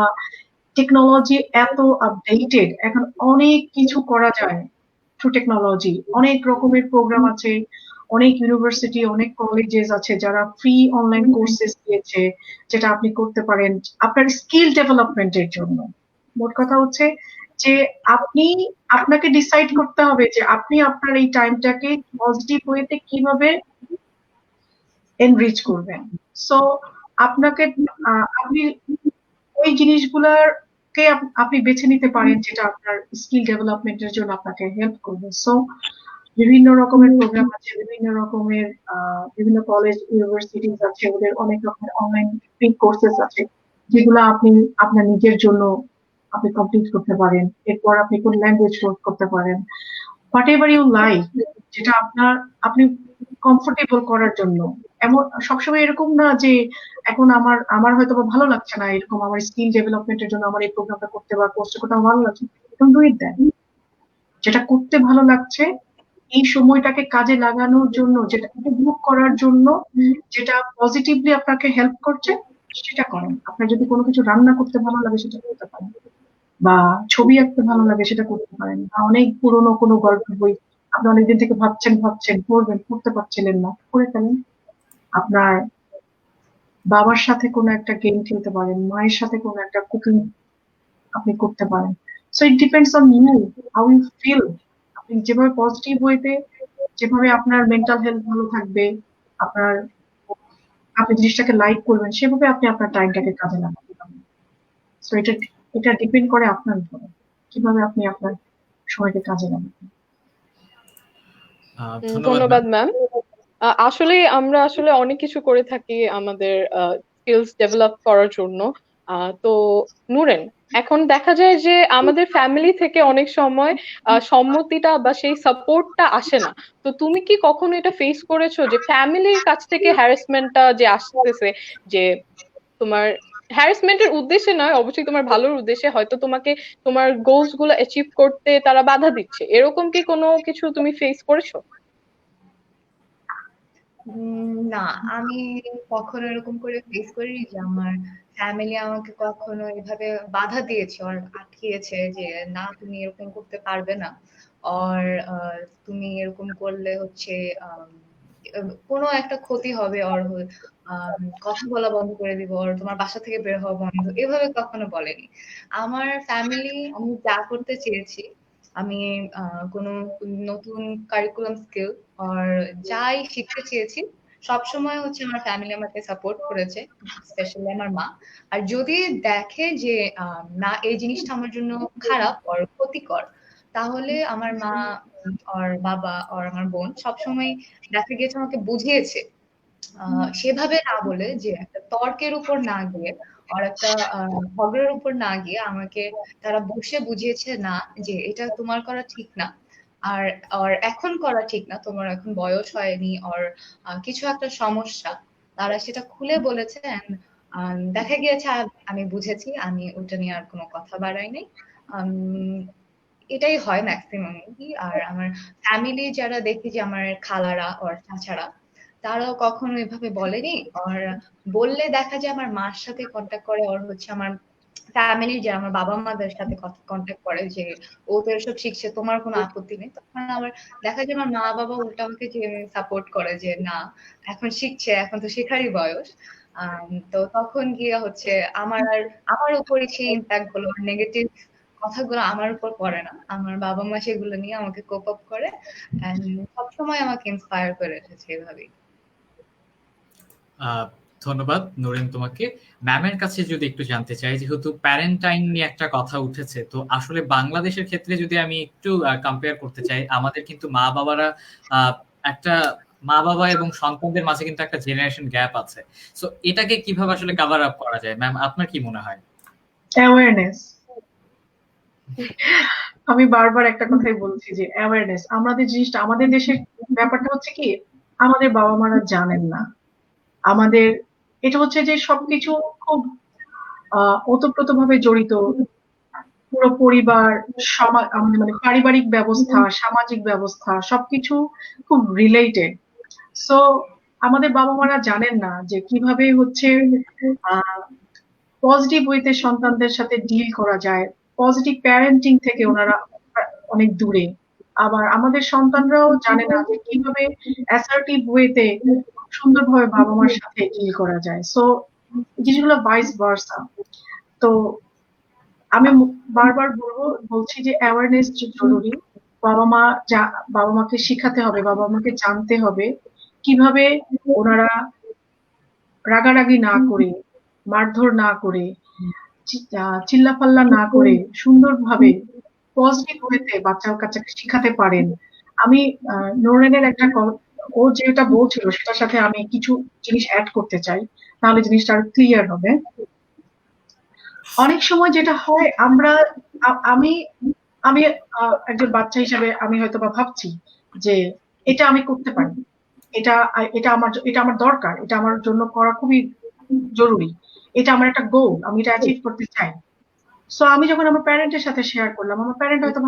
টেকনোলজি এত আপডেটেড, এখন অনেক কিছু করা যায় থ্রু টেকনোলজি। অনেক রকমের প্রোগ্রাম আছে, অনেক ইউনিভার্সিটি, অনেক কলেজেস আছে যারা ফ্রি অনলাইন কোর্সেস দিয়েছে, যেটা আপনি করতে পারেন আপনার স্কিল ডেভেলপমেন্টের জন্য। মোট কথা হচ্ছে যে আপনি আপনাকে ডিসাইড করতে হবে যে আপনি আপনার এই টাইমটাকে পজিটিভ ওয়েতে কিভাবে এনরিচ করবেন। সো আপনাকে আপনি ওই জিনিসগুলোকে আপনি বেছে নিতে পারেন যেটা আপনার স্কিল ডেভেলপমেন্টের জন্য আপনাকে হেল্প করবে। সো বিভিন্ন রকমের প্রোগ্রাম আছে, বিভিন্ন রকমের বিভিন্ন কলেজ ইউনিভার্সিটিজ আছে, ওদের অনেক রকমের অনলাইন ফ্রি কোর্সেস আছে যেগুলো আপনি আপনার নিজের জন্য আপনি কমপ্লিট করতে পারেন। এরপর আপনি কোন ল্যাঙ্গুয়েজ কোর্স করতে পারেন, হোয়াট এভার ইউ লাইক, যেটা আপনি কমফোর্টেবল করার জন্য। এমন সবসময় এরকম না যে এখন আমার আমার হয়তো বা ভালো লাগছে না, এরকম আমার স্কিল ডেভেলপমেন্টের জন্য আমার এই প্রোগ্রামটা করতে বা কোর্সটা করতে আমার ভালো লাগছে, ডু ইট দেন। যেটা করতে ভালো লাগছে এই সময়টাকে কাজে লাগানোর জন্য, যেটা উপভোগ করার জন্য, যেটা পজিটিভলি আপনাকে হেল্প করছে, সেটা করেন। আপনার যদি কোনো কিছু রান্না করতে ভালো লাগে সেটা করতে পারেন, বা ছবি আঁকতে ভালো লাগে সেটা করতে পারেন, বা অনেক পুরোনো কোনো গল্পের বই আপনি অনেকদিন থেকে ভাবছেন পড়বেন, পড়তে পারছিলেন না, করে ফেলেন। আপনার বাবার সাথে কোনো একটা গেম খেলতে পারেন, মায়ের সাথে কোনো একটা কুকিং আপনি করতে পারেন। So it depends on you, how you feel. আপনি যেভাবে পজিটিভ ওয়েতে, যেভাবে আপনার মেন্টাল হেলথ ভালো থাকবে, আপনার আপনি জিনিসটাকে লাইক করবেন, সেভাবে আপনি আপনার টাইমটাকে কাজে লাগাতে পারবেন। সো এটা এটা ডিপেন্ড করে আপনার উপরে, কিভাবে আপনি আপনার সময়কে কাজে লাগাবেন। ধন্যবাদ ম্যাম। ধন্যবাদ ম্যাম। আসলে আমরা আসলে অনেক কিছু করে থাকি আমাদের স্কিলস ডেভেলপ করার জন্য। তো নূরেন, এখন দেখা যায় যে আমাদের ফ্যামিলি থেকে অনেক সময় সম্মতিটা বা সেই সাপোর্টটা আসে না। তো তুমি কি কখনো এটা ফেস করেছো যে ফ্যামিলির কাছ থেকে হ্যারাসমেন্টটা যে আসতেছে, যে তোমার হ্যারাসমেন্টের উদ্দেশ্যে নয়, অবশ্যই তোমার ভালোর উদ্দেশ্যে, হয়তো তোমাকে তোমার গোলস গুলো অ্যাচিভ করতে তারা বাধা দিচ্ছে, এরকম কি কোনো কিছু তুমি ফেস করেছো? না, আমি কখনো এরকম করে ফেস করিনি যে আমার ফ্যামিলি আমাকে কখনো এভাবে বাধা দিয়েছে আর আটকিয়েছে যে না তুমি এরকম করতে পারবে না, আর তুমি এরকম করলে হচ্ছে আম, কোনো একটা ক্ষতি হবে, আর কথা বলা বন্ধ করে দিব, আর তোমার বাসা থেকে বের হওয়া বন্ধ, এভাবে কখনো বলেনি। আমার ফ্যামিলি, আমি যা করতে চেয়েছি, আমি কোনো নতুন কারিকুলাম স্কিল আর যাই শিখতে চেয়েছি, সবসময় হচ্ছে আমার ফ্যামিলি আমাকে সাপোর্ট করেছে, স্পেশালি আমার মা। আর যদি দেখে যে না এই জিনিসটা আমার জন্য খারাপ আর ক্ষতিকর, তাহলে আমার মা আর বাবা আর আমার বোন সবসময় দেখা গিয়েছে আমাকে বুঝিয়েছে, সেভাবে না বলে, যে একটা তর্কের উপর না গিয়ে আর একটা ঝগড়ার উপর না গিয়ে আমাকে তারা বসে বুঝিয়েছে না যে এটা তোমার করা ঠিক না, আর আর এখন করা ঠিক না, তোমার এখন বয়স হয়নি, আর কিছু একটা সমস্যা, তারা সেটা খুলে বলেছে। and, দেখা গিয়েছে আমি বুঝেছি, আমি ওটা নিয়ে আর কোনো কথা বাড়াই নাই। আম, এটাই হয় ম্যাক্সিমাম। আর আমার ফ্যামিলি যারা দেখি, যে আমার খালারা আর চাচারা, তারাও কখনো এভাবে বলেনি। আর বললে দেখা যায় আমার মার সাথে কন্ট্যাক্ট করে, আর হচ্ছে আমার ফ্যামিলির যে আমার বাবা মাদের সাথে কন্ট্যাক্ট করে যে ও তো এসব শিখছে, তোমার কোনো আপত্তি নেই। তখন আবার দেখা যায় আমার মা বাবা উল্টা আমাকে যে সাপোর্ট করে যে না, এখন শিখছে, এখন তো শেখারই বয়স। তো তখন গিয়ে হচ্ছে আমার উপরে সেই ইম্প্যাক্ট গুলো, নেগেটিভ কথাগুলো আমার উপর পড়ে না, আমার বাবা মা সেগুলো নিয়ে আমাকে কোপ আপ করে এন্ড সবসময় আমাকে ইন্সপায়ার করে এসেছে এভাবেই। আহ, ধন্যবাদ নরেন তোমাকে। ম্যামের কাছে যদি একটু জানতে চাই, যেহেতু প্যারেন্টাইন নিয়ে একটা কথা উঠেছে, তো আসলে বাংলাদেশের ক্ষেত্রে যদি আমি একটু কম্পেয়ার করতে চাই, আমাদের কিন্তু মা বাবারা আহ, একটা মা বাবা এবং সন্তানদের মাঝে কিন্তু একটা জেনারেশন গ্যাপ আছে। সো এটাকে কিভাবে আসলে কভার আপ করা যায় ম্যাম, আপনার কি মনে হয়? অ্যাওয়ারনেস। আমি বারবার একটা কথাই বলছি যে অ্যাওয়ারনেস। আমাদের জিনিসটা, আমাদের দেশের ব্যাপারটা হচ্ছে কি, আমাদের বাবা মারা জানেন না। আমাদের এটা হচ্ছে যে সবকিছু খুব ওতপ্রোতভাবে জড়িত। পুরো পরিবার, মানে পারিবারিক ব্যবস্থা, সামাজিক ব্যবস্থা সবকিছু খুব রিলেটেড। সো আমাদের বাবা মারা জানেন না যে কিভাবে হচ্ছে পজিটিভ ওয়েতে সন্তানদের সাথে ডিল করা যায়। পজিটিভ প্যারেন্টিং থেকে ওনারা অনেক দূরে। আবার আমাদের সন্তানরাও জানে না যে কিভাবে অ্যাসার্টিভ ওয়েতে সুন্দরভাবে বাবা মার সাথে ডিল করা যায়। সো জিনিসগুলো ভাইস ভার্সা। তো আমি বারবার বলছি যে অ্যাওয়ারনেস জরুরি। বাবা মা বাবা মাকে শিখাতে হবে, বাবা মাকে জানতে হবে কিভাবে ওনারা রাগারাগি না করে, মারধর না করে, চিল্লাপাল্লা না করে সুন্দরভাবে পজিটিভ ওয়েতে বাচ্চার কাছে শিখাতে পারেন। আমি নোরেনের ও যেটা বলছিল সেটার সাথে আমি কিছু জিনিস অ্যাড করতে চাই, তাহলে জিনিসটা আরো ক্লিয়ার হবে। অনেক সময় যেটা হয় আমি আমি একজন বাচ্চা হিসেবে আমি হয়তো বা ভাবছি যে এটা আমি করতে পারি, এটা আমার দরকার, এটা আমার জন্য করা খুবই জরুরি, এটা আমার একটা গোল, আমি এটা অ্যাচিভ করতে চাই। সো আমি যখন আমার প্যারেন্টের সাথে শেয়ার করলাম, আমার প্যারেন্ট হয়তো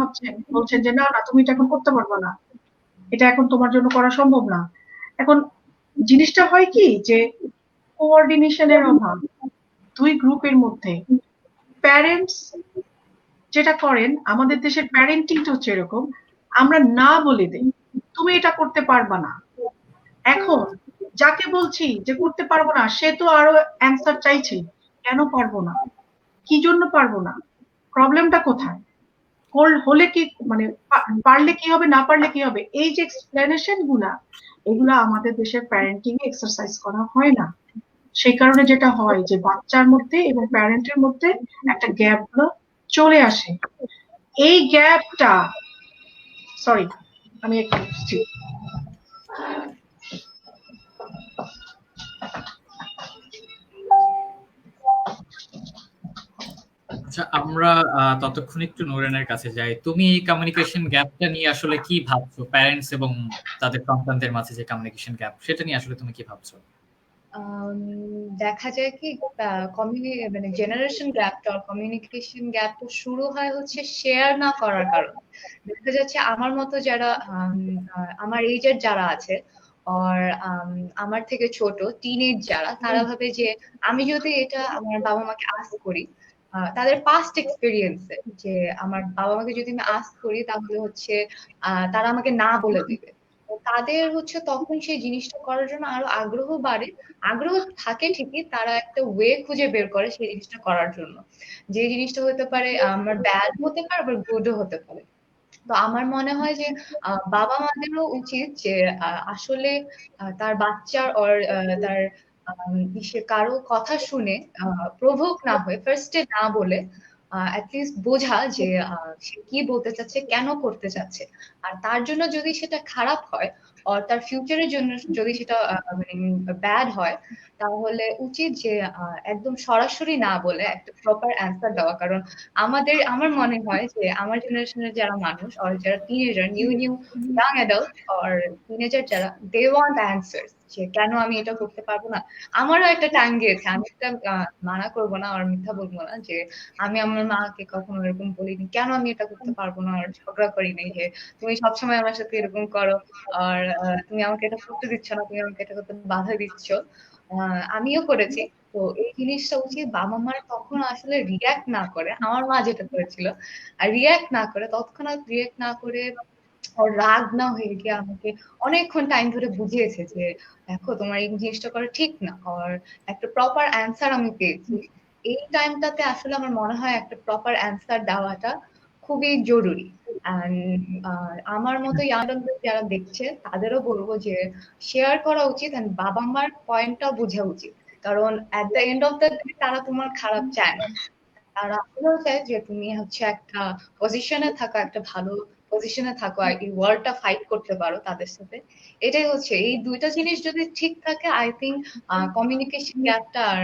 বলছেন যে না না তুমি এটা এখন করতে পারবে না, এটা এখন তোমার জন্য করা সম্ভব না। এখন জিনিসটা হয় কি যে কোঅর্ডিনেশনের অভাব দুই গ্রুপের মধ্যে। প্যারেন্টস যেটা করেন, আমাদের দেশের প্যারেন্টিংটা হচ্ছে এরকম, আমরা না বলে দেই তুমি এটা করতে পারবা না। এখন যাকে বলছি যে করতে পারবো না সে তো আরো অ্যান্সার চাইছে, কেন পারবো না, কি জন্য পারবো না, প্রবলেমটা কোথায়, হলে কি মানে পারলে কি হবে, না পারলে কি হবে, এই যে এক্সপ্লেনেশন এগুলা আমাদের দেশের প্যারেন্টিং এ এক্সারসাইজ করা হয় না। সেই কারণে যেটা হয় যে বাচ্চার মধ্যে এবং প্যারেন্টের মধ্যে একটা গ্যাপ গুলো চলে আসে। এই গ্যাপটা, সরি আমি একটু বুঝছি। আচ্ছা, আমরা ততক্ষণ একটু নূরেনের কাছে যাই। তুমি এই কমিউনিকেশন গ্যাপটা নিয়ে আসলে কি ভাবছো? প্যারেন্টস এবং তাদের সন্তানদের মাঝে যে কমিউনিকেশন গ্যাপ, সেটা নিয়ে আসলে তুমি কি ভাবছো? দেখা যায় কি মানে জেনারেশন গ্যাপটা, কমিউনিকেশন গ্যাপটা শুরু হয় হচ্ছে শেয়ার না করার কারণে। দেখা যাচ্ছে আমার মতো যারা আমার এইজের যারা আছে আর আমার থেকে ছোট টিনেজ যারা, তারা ভাবে যে আমি যদি এটা আমার বাবা মাকে আস্ক করি, তাদের পাস্ট এক্সপিরিয়েন্সে যে আমার বাবা মাকে যদি আমি আস্ক করি তাহলে হচ্ছে তারা আমাকে না বলে দিবে। তাদের হচ্ছে তখন সেই জিনিসটা করার জন্য আরো আগ্রহ বাড়ে। আগ্রহ থাকে ঠিকই, তারা একটা ওয়ে খুঁজে বের করে সেই জিনিসটা করার জন্য, যে জিনিসটা হতে পারে আমার ব্যাড হতে পারে আবার গুডও হতে পারে। তো আমার মনে হয় যে বাবা মাদেরও উচিত যে আসলে তার বাচ্চার তার সে কারো কথা শুনে প্রভোক না হয়ে ফার্স্টে না বলে অ্যাটলিস্ট বোঝা যে সে কি বলতে চাচ্ছে, কেন করতে চাচ্ছে। আর তার জন্য যদি সেটা খারাপ হয় আর তার ফিউচারের জন্য যদি সেটা মানে ব্যাড হয়, তাহলে উচিত যে একদম সরাসরি না বলে একটা প্রপার অ্যান্সার দেওয়া। কারণ আমার মনে হয় যে আমার জেনারেশনের যারা মানুষ আর যারা টিনেজার, নিউ ইয়াং অ্যাডাল্ট আর টিনেজার যারা, দে ওয়ান্ট অ্যান্সার্স যে কেন আমি এটা করতে পারবো না। আমারও একটা টাইম গিয়েছে, আমি একটা মানা করবো না আর মিথ্যা বলবো না যে আমি আমার মাকে কখনো এরকম বলিনি কেন আমি এটা করতে পারবো না, আর ঝগড়া করিনি যে তুমি সবসময় আমার সাথে এরকম করো আর তুমি আমাকে এটা করতে দিচ্ছ না, তুমি আমাকে এটা করতে বাধা দিচ্ছ। আমিও করেছি। তো এই জিনিসটা উচিত বাবা মার তখন আসলে রিয়াক্ট না করে, আমার মা যেটা করেছিল, আর রিয়াক্ট না করে, তৎক্ষণাৎ রিয়াক্ট না করে ওর রাগ না হয়ে গিয়ে আমাকে অনেকক্ষণ টাইম ধরে বুঝিয়েছে যে দেখো তোমার এই জিনিসটা করা ঠিক না, আর একটা প্রপার অ্যান্সার আমি পেয়েছি। এই টাইমটাতে আসলে আমার মনে হয় একটা প্রপার অ্যান্সার দেওয়াটা খুবই জরুরি। আমার মতো ইয়াংদের যারা দেখছে তাদেরও বলবো যে শেয়ার করা উচিত, এন্ড বাবা মার পয়েন্টটাও বোঝা উচিত। কারণ এট the end of the day তারা তোমার খারাপ চায় না, তারা আসলেও চায় যে তুমি হচ্ছে একটা পজিশনে থাকো, একটা ভালো পজিশনে থাকো আর এই ওয়ার্ল্ডটা ফাইট করতে পারো তাদের সাথে। এটাই হচ্ছে, এই দুইটা জিনিস যদি ঠিক থাকে আই থিঙ্ক কমিউনিকেশন গ্যাপটা আর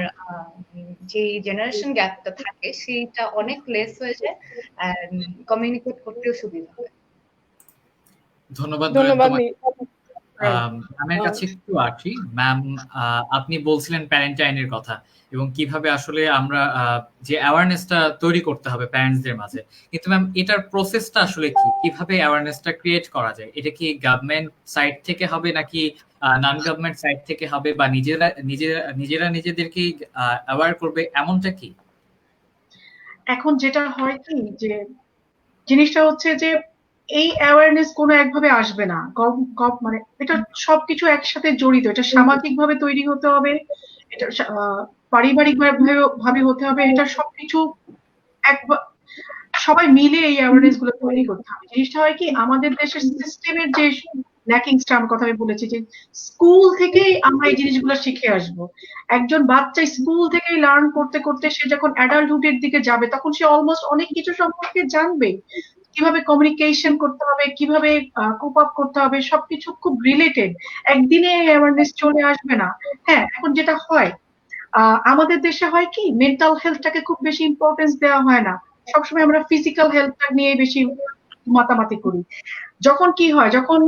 যে জেনারেশন গ্যাপটা থাকে সেইটা অনেক লেস হয়ে যায়, কমিউনিকেট করতেও সুবিধা হয়। ধন্যবাদ ধন্যবাদ। তোমাকে। Right. ম্যামের কাছে একটু আসি। ম্যাম, আপনি বলছিলেন প্যারেন্ট আইনের কথা এবং কিভাবে আসলে আমরা যে অ্যাওয়ারনেসটা তৈরি করতে হবে প্যারেন্টসদের মাঝে। কিন্তু ম্যাম, এটার প্রসেসটা আসলে কি? কিভাবে অ্যাওয়ারনেসটা ক্রিয়েট করা যায়? এটা কি গভর্নমেন্ট সাইড থেকে হবে নাকি নন গভর্নমেন্ট সাইড থেকে হবে, বা নিজেরা নিজেদেরকেই অ্যাওয়ার করবে, এমনটা কি? এখন যেটা হয় কি যে জিনিসটা হচ্ছে যে এই অ্যাওয়ারনেস কোনো একভাবে আসবে না, মানে এটা সবকিছু একসাথে জড়িত। এটা সামাজিক ভাবে তৈরি হতে হবে, এটা পারিবারিক ভাবে হতে হবে, এটা সবকিছু একবার সবাই মিলে এই অ্যাওয়ারনেস গুলো তৈরি করতে হবে। জিনিসটা হয় কি, আমাদের দেশের সিস্টেমের যে ল্যাকিংসটা, আমার কথা আমি বলেছি যে স্কুল থেকেই আমরা এই জিনিসগুলো শিখে আসবো। একজন বাচ্চা স্কুল থেকেই লার্ন করতে করতে সে যখন অ্যাডাল্টহুডের দিকে যাবে তখন সে অলমোস্ট অনেক কিছু সম্পর্কে জানবে, কিভাবে কমিউনিকেশন করতে হবে, কিভাবে কোপ আপ করতে হবে, সবকিছু খুব রিলেটেড। একদিনে অ্যাওয়ারনেস চলে আসবে না। হ্যাঁ, এখন যেটা হয় আমাদের দেশে হয় কি, মেন্টাল হেলথটাকে খুব বেশি ইম্পর্টেন্স দেওয়া হয় না। সবসময় আমরা ফিজিক্যাল হেলথটা নিয়ে বেশি মাতামাতি করি। যখন কি হয়, যখন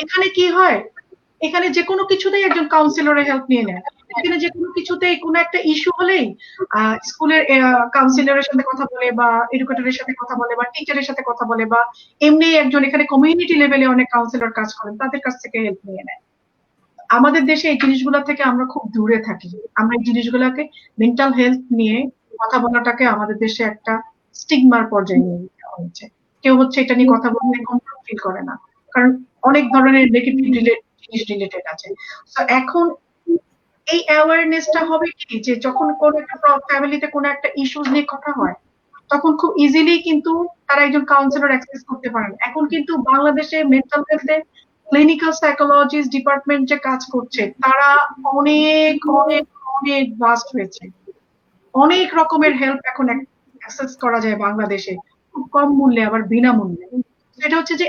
এখানে কি হয়, এখানে যে কোনো কিছুতেই একজন কাউন্সিলরের হেল্প নিয়ে নেয়। এখানে যে কোনো কিছুতেই কোনো একটা ইস্যু হলেই স্কুলের কাউন্সিলরের সাথে কথা বলে, বা এডুকেটরের সাথে কথা বলে, বা টিচারের সাথে কথা বলে, বা এমনি একজন এখানে কমিউনিটি লেভেলে অনেক কাউন্সিলর কাজ করেন, তাদের কাছ থেকে হেল্প নিয়ে নেয়। আমাদের দেশে এই জিনিসগুলো থেকে আমরা খুব দূরে থাকি। আমরা এই জিনিসগুলোকে, মেন্টাল হেলথ নিয়ে কথা বলাটাকে আমাদের দেশে একটা স্টিগমার পর্যায়ে নিয়ে যাওয়া হয়েছে। কেউ হচ্ছে এটা নিয়ে কথা বলতে কমফোর্ট ফিল করে না, কারণ অনেক ধরনের নেগেটিভ জিনিস রিলেটেড আছে। তো এখন এই অ্যাওয়ারনেসটা হবে কি, যে যখন কোনো একটা ফ্যামিলিতে কোনো একটা ইস্যুস নিয়ে কথা হয় তখন খুব ইজিলি কিন্তু তারা একজন কাউন্সিলর অ্যাক্সেস করতে পারেন। এখন কিন্তু বাংলাদেশে মেন্টাল হেলথে ক্লিনিক্যাল সাইকোলজিস্ট ডিপার্টমেন্ট যে কাজ করছে তারা অনেক অনেক অনেক ভাস্ট হয়েছে। অনেক রকমের হেল্প এখন অ্যাক্সেস করা যায় বাংলাদেশে, খুব কম মূল্যে, আবার বিনামূল্যে। সেটা হচ্ছে যে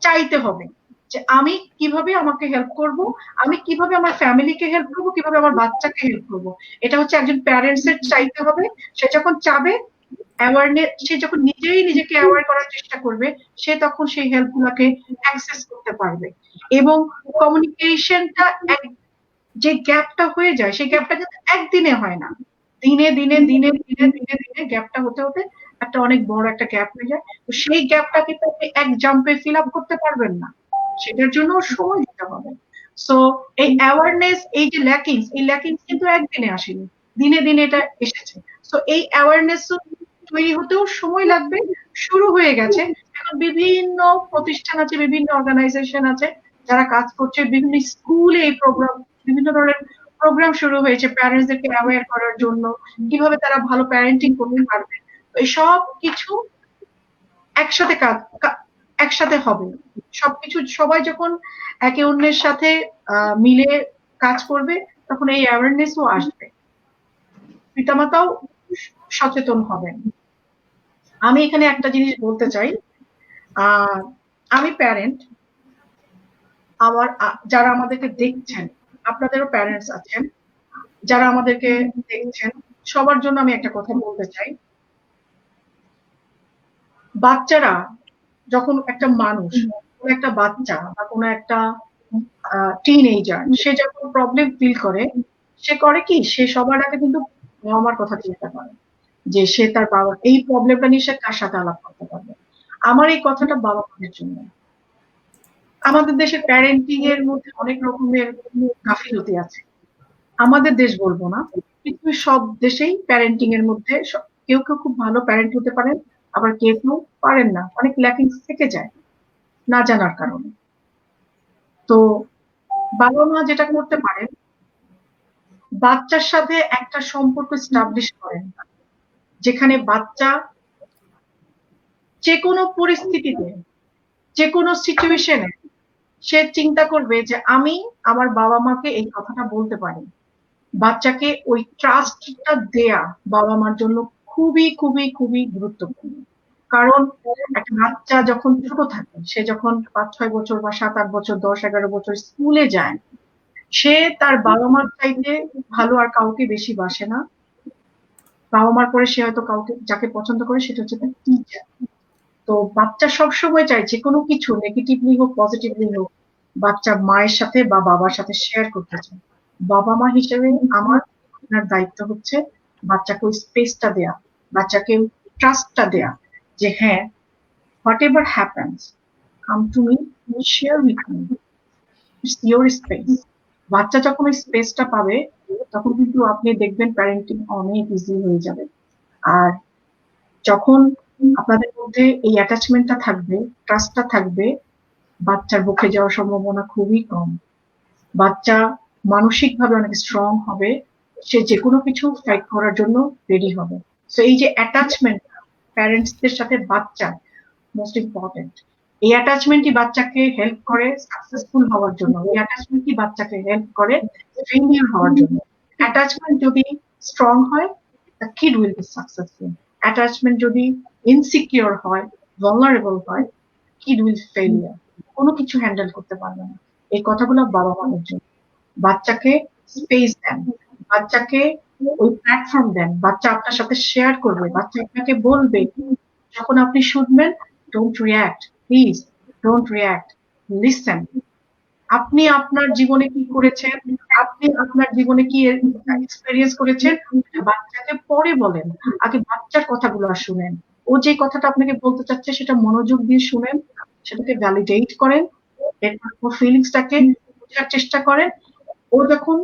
চাইতে হবে যে আমি কিভাবে আমাকে হেল্প করব, আমি কিভাবে আমার ফ্যামিলিকে হেল্প করব, কিভাবে আমার বাচ্চাকে হেল্প করব। এটা হচ্ছে একজন প্যারেন্টস এর চাইতে হবে। সে যখন চাবে অ্যাওয়ারনেস, সে যখন নিজেই নিজেকে অ্যাওয়ার করার চেষ্টা করবে, সে তখন সেই হেল্প গুলাকে অ্যাক্সেস করতে পারবে। এবং কমিউনিকেশনটা, যে গ্যাপটা হয়ে যায় সেই গ্যাপটা কিন্তু একদিনে হয় না, দিনে দিনে দিনে দিনে দিনে দিনে গ্যাপটা হতে হতে একটা অনেক বড় একটা গ্যাপ হয়ে যায়। তো সেই গ্যাপটা কিন্তু আপনি এক জাম্পে ফিল আপ করতে পারবেন না, সেটার জন্য সময় দিতে হবে। সো এই অ্যাওয়ারনেস, এই যে ল্যাকিংস, এই ল্যাকিংস কিন্তু একদিনে আসেনি, দিনে দিনে এটা এসেছে। সো এই অ্যাওয়ারনেস তৈরি হতেও সময় লাগবে। শুরু হয়ে গেছে, এখন বিভিন্ন প্রতিষ্ঠান আছে, বিভিন্ন অর্গানাইজেশন আছে যারা কাজ করছে, বিভিন্ন স্কুলে এই প্রোগ্রাম, বিভিন্ন ধরনের প্রোগ্রাম শুরু হয়েছে প্যারেন্টসদেরকে অ্যাওয়্যার করার জন্য, কিভাবে তারা ভালো প্যারেন্টিং করতে পারবে। এই সব কিছু একসাথে একসাথে হবে। সবকিছু সবাই যখন একে অন্যের সাথে মিলে কাজ করবে তখন এই অ্যাওয়ারনেসও আসবে, পিতামাতাও সচেতন হবেন। আমি এখানে একটা জিনিস বলতে চাই, আমি প্যারেন্ট, আমার যারা আমাদেরকে দেখছেন, আপনাদেরও প্যারেন্টস আছেন যারা আমাদেরকে দেখছেন, সবার জন্য আমি একটা কথা বলতে চাই। বাচ্চারা যখন, একটা মানুষ, কোনো একটা বাচ্চা বা কোনো একটা টিনেজার, সে যখন প্রবলেম ফিল করে, সে করে কি, সে সবার আগে কিন্তু বাবা মার কথা চিন্তা করে, যে সে তার বাবা এই প্রবলেমটা নিয়ে সে কার সাথে আলাপ করতে পারবে। আমার এই কথাটা বাবা মায়ের জন্য। আমাদের দেশের প্যারেন্টিং এর মধ্যে অনেক রকমের গাফিলতি আছে, আমাদের দেশ বলবো না, পৃথিবীর সব দেশেই প্যারেন্টিং এর মধ্যে কেউ কেউ খুব ভালো প্যারেন্ট হতে পারেন, আবার কেউ কেউ পারেন না, অনেক ল্যাকিংস থেকে যায় না জানার কারণে। তো বাবা মা যেটা করতে পারেন, বাচ্চার সাথে একটা সম্পর্ক স্টাবলিশ করেন, যেখানে বাচ্চা যে কোনো পরিস্থিতিতে, যে কোনো সিচুয়েশনে সে চিন্তা করবে যে আমি আমার বাবা মাকে এই কথাটা বলতে পারি। বাচ্চাকে ওই ট্রাস্টটা দেয়া বাবা মার জন্য খুবই খুবই খুবই গুরুত্বপূর্ণ। কারণ একটা বাচ্চা যখন ছোট থাকে, সে যখন 5-6 বছর বা 7-8 বছর, 10-11 বছর স্কুলে যায়, সে তার বাবা মার চাইতে ভালো আর কাউকে বেশি বাসে না। বাবা মার পরে সে হয়তো কাউকে যাকে পছন্দ করে সেটা হচ্ছে তার টিচার। তো বাচ্চা সবসময় চায় যে কোনো কিছু, নেগেটিভলি হোক পজিটিভলি হোক, বাচ্চা মায়ের সাথে বা বাবার সাথে শেয়ার করতে চায়। বাবা মা হিসেবে আপনার দায়িত্ব হচ্ছে বাচ্চাকে ওই স্পেসটা দেয়া, বাচ্চাকে ট্রাস্টটা দেয়া যে হ্যাঁ, whatever happens, come to me, share with me, it's your space. বাচ্চা যখন ওই স্পেসটা পাবে তখন কিন্তু আপনি দেখবেন প্যারেন্টিং অনেক ইজি হয়ে যাবে। আর যখন আপনাদের মধ্যে এই অ্যাটাচমেন্টটা থাকবে, ট্রাস্টটা থাকবে, বাচ্চার বকে যাওয়ার সম্ভাবনা খুবই কম। বাচ্চা মানসিকভাবে অনেক স্ট্রং হবে, সে যে কোনো কিছু ফাইট করার জন্য রেডি হবে। তো এই যে অ্যাটাচমেন্ট প্যারেন্টসদের সাথে বাচ্চা মোস্ট ইম্পর্টেন্ট। এই অ্যাটাচমেন্টই বাচ্চাকে হেল্প করে সাকসেসফুল হওয়ার জন্য, এই অ্যাটাচমেন্টই বাচ্চাকে হেল্প করে ফেলিয়ার হওয়ার জন্য। অ্যাটাচমেন্ট যদি স্ট্রং হয়, the kid will be successful. Attachment যদি ইনসিকিউর হয়, vulnerable হয়, kid will failure. কোনো কিছু হ্যান্ডেল করতে পারবে না। এই কথাগুলো বাবা মাদের জন্য। বাচ্চাকে স্পেস দেন, বাচ্চাকে ওই প্ল্যাটফর্ম দেন, বাচ্চা আপনার সাথে শেয়ার করবে, বাচ্চা আপনাকে বলবে। যখন আপনি শুনবেন, don't react, please don't react, listen. আপনি আপনার জীবনে কি করেছেন, আপনি আপনার জীবনে কি এক্সপেরিয়েন্স করেছেন, বাচ্চাকে পরে বলেন। আগে বাচ্চার কথাগুলো শুনেন। ও যে কথাটা আপনাকে বলতে চাচ্ছে সেটা মনোযোগ দিয়ে শুনেন, সেটাকে ভ্যালিডেট করেন, এরপর ফিলিংসটাকে বোঝার চেষ্টা করেন। ও যখন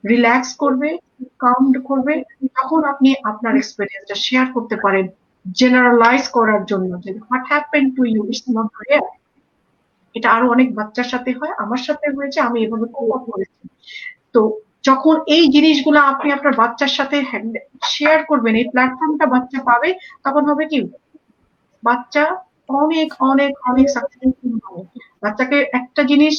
রিল্যাক্স করবে, কাম করবে, তখন আপনি আপনার এক্সপেরিয়েন্সটা শেয়ার করতে পারেন, জেনারেলাইজ করার জন্য যে what happen to you it's not real. এটা আরো অনেক বাচ্চার সাথে হয়, আমার সাথে হয়েছে, আমি এভাবে কোপ আপ করেছি। তো যখন এই জিনিসগুলো আপনি আপনার বাচ্চার সাথে শেয়ার করবেন, এই প্ল্যাটফর্মটা বাচ্চা পাবে, তখন হবে কি বাচ্চা অনেক অনেক অনেক সাকসেসফুল হবে। বাচ্চাকে একটা জিনিস,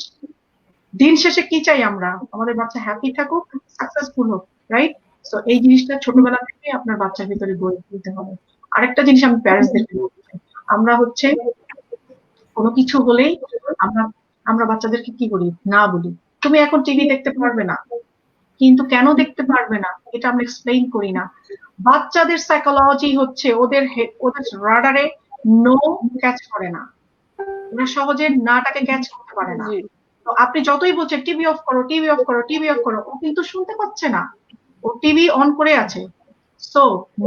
দিন শেষে কি চাই আমরা, আমাদের বাচ্চা হ্যাপি থাকুক, সাকসেসফুল হোক, রাইট? তো এই জিনিসটা ছোটবেলা থেকে আপনার বাচ্চার ভিতরে গড়ে তুলতে হবে। আরেকটা জিনিস আমি প্যারেন্টসদেরকে বলতে চাই, আমরা হচ্ছে কোনো কিছু হলেই আমরা আমরা বাচ্চাদেরকে কি করি, না বলি তুমি এখন টিভি দেখতে পারবে না, কিন্তু কেন দেখতে পারবে না এটা আমরা এক্সপ্লেইন করি না। বাচ্চাদের সাইকোলজি হচ্ছে ওদের রাডারে নো ক্যাচ করে না, ওরা সহজে নাটাকে ক্যাচ করতে পারে না। জি। তো আপনি যতই বলছেন টিভি অফ করো, টিভি অফ করো, টিভি অফ করো, ও কিন্তু শুনতে পাচ্ছে না, ও টিভি অন করে আছে। সো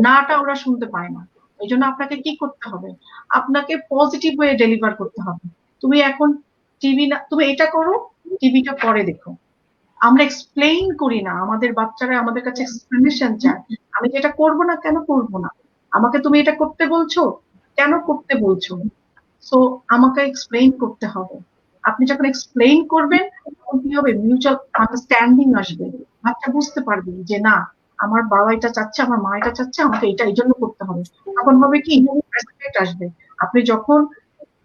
নাটা ওরা শুনতে পায় না। এই জন্য আপনাকে কি করতে হবে, আপনাকে পজিটিভ ওয়ে ডেলিভার করতে হবে। তুমি এখন টিভি না, তুমি এটা করো, টিভিটা পরে দেখো। আমরা এক্সপ্লেইন করি না, আমাদের বাচ্চারা আমাদের কাছে এক্সপ্লেনেশন চায়। আমি যেটা করবো না, কেন করবো না, আমাকে তুমি এটা করতে বলছো, কেন করতে বলছো। সো আমাকে এক্সপ্লেইন করতে হবে। আপনি যখন এক্সপ্লেইন করবেন তখন কি হবে, মিউচুয়াল আন্ডারস্ট্যান্ডিং আসবে। বাচ্চা বুঝতে পারবে যে না, আমার বাবা এটা চাচ্ছে, আমার মা এটা চাচ্ছে, আমাকে এটা এই জন্য করতে হবে। তখন হবে কি, রেসপেক্ট আসবে। আপনি যখন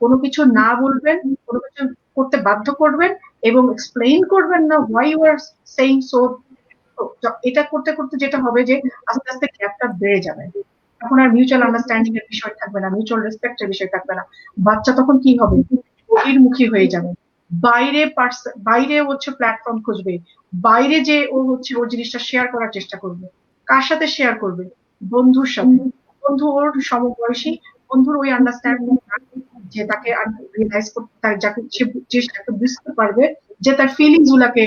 কোনো কিছু না বলবেন, কোনো কিছু করতে বাধ্য করবেন এবং এক্সপ্লেইন করবেন না why you are saying so, এটা করতে করতে যেটা হবে যে আস্তে আস্তে গ্যাপটা বেড়ে যাবে। তখন আর মিউচুয়াল আন্ডারস্ট্যান্ডিং এর বিষয় থাকবে না, মিউচুয়াল রেসপেক্টের বিষয় থাকবে না। বাচ্চা তখন কি হবে, বহির্মুখী হয়ে যাবে। বাইরে হচ্ছে প্ল্যাটফর্ম খুঁজবে, বাইরে যে ও হচ্ছে ওর জিনিসটা শেয়ার করার চেষ্টা করবে। কার সাথে শেয়ার করবে, বন্ধুর সাথে। বন্ধু ওর সমবয়সী, বন্ধুর ওই আন্ডারস্ট্যান্ডিং যে তাকে রিয়েলাইজ করতে, তার যাকে যে তাকে বুঝতে পারবে, যে তার ফিলিংস গুলাকে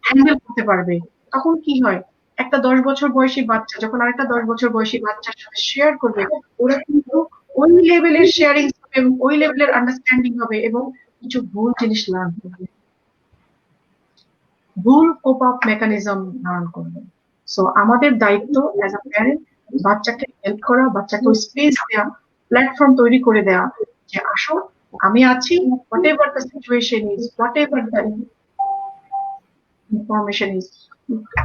হ্যান্ডেল করতে পারবে। তখন কি হয়, একটা 10 বছর বয়সী বাচ্চা যখন আরেকটা 10 বছর বয়সী বাচ্চার সাথে শেয়ার করবে, ওরা কিন্তু ওই লেভেলের শেয়ারিং হবে এবং ওই লেভেলের আন্ডারস্ট্যান্ডিং হবে এবং কিছু ভুল জিনিস লার্ন করবে, ভুল কোপ আপ মেকানিজম লার্ন করবে। সো আমাদের দায়িত্ব অ্যাজ আ প্যারেন্ট বাচ্চাকে হেল্প করা, বাচ্চাকে ওই স্পেস দেওয়া, প্ল্যাটফর্ম তৈরি করে দেওয়া যে আসো, আমি আছি, what ever the situation is, what ever the information is,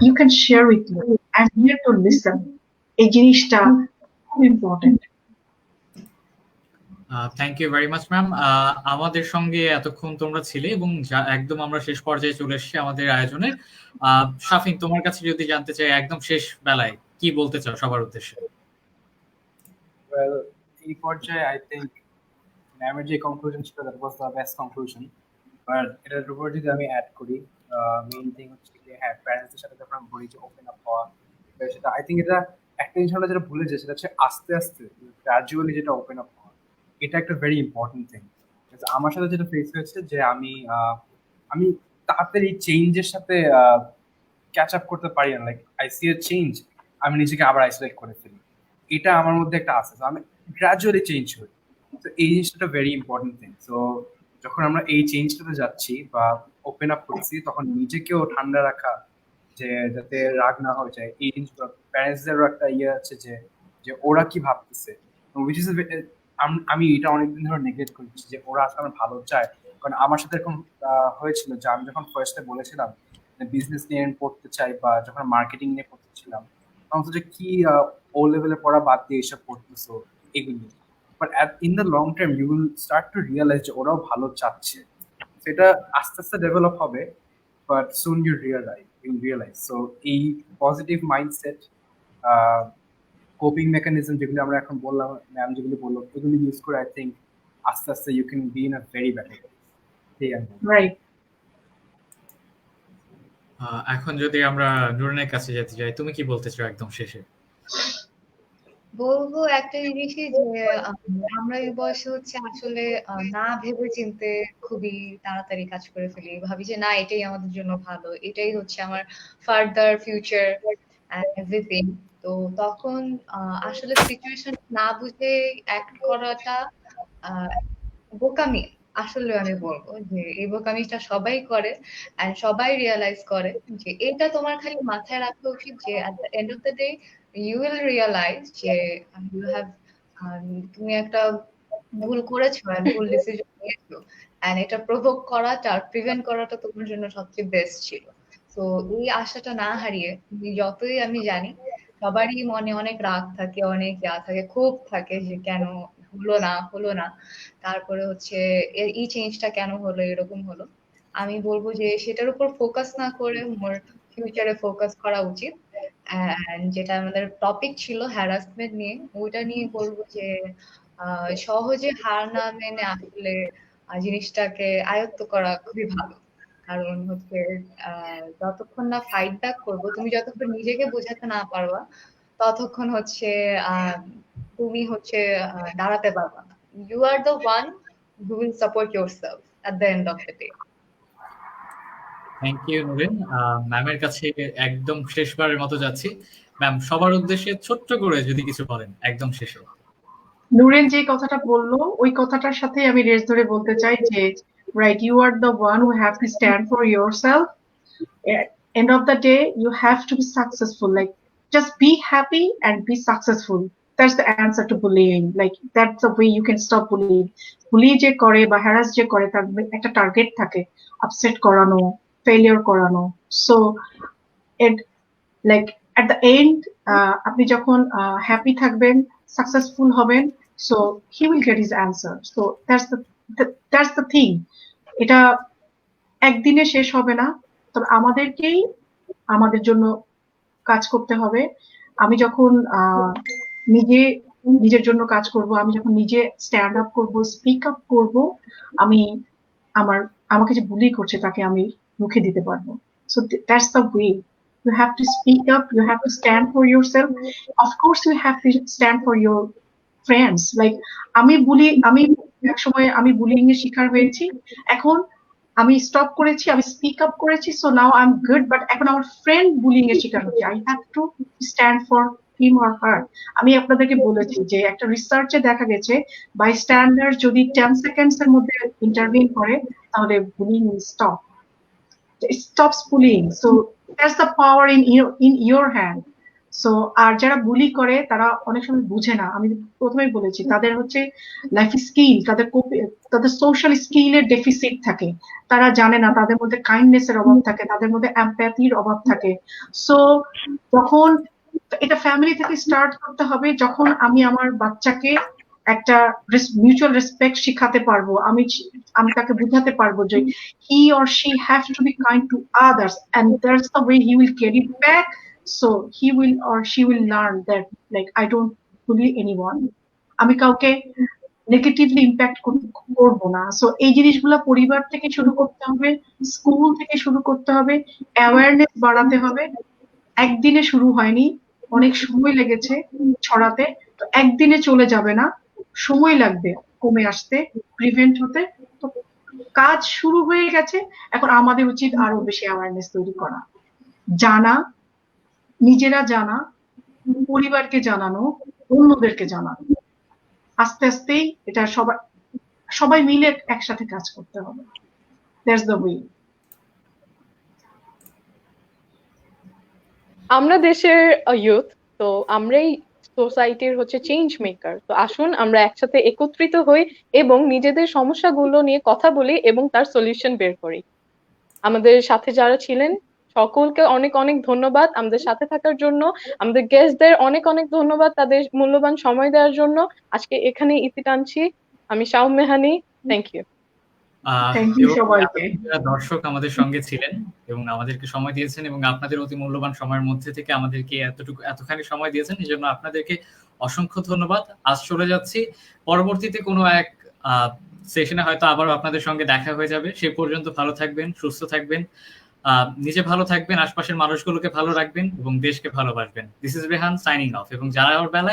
you can share with me. I'm here to listen. এই জিনিসটা খুব important. Thank you very much ma'am. আমাদের সঙ্গে এতক্ষণ তোমরা ছিলে এবং একদম আমরা শেষ পর্যায়ে চলে এসেছি আমাদের আয়োজনের। শাফিন, তোমার কাছে যদি জানতে চাই একদম শেষ বেলায় কি বলতে চাও সবার উদ্দেশ্যে? ওয়েল, এই পর্যায়ে আই থিঙ্ক ম্যামের যে কনক্লুশন ছিল that was the best conclusion. But এটার উপর যদি আমি অ্যাড করি, মেইন থিং হচ্ছে যে হ্যাঁ, প্যারেন্টসদের সাথে যখন আমি বলি যে ওপেন আপ হওয়া, সেটা আই থিঙ্ক এটা একটা জিনিস আমরা যেটা ভুলে যাই সেটা হচ্ছে আস্তে আস্তে গ্রাজুয়ালি যেটা ওপেন আপ হওয়া, এটা একটা ভেরি ইম্পর্টেন্ট থিং। আমার সাথে যেটা ফেস হয়েছে যে আমি তাড়াতাড়ি চেঞ্জের সাথে ক্যাচ আপ করতে পারি না, like I see a change, আমি নিজেকে আবার আইসোলেট করে ফেলি। এটা আমার মধ্যে একটা আছে, আমি গ্রাজুয়ালি চেঞ্জ হই। তো এই জিনিসটা ভেরি ইম্পর্টেন্ট থিং। তো যখন আমরা এই চেঞ্জটাতে যাচ্ছি বা ওপেন আপ করছি, তখন নিজেকেও ঠান্ডা রাখা, যে যাতে রাগ না হয়ে যায়, এই জিনিসগুলো প্যারেন্টসদেরও একটা ইয়ে আছে যে যে ওরা কি ভাবতেছে, which is আমি এটা অনেকদিন ধরে নেগলেক্ট করছি যে ওরা আসলে আমার ভালো চায়। কারণ আমার সাথে এরকম হয়েছিল যে আমি যখন ফার্স্টে বলেছিলাম বিজনেস নিয়ে পড়তে চাই বা যখন মার্কেটিং নিয়ে পড়তেছিলাম, তখন তো যে কি ও লেভেলে পড়া বাদ দিয়ে এসব পড়তেছো এগুলি, but in the long term you will start to realize যে ওরাও ভালো চাচ্ছে। সেটা আস্তে আস্তে ডেভেলপ হবে, but soon you realize. So এই পজিটিভ মাইন্ডসেট, কোপিং মেকানিজম যেগুলো আমরা এখন বললাম, ম্যাম যেগুলো বললো, এগুলো ইউজ করে আই থিঙ্ক আস্তে আস্তে you can be in a very better place. Right. এখন যদি আমরা নুরনের কাছে যেতে চাই, তুমি কি বলতে চাও একদম শেষে? বলবো একটা জিনিসই যে আমরা এই বয়সে হচ্ছে আসলে না ভেবে চিন্তে খুবই তাড়াতাড়ি কাজ করে ফেলি, ভাবি যে না এটাই আমাদের জন্য ভালো, এটাই হচ্ছে আমার ফার্দার ফিউচার এন্ড এভরিথিং। তো তখন আসলে সিচুয়েশন না বুঝে অ্যাক্ট করাটা বোকামি। আসলে আমি বলবো যে এই বোকামিটা সবাই করে এন্ড সবাই রিয়ালাইজ করে যে এটা তোমার খালি মাথায় রাখা উচিত যে at the end of the day you will realize যে ইউ হ্যাভ তুমি একটা ভুল করেছো এন্ড ভুল ডিসিশন নিয়েছো এন্ড এটা প্রভোক করাটা আর প্রিভেন্ট করাটা তোমার জন্য সবচেয়ে বেস্ট ছিল। তো এই আশাটা না হারিয়ে তুমি যতই, আমি জানি সবারই মনে অনেক রাগ থাকে, অনেক থাকে, ক্ষোভ থাকে যে কেন হলো না, তারপরে হচ্ছে এই চেঞ্জটা কেন হলো, এরকম হলো। আমি বলবো যে সেটার উপর ফোকাস না করে মোর ফিউচারে ফোকাস করা উচিত। যেটা আমাদের টপিক ছিল হ্যারাসমেন্ট নিয়ে, ওইটা নিয়ে বলবো যে সহজে হার না মেনে আসলে জিনিসটাকে আয়ত্ত করা খুবই ভালো। কারণ হচ্ছে যতক্ষণ না ফাইট ব্যাক করবো, তুমি যতক্ষণ নিজেকে বোঝাতে না পারবা, ততক্ষণ হচ্ছে তুমি হচ্ছে দাঁড়াতে পারবা না। You are the one who will support yourself at the end of the day. Thank you Nurin. ম্যামের কাছে একদম শেষবারের মতো যাচ্ছি। ম্যাম, সবার উদ্দেশ্যে ছোট্ট করে যদি কিছু বলেন একদম শেষে। নুরেন যে কথাটা বললো ওই কথাটার সাথে আমি রেস ধরে বলতে চাই যে right, you are the one who have to stand for yourself. At end of the day you have to be successful, like just be happy and be successful. That's the answer to bullying. Like that's the way you can stop bullying. Bully যে করে বা harass যে করে তার একটা target থাকে, upset করানো, failure করানো। So it like at the end আপনি যখন হ্যাপি থাকবেন, সাকসেসফুল হবেন, so he will get his answer. So that's the thing. এটা একদিনে শেষ হবে না, তবে আমাদেরকেই আমাদের জন্য কাজ করতে হবে। আমি যখন নিজের জন্য কাজ করব, আমি যখন নিজে স্ট্যান্ড আপ করব, স্পিক আপ করব, আমি আমাকে যে বুলি করছে তাকে আমি রুখে দিতে পারবো। So that's the way. You have to speak up, you have to stand for yourself. Of course you have to stand for your friends. Like আমি এক সময় আমি বুলিং এর শিকার হয়েছি, এখন আমি স্টপ করেছি, আমি স্পিক আপ করেছি, so now I am good. But এখন আমার ফ্রেন্ড বুলিং এর শিকার হচ্ছে, I have to stand for him or হার। আমি আপনাদেরকে বলেছি যে একটা রিসার্চে দেখা গেছে বাই স্ট্যান্ডার্ড যদি 10 সেকেন্ডস এর মধ্যে ইন্টারভিউ করে তাহলে bullying will stop. It stops bullying. So that's the power in your hand. So আর যারা বুলি করে তারা অনেক সময় বুঝে না, আমি প্রথমেই বলেছি তাদের হচ্ছে লাইফ স্কিল, তাদের সোশ্যাল স্কিলের ডেফিসিট থাকে, তারা জানে না তাদের মধ্যে কাইন্ডনেস এর অভাব থাকে, তাদের মধ্যে এমপ্যাথির অভাব থাকে। সো যখন এটা ফ্যামিলি থেকে স্টার্ট করতে হবে, যখন আমি আমার বাচ্চাকে একটা মিউচুয়াল রেসপেক্ট শিখাতে পারবো, আমি তাকে বুঝাতে পারবো যে he or she has to be kind to others and that's the way he will get it back. So he will or she will learn that like I don't bully anyone, আমি কাউকে negatively impact করবো না। So এই জিনিসগুলো পরিবার থেকে শুরু করতে হবে, স্কুল থেকে শুরু করতে হবে, অ্যাওয়ারনেস বাড়াতে হবে। একদিনে শুরু হয়নি, অনেক সময় লেগেছে ছড়াতে, তো একদিনে চলে যাবে না, সময় লাগবে কমে আসতে, প্রিভেন্ট হতে। কাজ শুরু হয়ে গেছে, এখন আমাদের উচিত আরো বেশি অ্যাওয়ারনেস তৈরি করা, জানা, নিজেরা জানা, পরিবারকে জানানো, অন্যদেরকে জানানো। আস্তে আস্তেই এটা সবাই মিলে একসাথে কাজ করতে হবে। That's the way. আমরা দেশের ইউথ, তো আমরাই সোসাইটির হচ্ছে চেঞ্জ মেকার। তো আসুন আমরা একসাথে একত্রিত হই এবং নিজেদের সমস্যাগুলো নিয়ে কথা বলি এবং তার সলিউশন বের করি। আমাদের সাথে যারা ছিলেন সকলকে অনেক অনেক ধন্যবাদ আমাদের সাথে থাকার জন্য। আমাদের গেস্টদের অনেক অনেক ধন্যবাদ তাদের মূল্যবান সময় দেওয়ার জন্য। আজকে এখানে ইতি টানছি। আমি শাওম মেহানি, থ্যাংক ইউ। থ্যাংক ইউ এবং সবাইকে। যারা দর্শক আমাদের সঙ্গে ছিলেন এবং আমাদেরকে সময় দিয়েছেন এবং আপনাদের অতি মূল্যবান সময়ের মধ্যে থেকে আমাদেরকে এতখানি সময় দিয়েছেন, এই জন্য আপনাদেরকে অসংখ্য ধন্যবাদ। আজ চলে যাচ্ছি, পরবর্তীতে কোনো এক সেশনে হয়তো আবারও আপনাদের সঙ্গে দেখা হয়ে যাবে। সে পর্যন্ত ভালো থাকবেন, সুস্থ থাকবেন, নিজে ভালো থাকবেন, আশপাশের মানুষগুলোকে ভালো রাখবেন এবং দেশকে ভালোবাসবেন। This is Rehan signing off. এবং যারা ওর বেলায়